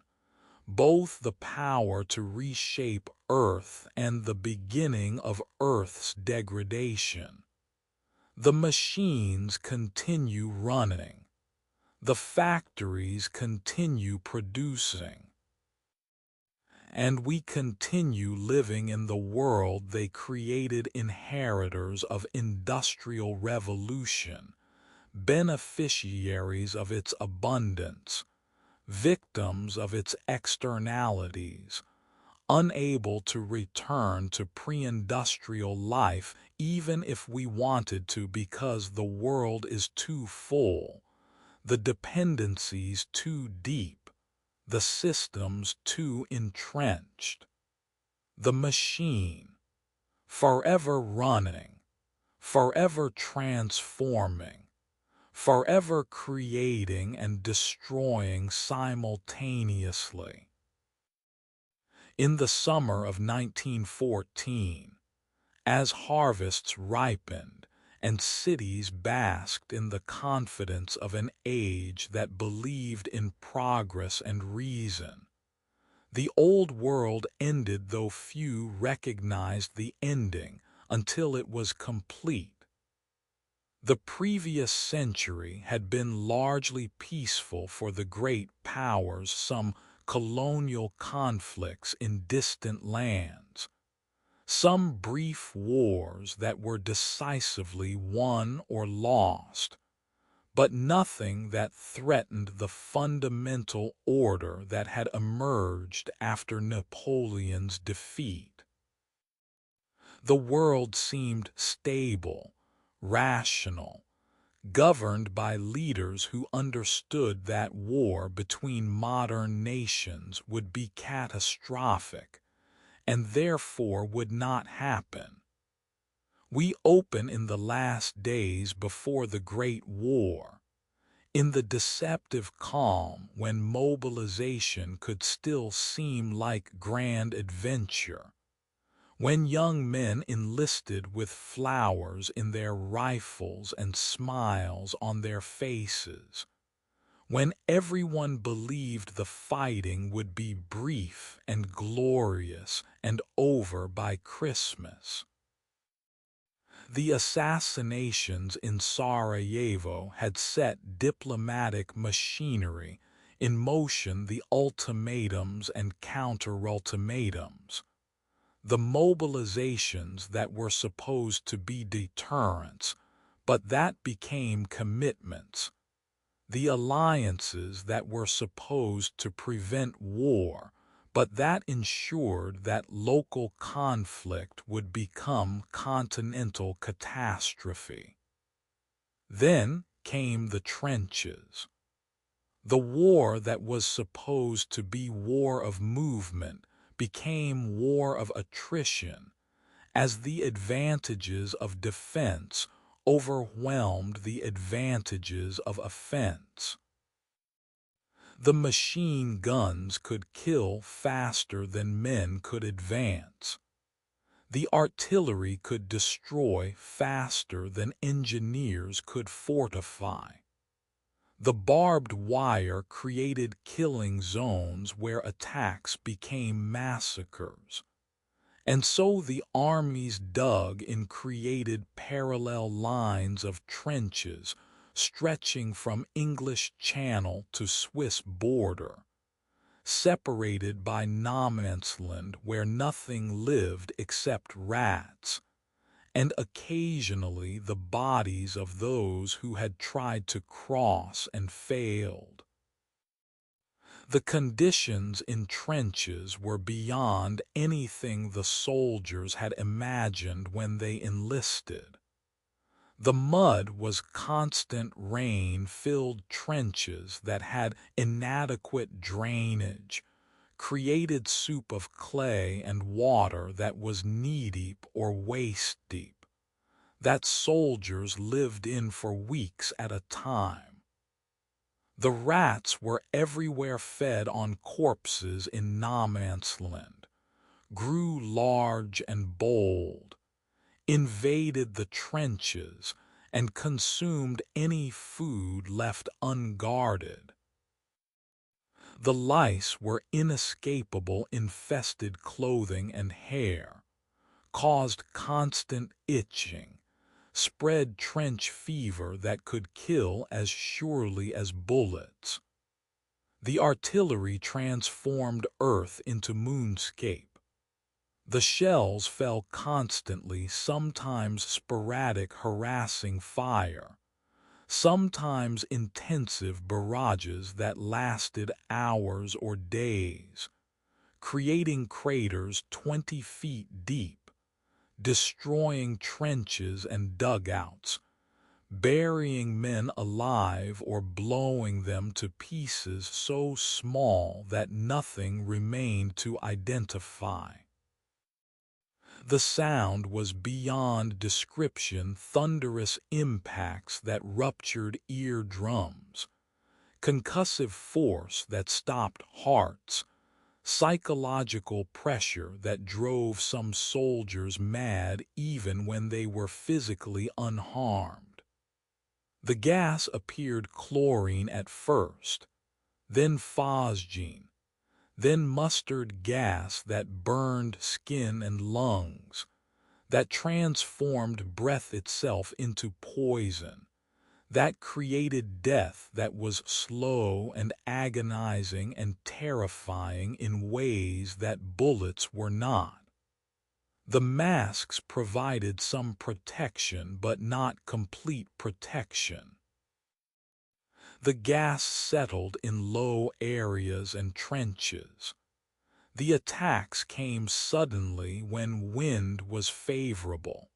A: both the power to reshape Earth and the beginning of Earth's degradation. The machines continue running. The factories continue producing. And we continue living in the world they created, inheritors of industrial revolution, beneficiaries of its abundance, victims of its externalities, unable to return to pre-industrial life even if we wanted to because the world is too full, the dependencies too deep, the systems too entrenched. The machine, forever running, forever transforming, forever creating and destroying simultaneously. In the summer of 1914, as harvests ripened and cities basked in the confidence of an age that believed in progress and reason, the old world ended, though few recognized the ending until it was complete. The previous century had been largely peaceful for the great powers, some colonial conflicts in distant lands, some brief wars that were decisively won or lost, but nothing that threatened the fundamental order that had emerged after Napoleon's defeat. The world seemed stable, rational, governed by leaders who understood that war between modern nations would be catastrophic and therefore would not happen. We open in the last days before the Great War, in the deceptive calm when mobilization could still seem like grand adventure, when young men enlisted with flowers in their rifles and smiles on their faces, when everyone believed the fighting would be brief and glorious and over by Christmas. The assassinations in Sarajevo had set diplomatic machinery in motion, the ultimatums and counter-ultimatums, the mobilizations that were supposed to be deterrents, but that became commitments, the alliances that were supposed to prevent war, but that ensured that local conflict would become continental catastrophe. Then came the trenches. The war that was supposed to be war of movement became war of attrition, as the advantages of defense overwhelmed the advantages of offense. The machine guns could kill faster than men could advance. The artillery could destroy faster than engineers could fortify. The barbed wire created killing zones where attacks became massacres. And so the armies dug and created parallel lines of trenches stretching from English Channel to Swiss border, separated by no-man's-land where nothing lived except rats, and occasionally the bodies of those who had tried to cross and failed. The conditions in trenches were beyond anything the soldiers had imagined when they enlisted. The mud was constant rain-filled trenches that had inadequate drainage, created soup of clay and water that was knee-deep or waist-deep, that soldiers lived in for weeks at a time. The rats were everywhere, fed on corpses in no-man's-land, grew large and bold, invaded the trenches, and consumed any food left unguarded. The lice were inescapable, infested clothing and hair, caused constant itching, spread trench fever that could kill as surely as bullets. The artillery transformed earth into moonscape. The shells fell constantly, sometimes sporadic harassing fire, sometimes intensive barrages that lasted hours or days, creating craters 20 feet deep, destroying trenches and dugouts, burying men alive or blowing them to pieces so small that nothing remained to identify. The sound was beyond description, thunderous impacts that ruptured eardrums, concussive force that stopped hearts, psychological pressure that drove some soldiers mad even when they were physically unharmed. The gas appeared chlorine at first, then phosgene, then mustard gas that burned skin and lungs, that transformed breath itself into poison, that created death that was slow and agonizing and terrifying in ways that bullets were not. The masks provided some protection, but not complete protection. The gas settled in low areas and trenches. The attacks came suddenly when wind was favorable,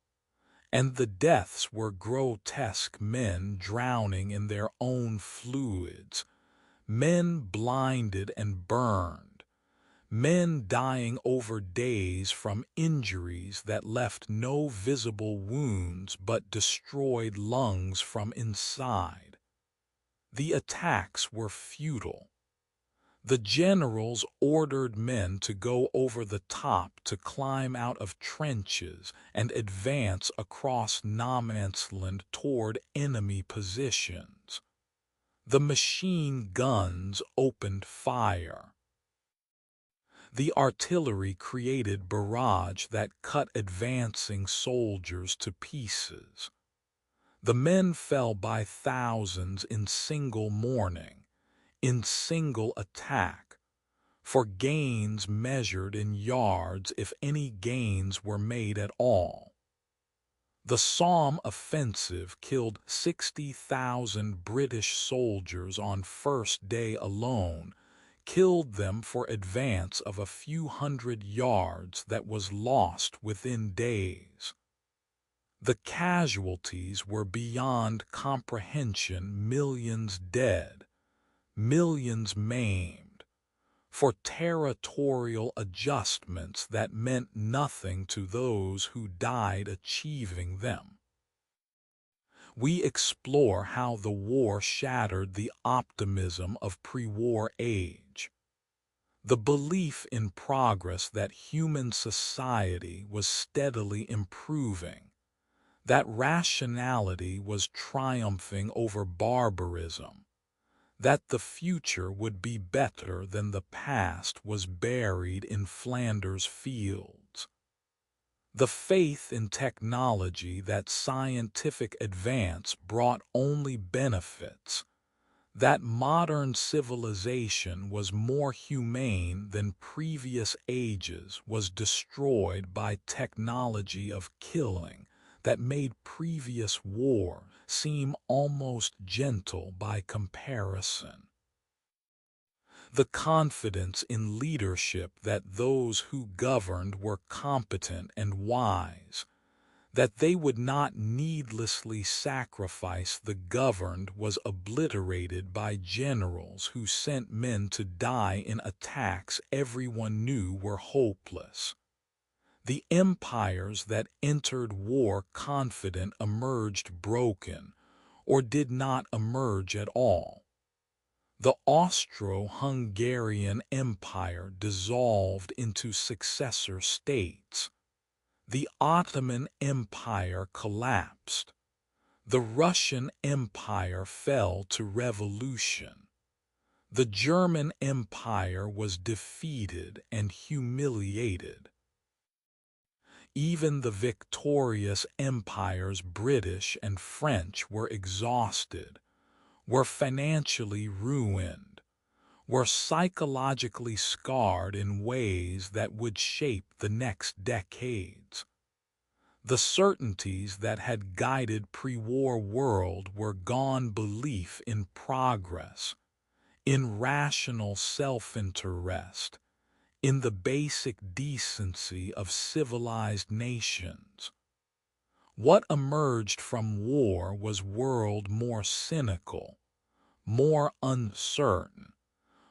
A: and the deaths were grotesque: men drowning in their own fluids, men blinded and burned, men dying over days from injuries that left no visible wounds but destroyed lungs from inside. The attacks were futile. The generals ordered men to go over the top, to climb out of trenches and advance across no-man's-land toward enemy positions. The machine guns opened fire. The artillery created barrage that cut advancing soldiers to pieces. The men fell by thousands in single morning, in single attack, for gains measured in yards, if any gains were made at all. The Somme offensive killed 60,000 British soldiers on first day alone, killed them for advance of a few hundred yards that was lost within days. The casualties were beyond comprehension, millions dead, millions maimed, for territorial adjustments that meant nothing to those who died achieving them. We explore how the war shattered the optimism of pre-war age. The belief in progress that human society was steadily improving, that rationality was triumphing over barbarism, that the future would be better than the past was buried in Flanders fields. The faith in technology that scientific advance brought only benefits, that modern civilization was more humane than previous ages, was destroyed by technology of killing that made previous war seem almost gentle by comparison. The confidence in leadership that those who governed were competent and wise, that they would not needlessly sacrifice the governed, was obliterated by generals who sent men to die in attacks everyone knew were hopeless. The empires that entered war confident emerged broken, or did not emerge at all. The Austro-Hungarian Empire dissolved into successor states. The Ottoman Empire collapsed. The Russian Empire fell to revolution. The German Empire was defeated and humiliated. Even the victorious empires British and French were exhausted, were financially ruined, were psychologically scarred in ways that would shape the next decades. The certainties that had guided pre-war world were gone. Belief in progress, in rational self-interest, in the basic decency of civilized nations. What emerged from war was world more cynical, more uncertain,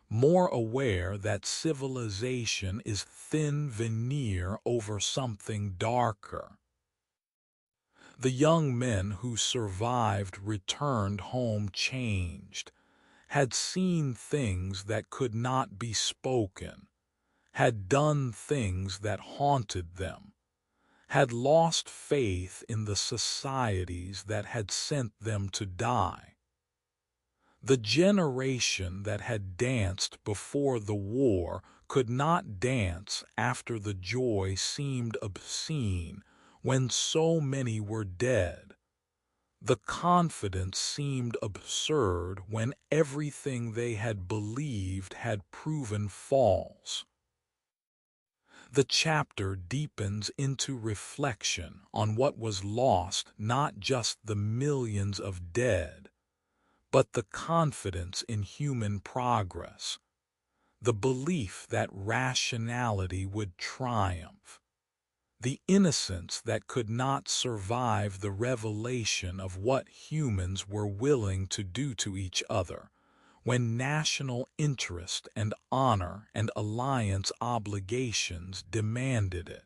A: more aware that civilization is thin veneer over something darker. The young men who survived returned home changed, had seen things that could not be spoken, had done things that haunted them, had lost faith in the societies that had sent them to die. The generation that had danced before the war could not dance after. The joy seemed obscene when so many were dead. The confidence seemed absurd when everything they had believed had proven false. The chapter deepens into reflection on what was lost, not just the millions of dead, but the confidence in human progress, the belief that rationality would triumph, the innocence that could not survive the revelation of what humans were willing to do to each other when national interest and honor and alliance obligations demanded it.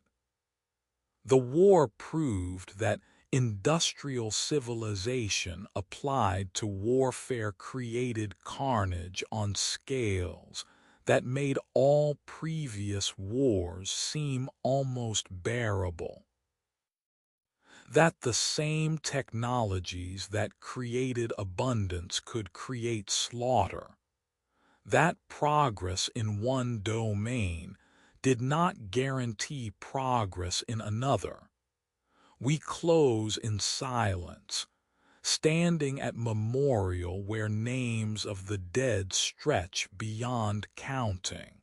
A: The war proved that industrial civilization applied to warfare created carnage on scales that made all previous wars seem almost bearable. That the same technologies that created abundance could create slaughter. That progress in one domain did not guarantee progress in another. We close in silence, standing at memorial where names of the dead stretch beyond counting.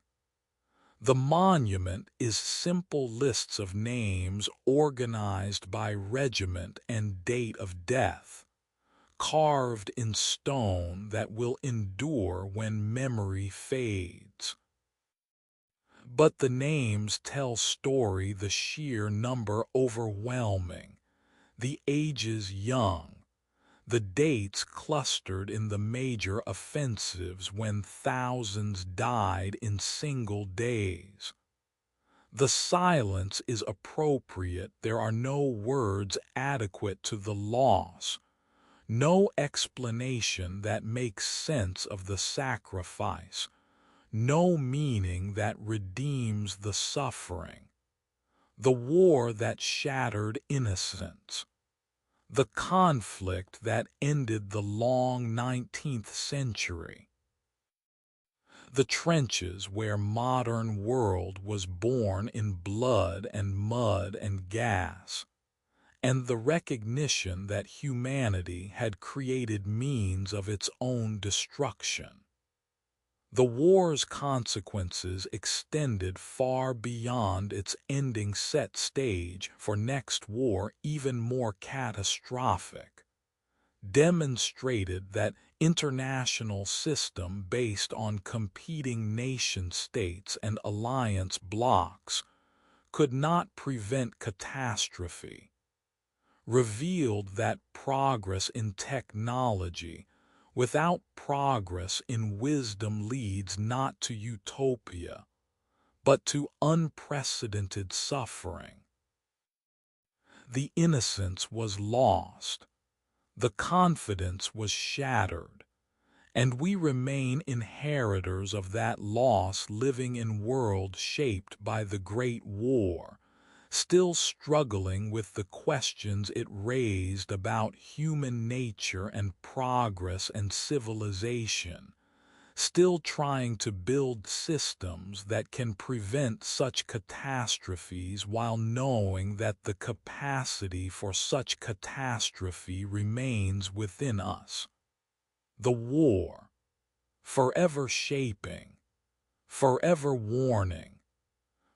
A: The monument is simple lists of names organized by regiment and date of death, carved in stone that will endure when memory fades. But the names tell story, the sheer number overwhelming, the ages young, the dates clustered in the major offensives when thousands died in single days. The silence is appropriate. There are no words adequate to the loss, no explanation that makes sense of the sacrifice, no meaning that redeems the suffering. The war that shattered innocence, the conflict that ended the long 19th century, the trenches where modern world was born in blood and mud and gas, and the recognition that humanity had created means of its own destruction. The war's consequences extended far beyond its ending, set stage for next war even more catastrophic, demonstrated that international system based on competing nation-states and alliance blocs could not prevent catastrophe, revealed that progress in technology without progress in wisdom leads not to utopia, but to unprecedented suffering. The innocence was lost, the confidence was shattered, and we remain inheritors of that loss, living in world shaped by the Great War, still struggling with the questions it raised about human nature and progress and civilization, still trying to build systems that can prevent such catastrophes while knowing that the capacity for such catastrophe remains within us. The war, forever shaping, forever warning,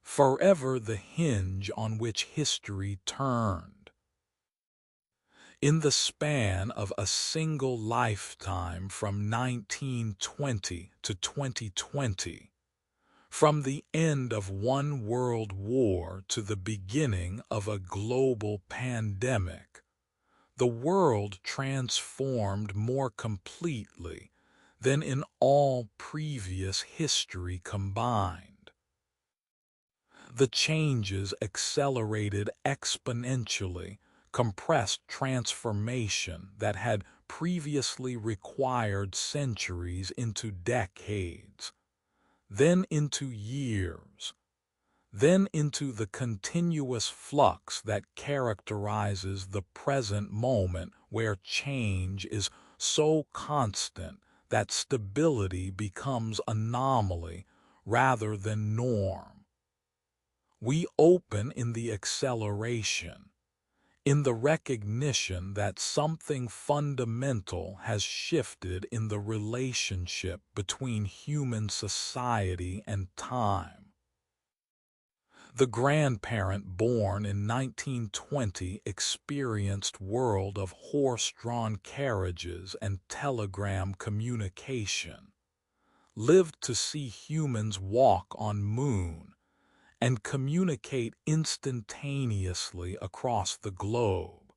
A: forever the hinge on which history turned. In the span of a single lifetime from 1920 to 2020, from the end of one world war to the beginning of a global pandemic, the world transformed more completely than in all previous history combined. The changes accelerated exponentially, compressed transformation that had previously required centuries into decades, then into years, then into the continuous flux that characterizes the present moment, where change is so constant that stability becomes anomaly rather than norm. We open in the acceleration, in the recognition that something fundamental has shifted in the relationship between human society and time. The grandparent born in 1920 experienced world of horse-drawn carriages and telegram communication, lived to see humans walk on moon, and communicate instantaneously across the globe.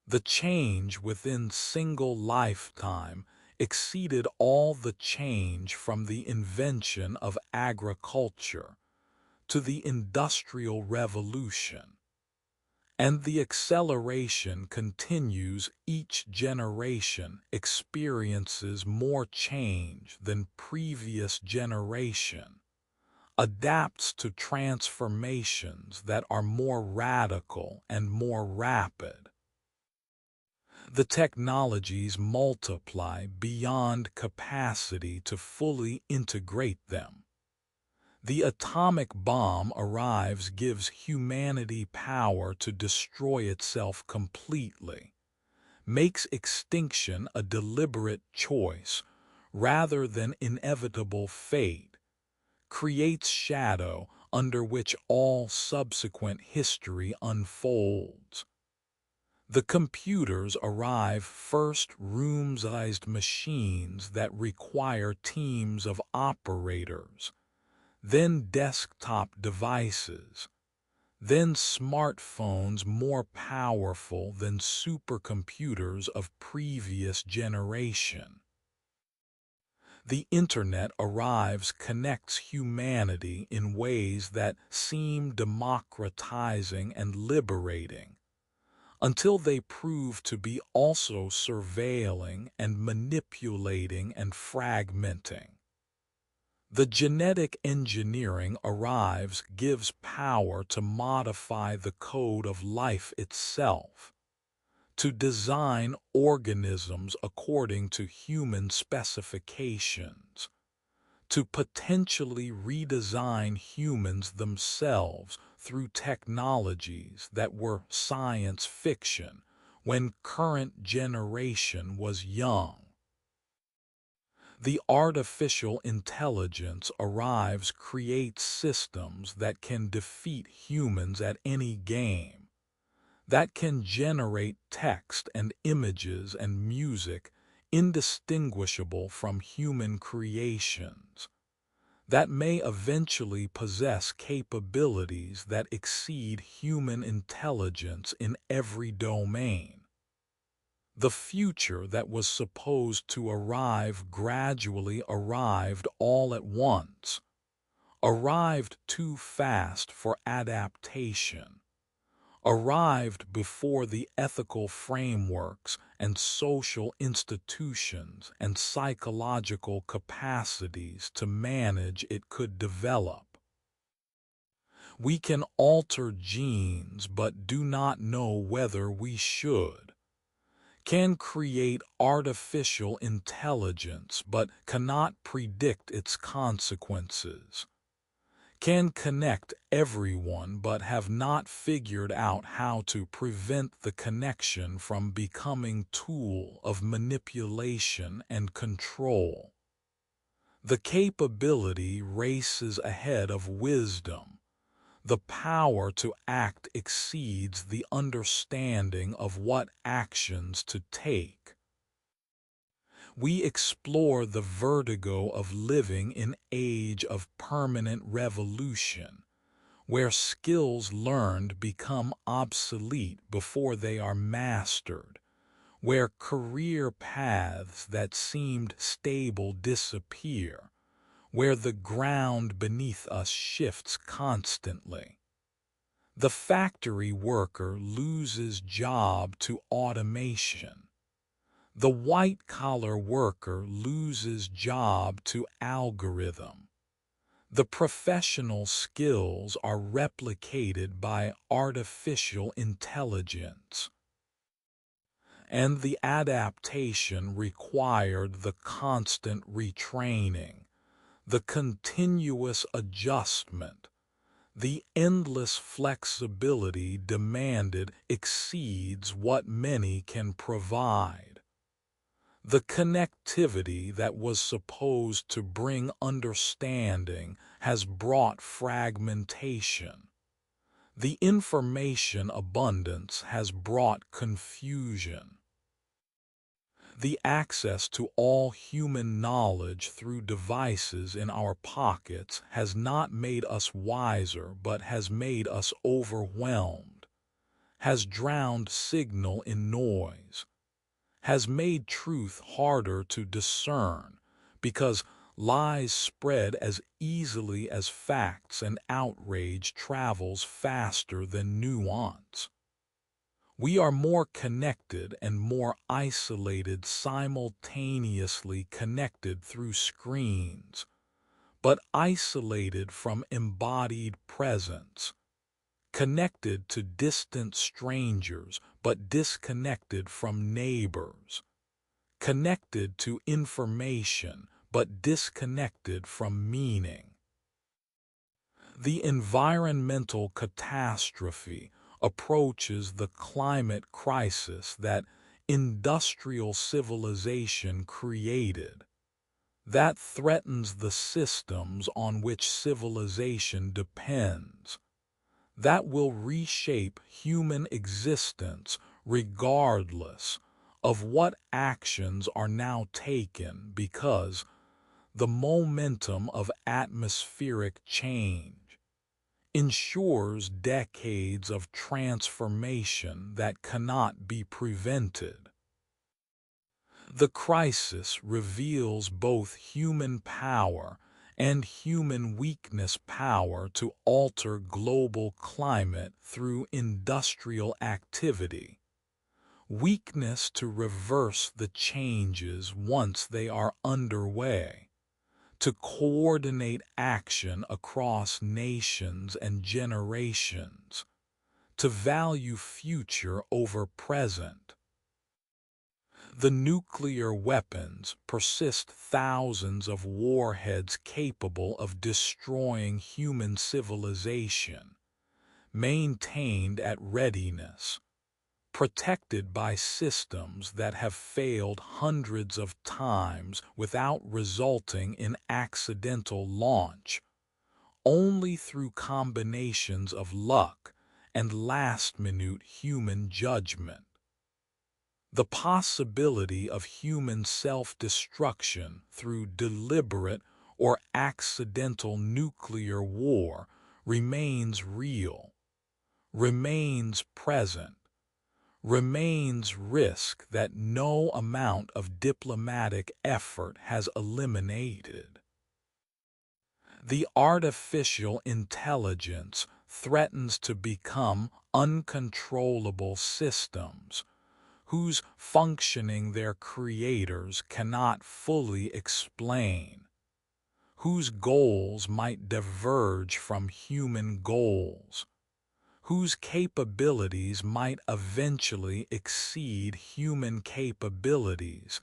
A: The change within single lifetime exceeded all the change from the invention of agriculture to the Industrial Revolution. And the acceleration continues. Each generation experiences more change than previous generation, adapts to transformations that are more radical and more rapid. The technologies multiply beyond capacity to fully integrate them. The atomic bomb arrives, gives humanity power to destroy itself completely, makes extinction a deliberate choice rather than inevitable fate, creates shadow under which all subsequent history unfolds. The computers arrive first room-sized machines that require teams of operators, then desktop devices, then smartphones more powerful than supercomputers of previous generation. The internet arrives connects humanity in ways that seem democratizing and liberating, until they prove to be also surveilling and manipulating and fragmenting. The genetic engineering arrives gives power to modify the code of life itself, to design organisms according to human specifications, to potentially redesign humans themselves through technologies that were science fiction when current generation was young. The artificial intelligence arrives creates systems that can defeat humans at any game, that can generate text and images and music indistinguishable from human creations, that may eventually possess capabilities that exceed human intelligence in every domain. The future that was supposed to arrive gradually arrived all at once, arrived too fast for adaptation, arrived before the ethical frameworks and social institutions and psychological capacities to manage it could develop. We can alter genes but do not know whether we should, can create artificial intelligence but cannot predict its consequences, can connect everyone but have not figured out how to prevent the connection from becoming tool of manipulation and control. The capability races ahead of wisdom. The power to act exceeds the understanding of what actions to take. We explore the vertigo of living in age of permanent revolution, where skills learned become obsolete before they are mastered, where career paths that seemed stable disappear, where the ground beneath us shifts constantly. The factory worker loses job to automation. The white-collar worker loses job to algorithm. The professional skills are replicated by artificial intelligence. And the adaptation required the constant retraining, the continuous adjustment, the endless flexibility demanded exceeds what many can provide. The connectivity that was supposed to bring understanding has brought fragmentation. The information abundance has brought confusion. The access to all human knowledge through devices in our pockets has not made us wiser but has made us overwhelmed, has drowned signal in noise, has made truth harder to discern because lies spread as easily as facts and outrage travels faster than nuance. We are more connected and more isolated simultaneously connected through screens, but isolated from embodied presence, connected to distant strangers but disconnected from neighbors, connected to information but disconnected from meaning. The environmental catastrophe approaches the climate crisis that industrial civilization created, that threatens the systems on which civilization depends, that will reshape human existence regardless of what actions are now taken, because the momentum of atmospheric change ensures decades of transformation that cannot be prevented. The crisis reveals both human power and human weakness: power to alter global climate through industrial activity, weakness to reverse the changes once they are underway, to coordinate action across nations and generations, to value future over present. The nuclear weapons persist: thousands of warheads capable of destroying human civilization, maintained at readiness, protected by systems that have failed hundreds of times without resulting in accidental launch, only through combinations of luck and last-minute human judgment. The possibility of human self-destruction through deliberate or accidental nuclear war remains real, remains present, remains risk that no amount of diplomatic effort has eliminated. The artificial intelligence threatens to become uncontrollable systems whose functioning their creators cannot fully explain, whose goals might diverge from human goals, whose capabilities might eventually exceed human capabilities,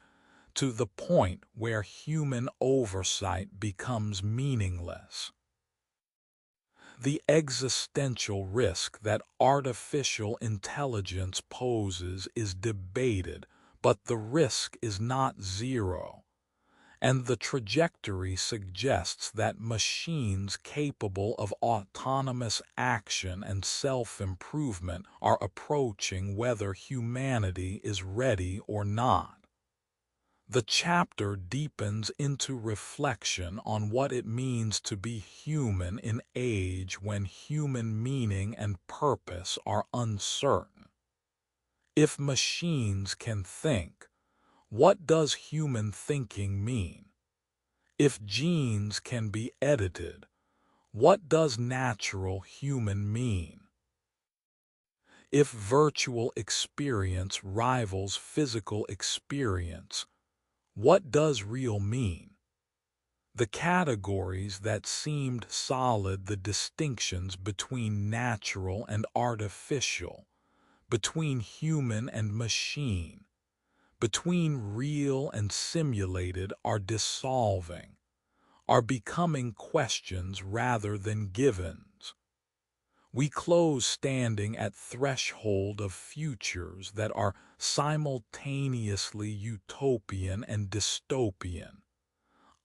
A: to the point where human oversight becomes meaningless. The existential risk that artificial intelligence poses is debated, but the risk is not zero, and the trajectory suggests that machines capable of autonomous action and self-improvement are approaching whether humanity is ready or not. The chapter deepens into reflection on what it means to be human in an age when human meaning and purpose are uncertain. If machines can think, what does human thinking mean? If genes can be edited, what does natural human mean? If virtual experience rivals physical experience, what does real mean? The categories that seemed solid, the distinctions between natural and artificial, between human and machine, between real and simulated, are dissolving, are becoming questions rather than givens. We close standing at threshold of futures that are simultaneously utopian and dystopian,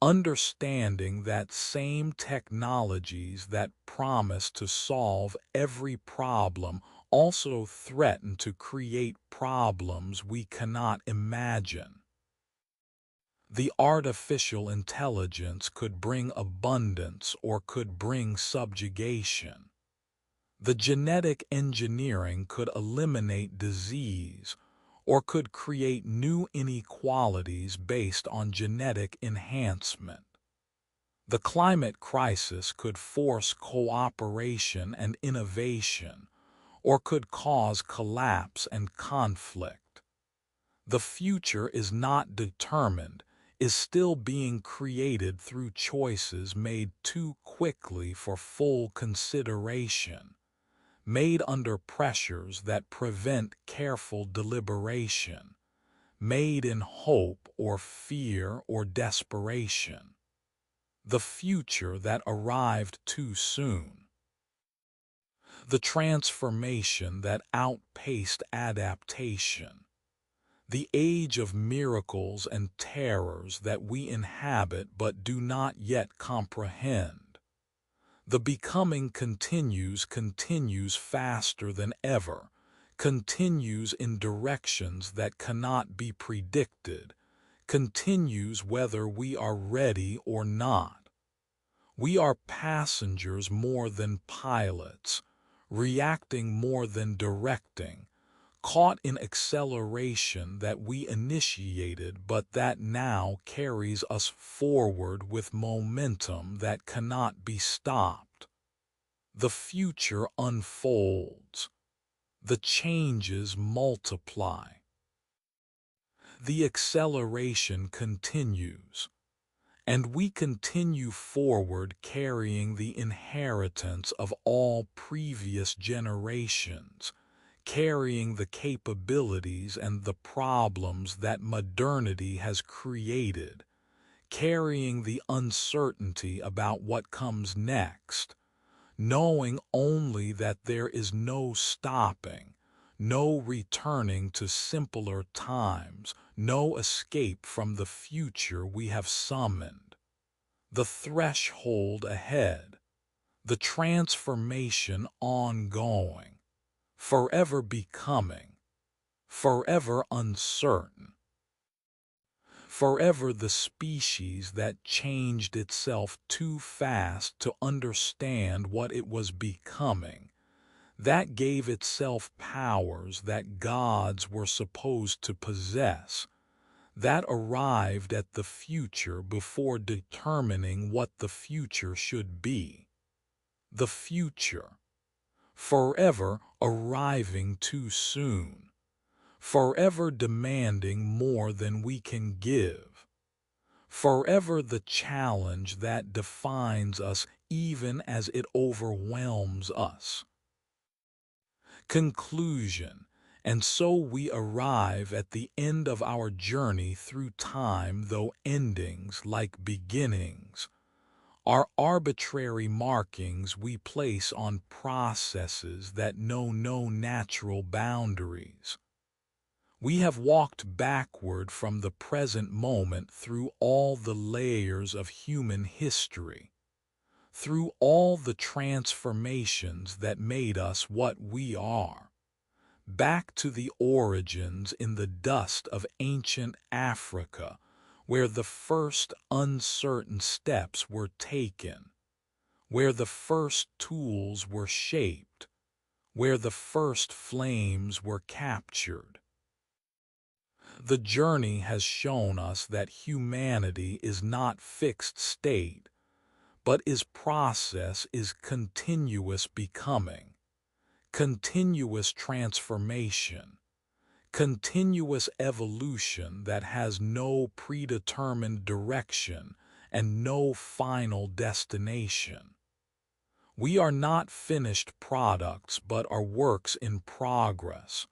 A: understanding that same technologies that promise to solve every problem also threaten to create problems we cannot imagine. The artificial intelligence could bring abundance or could bring subjugation. The genetic engineering could eliminate disease or could create new inequalities based on genetic enhancement. The climate crisis could force cooperation and innovation or could cause collapse and conflict. The future is not determined, is still being created through choices made too quickly for full consideration, made under pressures that prevent careful deliberation, made in hope or fear or desperation. The future that arrived too soon. The transformation that outpaced adaptation. The age of miracles and terrors that we inhabit but do not yet comprehend. The becoming continues faster than ever, continues in directions that cannot be predicted, continues whether we are ready or not. We are passengers more than pilots, reacting more than directing, caught in acceleration that we initiated but that now carries us forward with momentum that cannot be stopped. The future unfolds. The changes multiply. The acceleration continues. And we continue forward carrying the inheritance of all previous generations, carrying the capabilities and the problems that modernity has created, carrying the uncertainty about what comes next, knowing only that there is no stopping, no returning to simpler times, no escape from the future we have summoned. The threshold ahead, the transformation ongoing, forever becoming, forever uncertain, forever the species that changed itself too fast to understand what it was becoming, that gave itself powers that gods were supposed to possess, that arrived at the future before determining what the future should be. The future, forever arriving too soon, forever demanding more than we can give, forever the challenge that defines us even as it overwhelms us. Conclusion, and so we arrive at the end of our journey through time, though endings, like beginnings, are arbitrary markings we place on processes that know no natural boundaries. We have walked backward from the present moment through all the layers of human history, through all the transformations that made us what we are, back to the origins in the dust of ancient Africa, where the first uncertain steps were taken, where the first tools were shaped, where the first flames were captured. The journey has shown us that humanity is not fixed state, but is process, is continuous becoming, continuous transformation, continuous evolution that has no predetermined direction and no final destination. We are not finished products but are works in progress,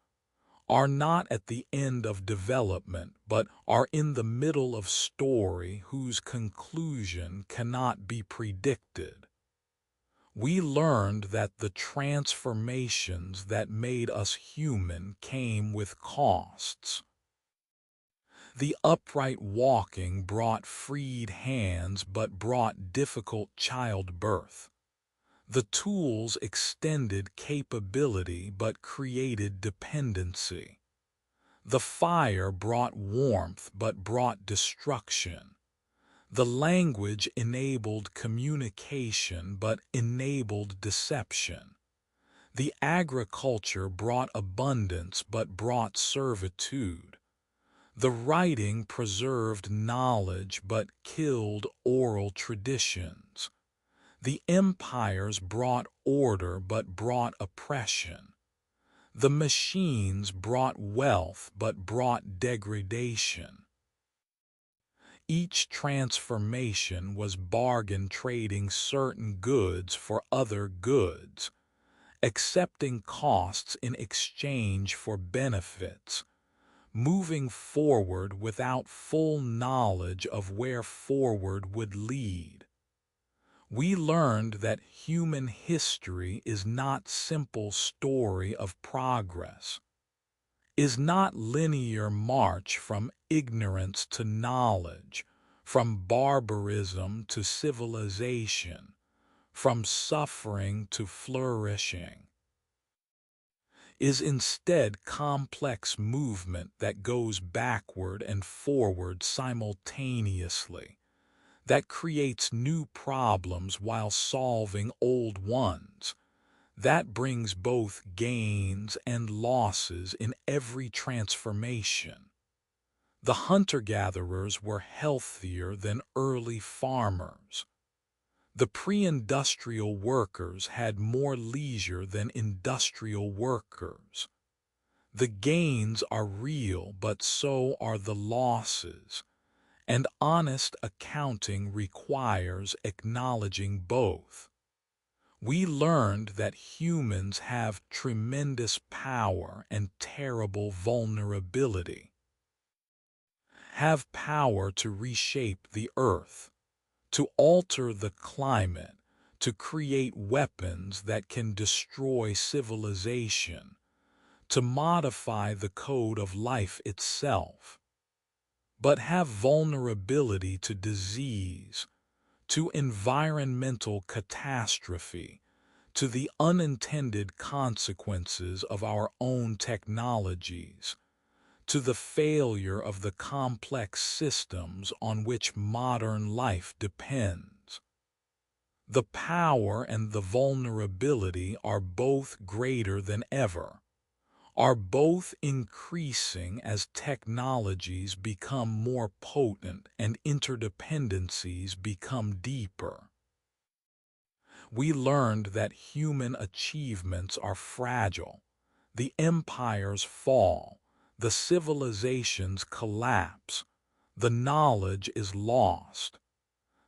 A: are not at the end of development but are in the middle of story whose conclusion cannot be predicted. We learned that the transformations that made us human came with costs. The upright walking brought freed hands but brought difficult childbirth. The tools extended capability but created dependency. The fire brought warmth but brought destruction. The language enabled communication but enabled deception. The agriculture brought abundance but brought servitude. The writing preserved knowledge but killed oral traditions. The empires brought order but brought oppression. The machines brought wealth but brought degradation. Each transformation was bargain trading certain goods for other goods, accepting costs in exchange for benefits, moving forward without full knowledge of where forward would lead. We learned that human history is not simple story of progress, is not linear march from ignorance to knowledge, from barbarism to civilization, from suffering to flourishing. is instead complex movement that goes backward and forward simultaneously, that creates new problems while solving old ones, that brings both gains and losses in every transformation. The hunter-gatherers were healthier than early farmers. The pre-industrial workers had more leisure than industrial workers. The gains are real, but so are the losses, and honest accounting requires acknowledging both. We learned that humans have tremendous power and terrible vulnerability. Have power to reshape the earth, to alter the climate, to create weapons that can destroy civilization, to modify the code of life itself, but have vulnerability to disease, to environmental catastrophe, to the unintended consequences of our own technologies, to the failure of the complex systems on which modern life depends. The power and the vulnerability are both greater than ever, are both increasing as technologies become more potent and interdependencies become deeper. We learned that human achievements are fragile. The empires fall, the civilizations collapse, the knowledge is lost.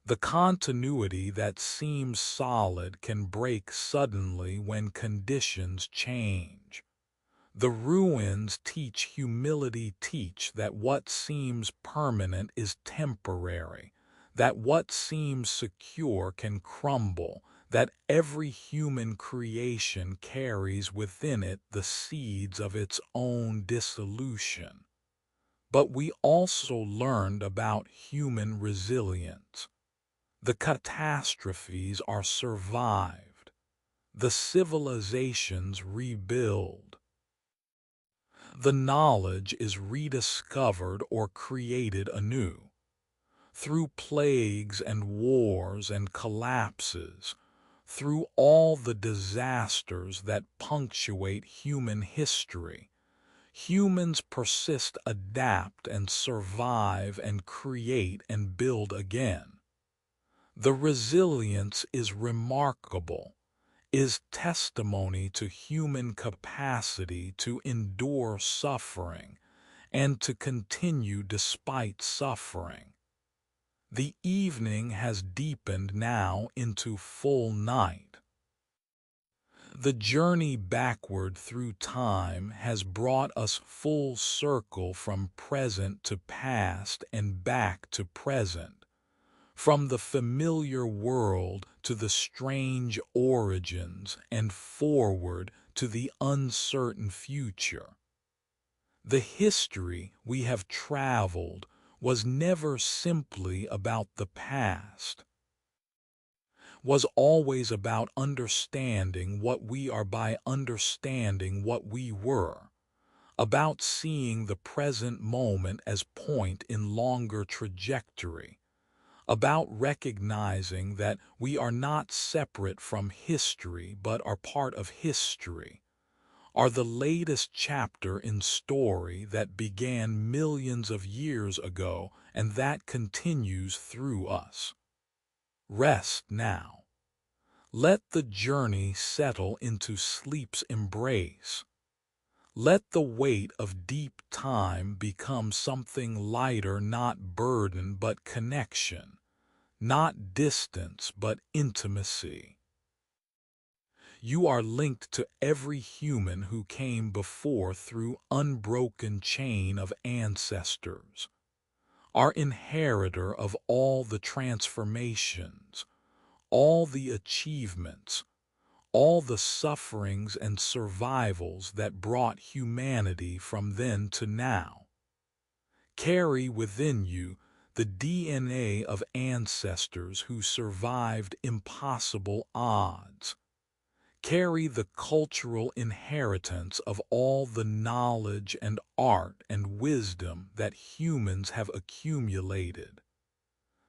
A: The continuity that seems solid can break suddenly when conditions change. The ruins teach humility, teach that what seems permanent is temporary, that what seems secure can crumble, that every human creation carries within it the seeds of its own dissolution. But we also learned about human resilience. The catastrophes are survived. The civilizations rebuild. The knowledge is rediscovered or created anew. Through plagues and wars and collapses, through all the disasters that punctuate human history, humans persist, adapt, and survive and create and build again. The resilience is remarkable, is testimony to human capacity to endure suffering and to continue despite suffering. The evening has deepened now into full night. The journey backward through time has brought us full circle from present to past and back to present, from the familiar world to the strange origins and forward to the uncertain future. The history we have traveled was never simply about the past, was always about understanding what we are by understanding what we were, about seeing the present moment as point in longer trajectory, about recognizing that we are not separate from history but are part of history, are the latest chapter in story that began millions of years ago and that continues through us. Rest now. Let the journey settle into sleep's embrace. Let the weight of deep time become something lighter, not burden but connection, not distance but intimacy. You are linked to every human who came before through unbroken chain of ancestors, are inheritor of all the transformations, all the achievements, all the sufferings and survivals that brought humanity from then to now. Carry within you the DNA of ancestors who survived impossible odds. carry the cultural inheritance of all the knowledge and art and wisdom that humans have accumulated.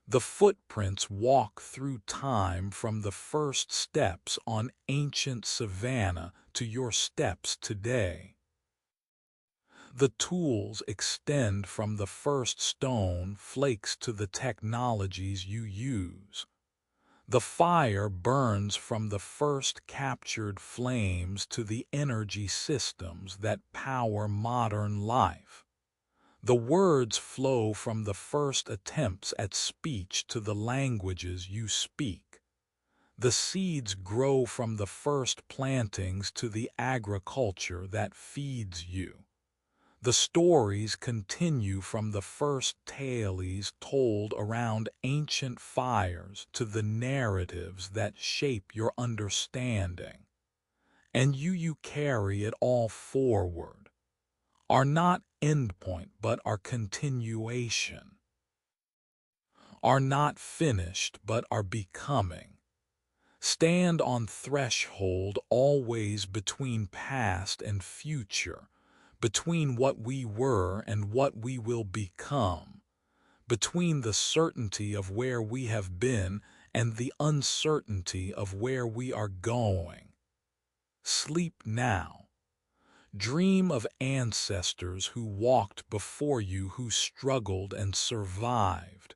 A: The footprints walk through time from the first steps on ancient savanna to your steps today. The tools extend from the first stone flakes to the technologies you use. The fire burns from the first captured flames to the energy systems that power modern life. The words flow from the first attempts at speech to the languages you speak. The seeds grow from the first plantings to the agriculture that feeds you. The stories continue from the first tales told around ancient fires to the narratives that shape your understanding. And you carry it all forward, are not endpoint but are continuation, are not finished but are becoming. Stand on threshold always between past and future, between what we were and what we will become, between the certainty of where we have been and the uncertainty of where we are going. Sleep now. Dream of ancestors who walked before you, who struggled and survived,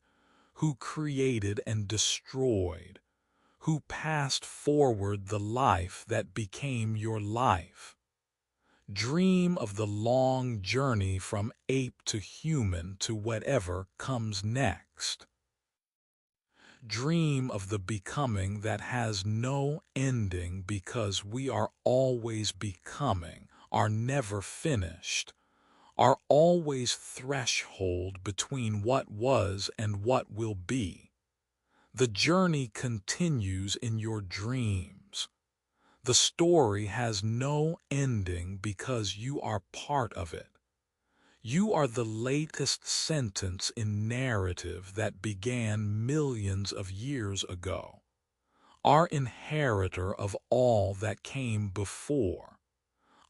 A: who created and destroyed, who passed forward the life that became your life. Dream of the long journey from ape to human to whatever comes next. Dream of the becoming that has no ending because we are always becoming, are never finished, are always threshold between what was and what will be. The journey continues in your dreams. The story has no ending because you are part of it. You are the latest sentence in narrative that began millions of years ago, our inheritor of all that came before,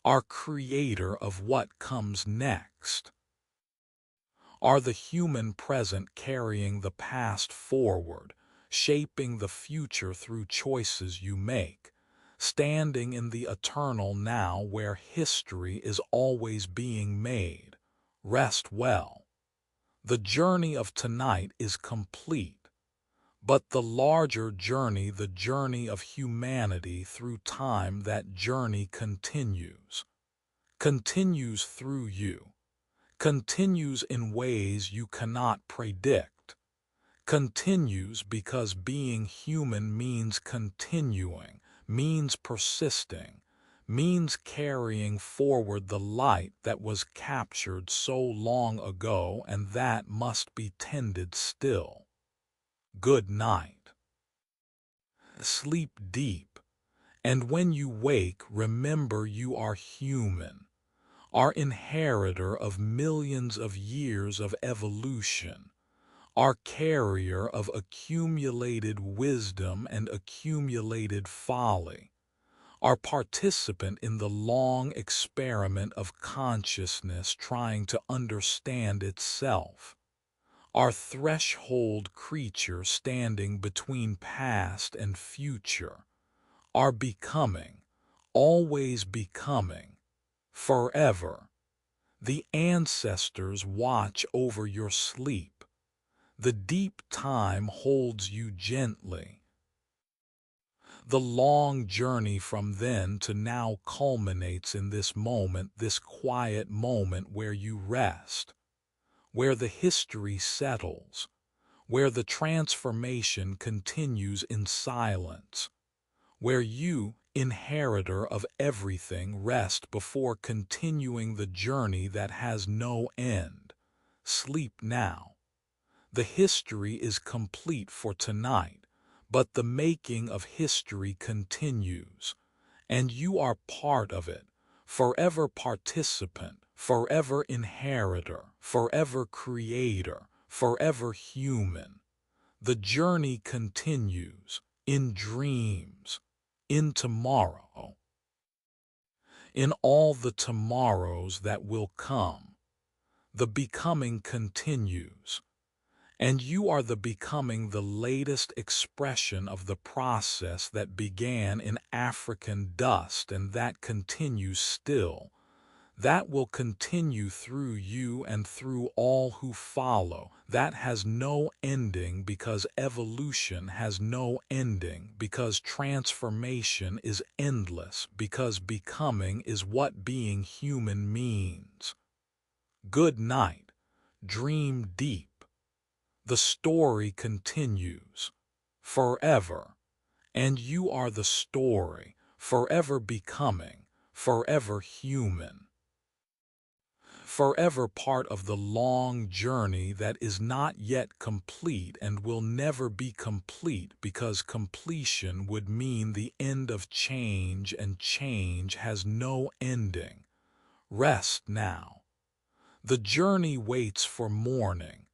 A: our creator of what comes next. Are the human present carrying the past forward, shaping the future through choices you make, standing in the eternal now where history is always being made? Rest well. The journey of tonight is complete, but the larger journey, the journey of humanity through time, that journey continues. Continues through you. Continues in ways you cannot predict. Continues because being human means continuing, means persisting, means carrying forward the light that was captured so long ago and that must be tended still. Good night. Sleep deep, and when you wake, remember you are human, our inheritor of millions of years of evolution, our carrier of accumulated wisdom and accumulated folly, our participant in the long experiment of consciousness trying to understand itself, our threshold creature standing between past and future, our becoming, always becoming, forever. The ancestors watch over your sleep. The deep time holds you gently. The long journey from then to now culminates in this moment, this quiet moment where you rest, where the history settles, where the transformation continues in silence, where you, inheritor of everything, rest before continuing the journey that has no end. Sleep now. The history is complete for tonight, but the making of history continues, and you are part of it, forever participant, forever inheritor, forever creator, forever human. The journey continues, in dreams, in tomorrow, in all the tomorrows that will come. The becoming continues, and you are the becoming, the latest expression of the process that began in African dust and that continues still, that will continue through you and through all who follow, that has no ending because evolution has no ending, because transformation is endless, because becoming is what being human means. Good night, dream deep. The story continues forever, and you are the story, forever becoming, forever human, forever part of the long journey that is not yet complete and will never be complete because completion would mean the end of change, and change has no ending. Rest now. The journey waits for morning,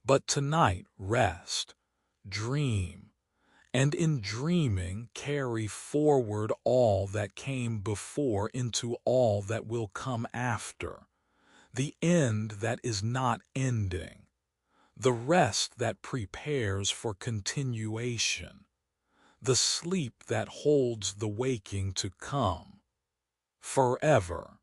A: but tonight rest, dream, and in dreaming carry forward all that came before into all that will come after. The end that is not ending, the rest that prepares for continuation, the sleep that holds the waking to come. Forever.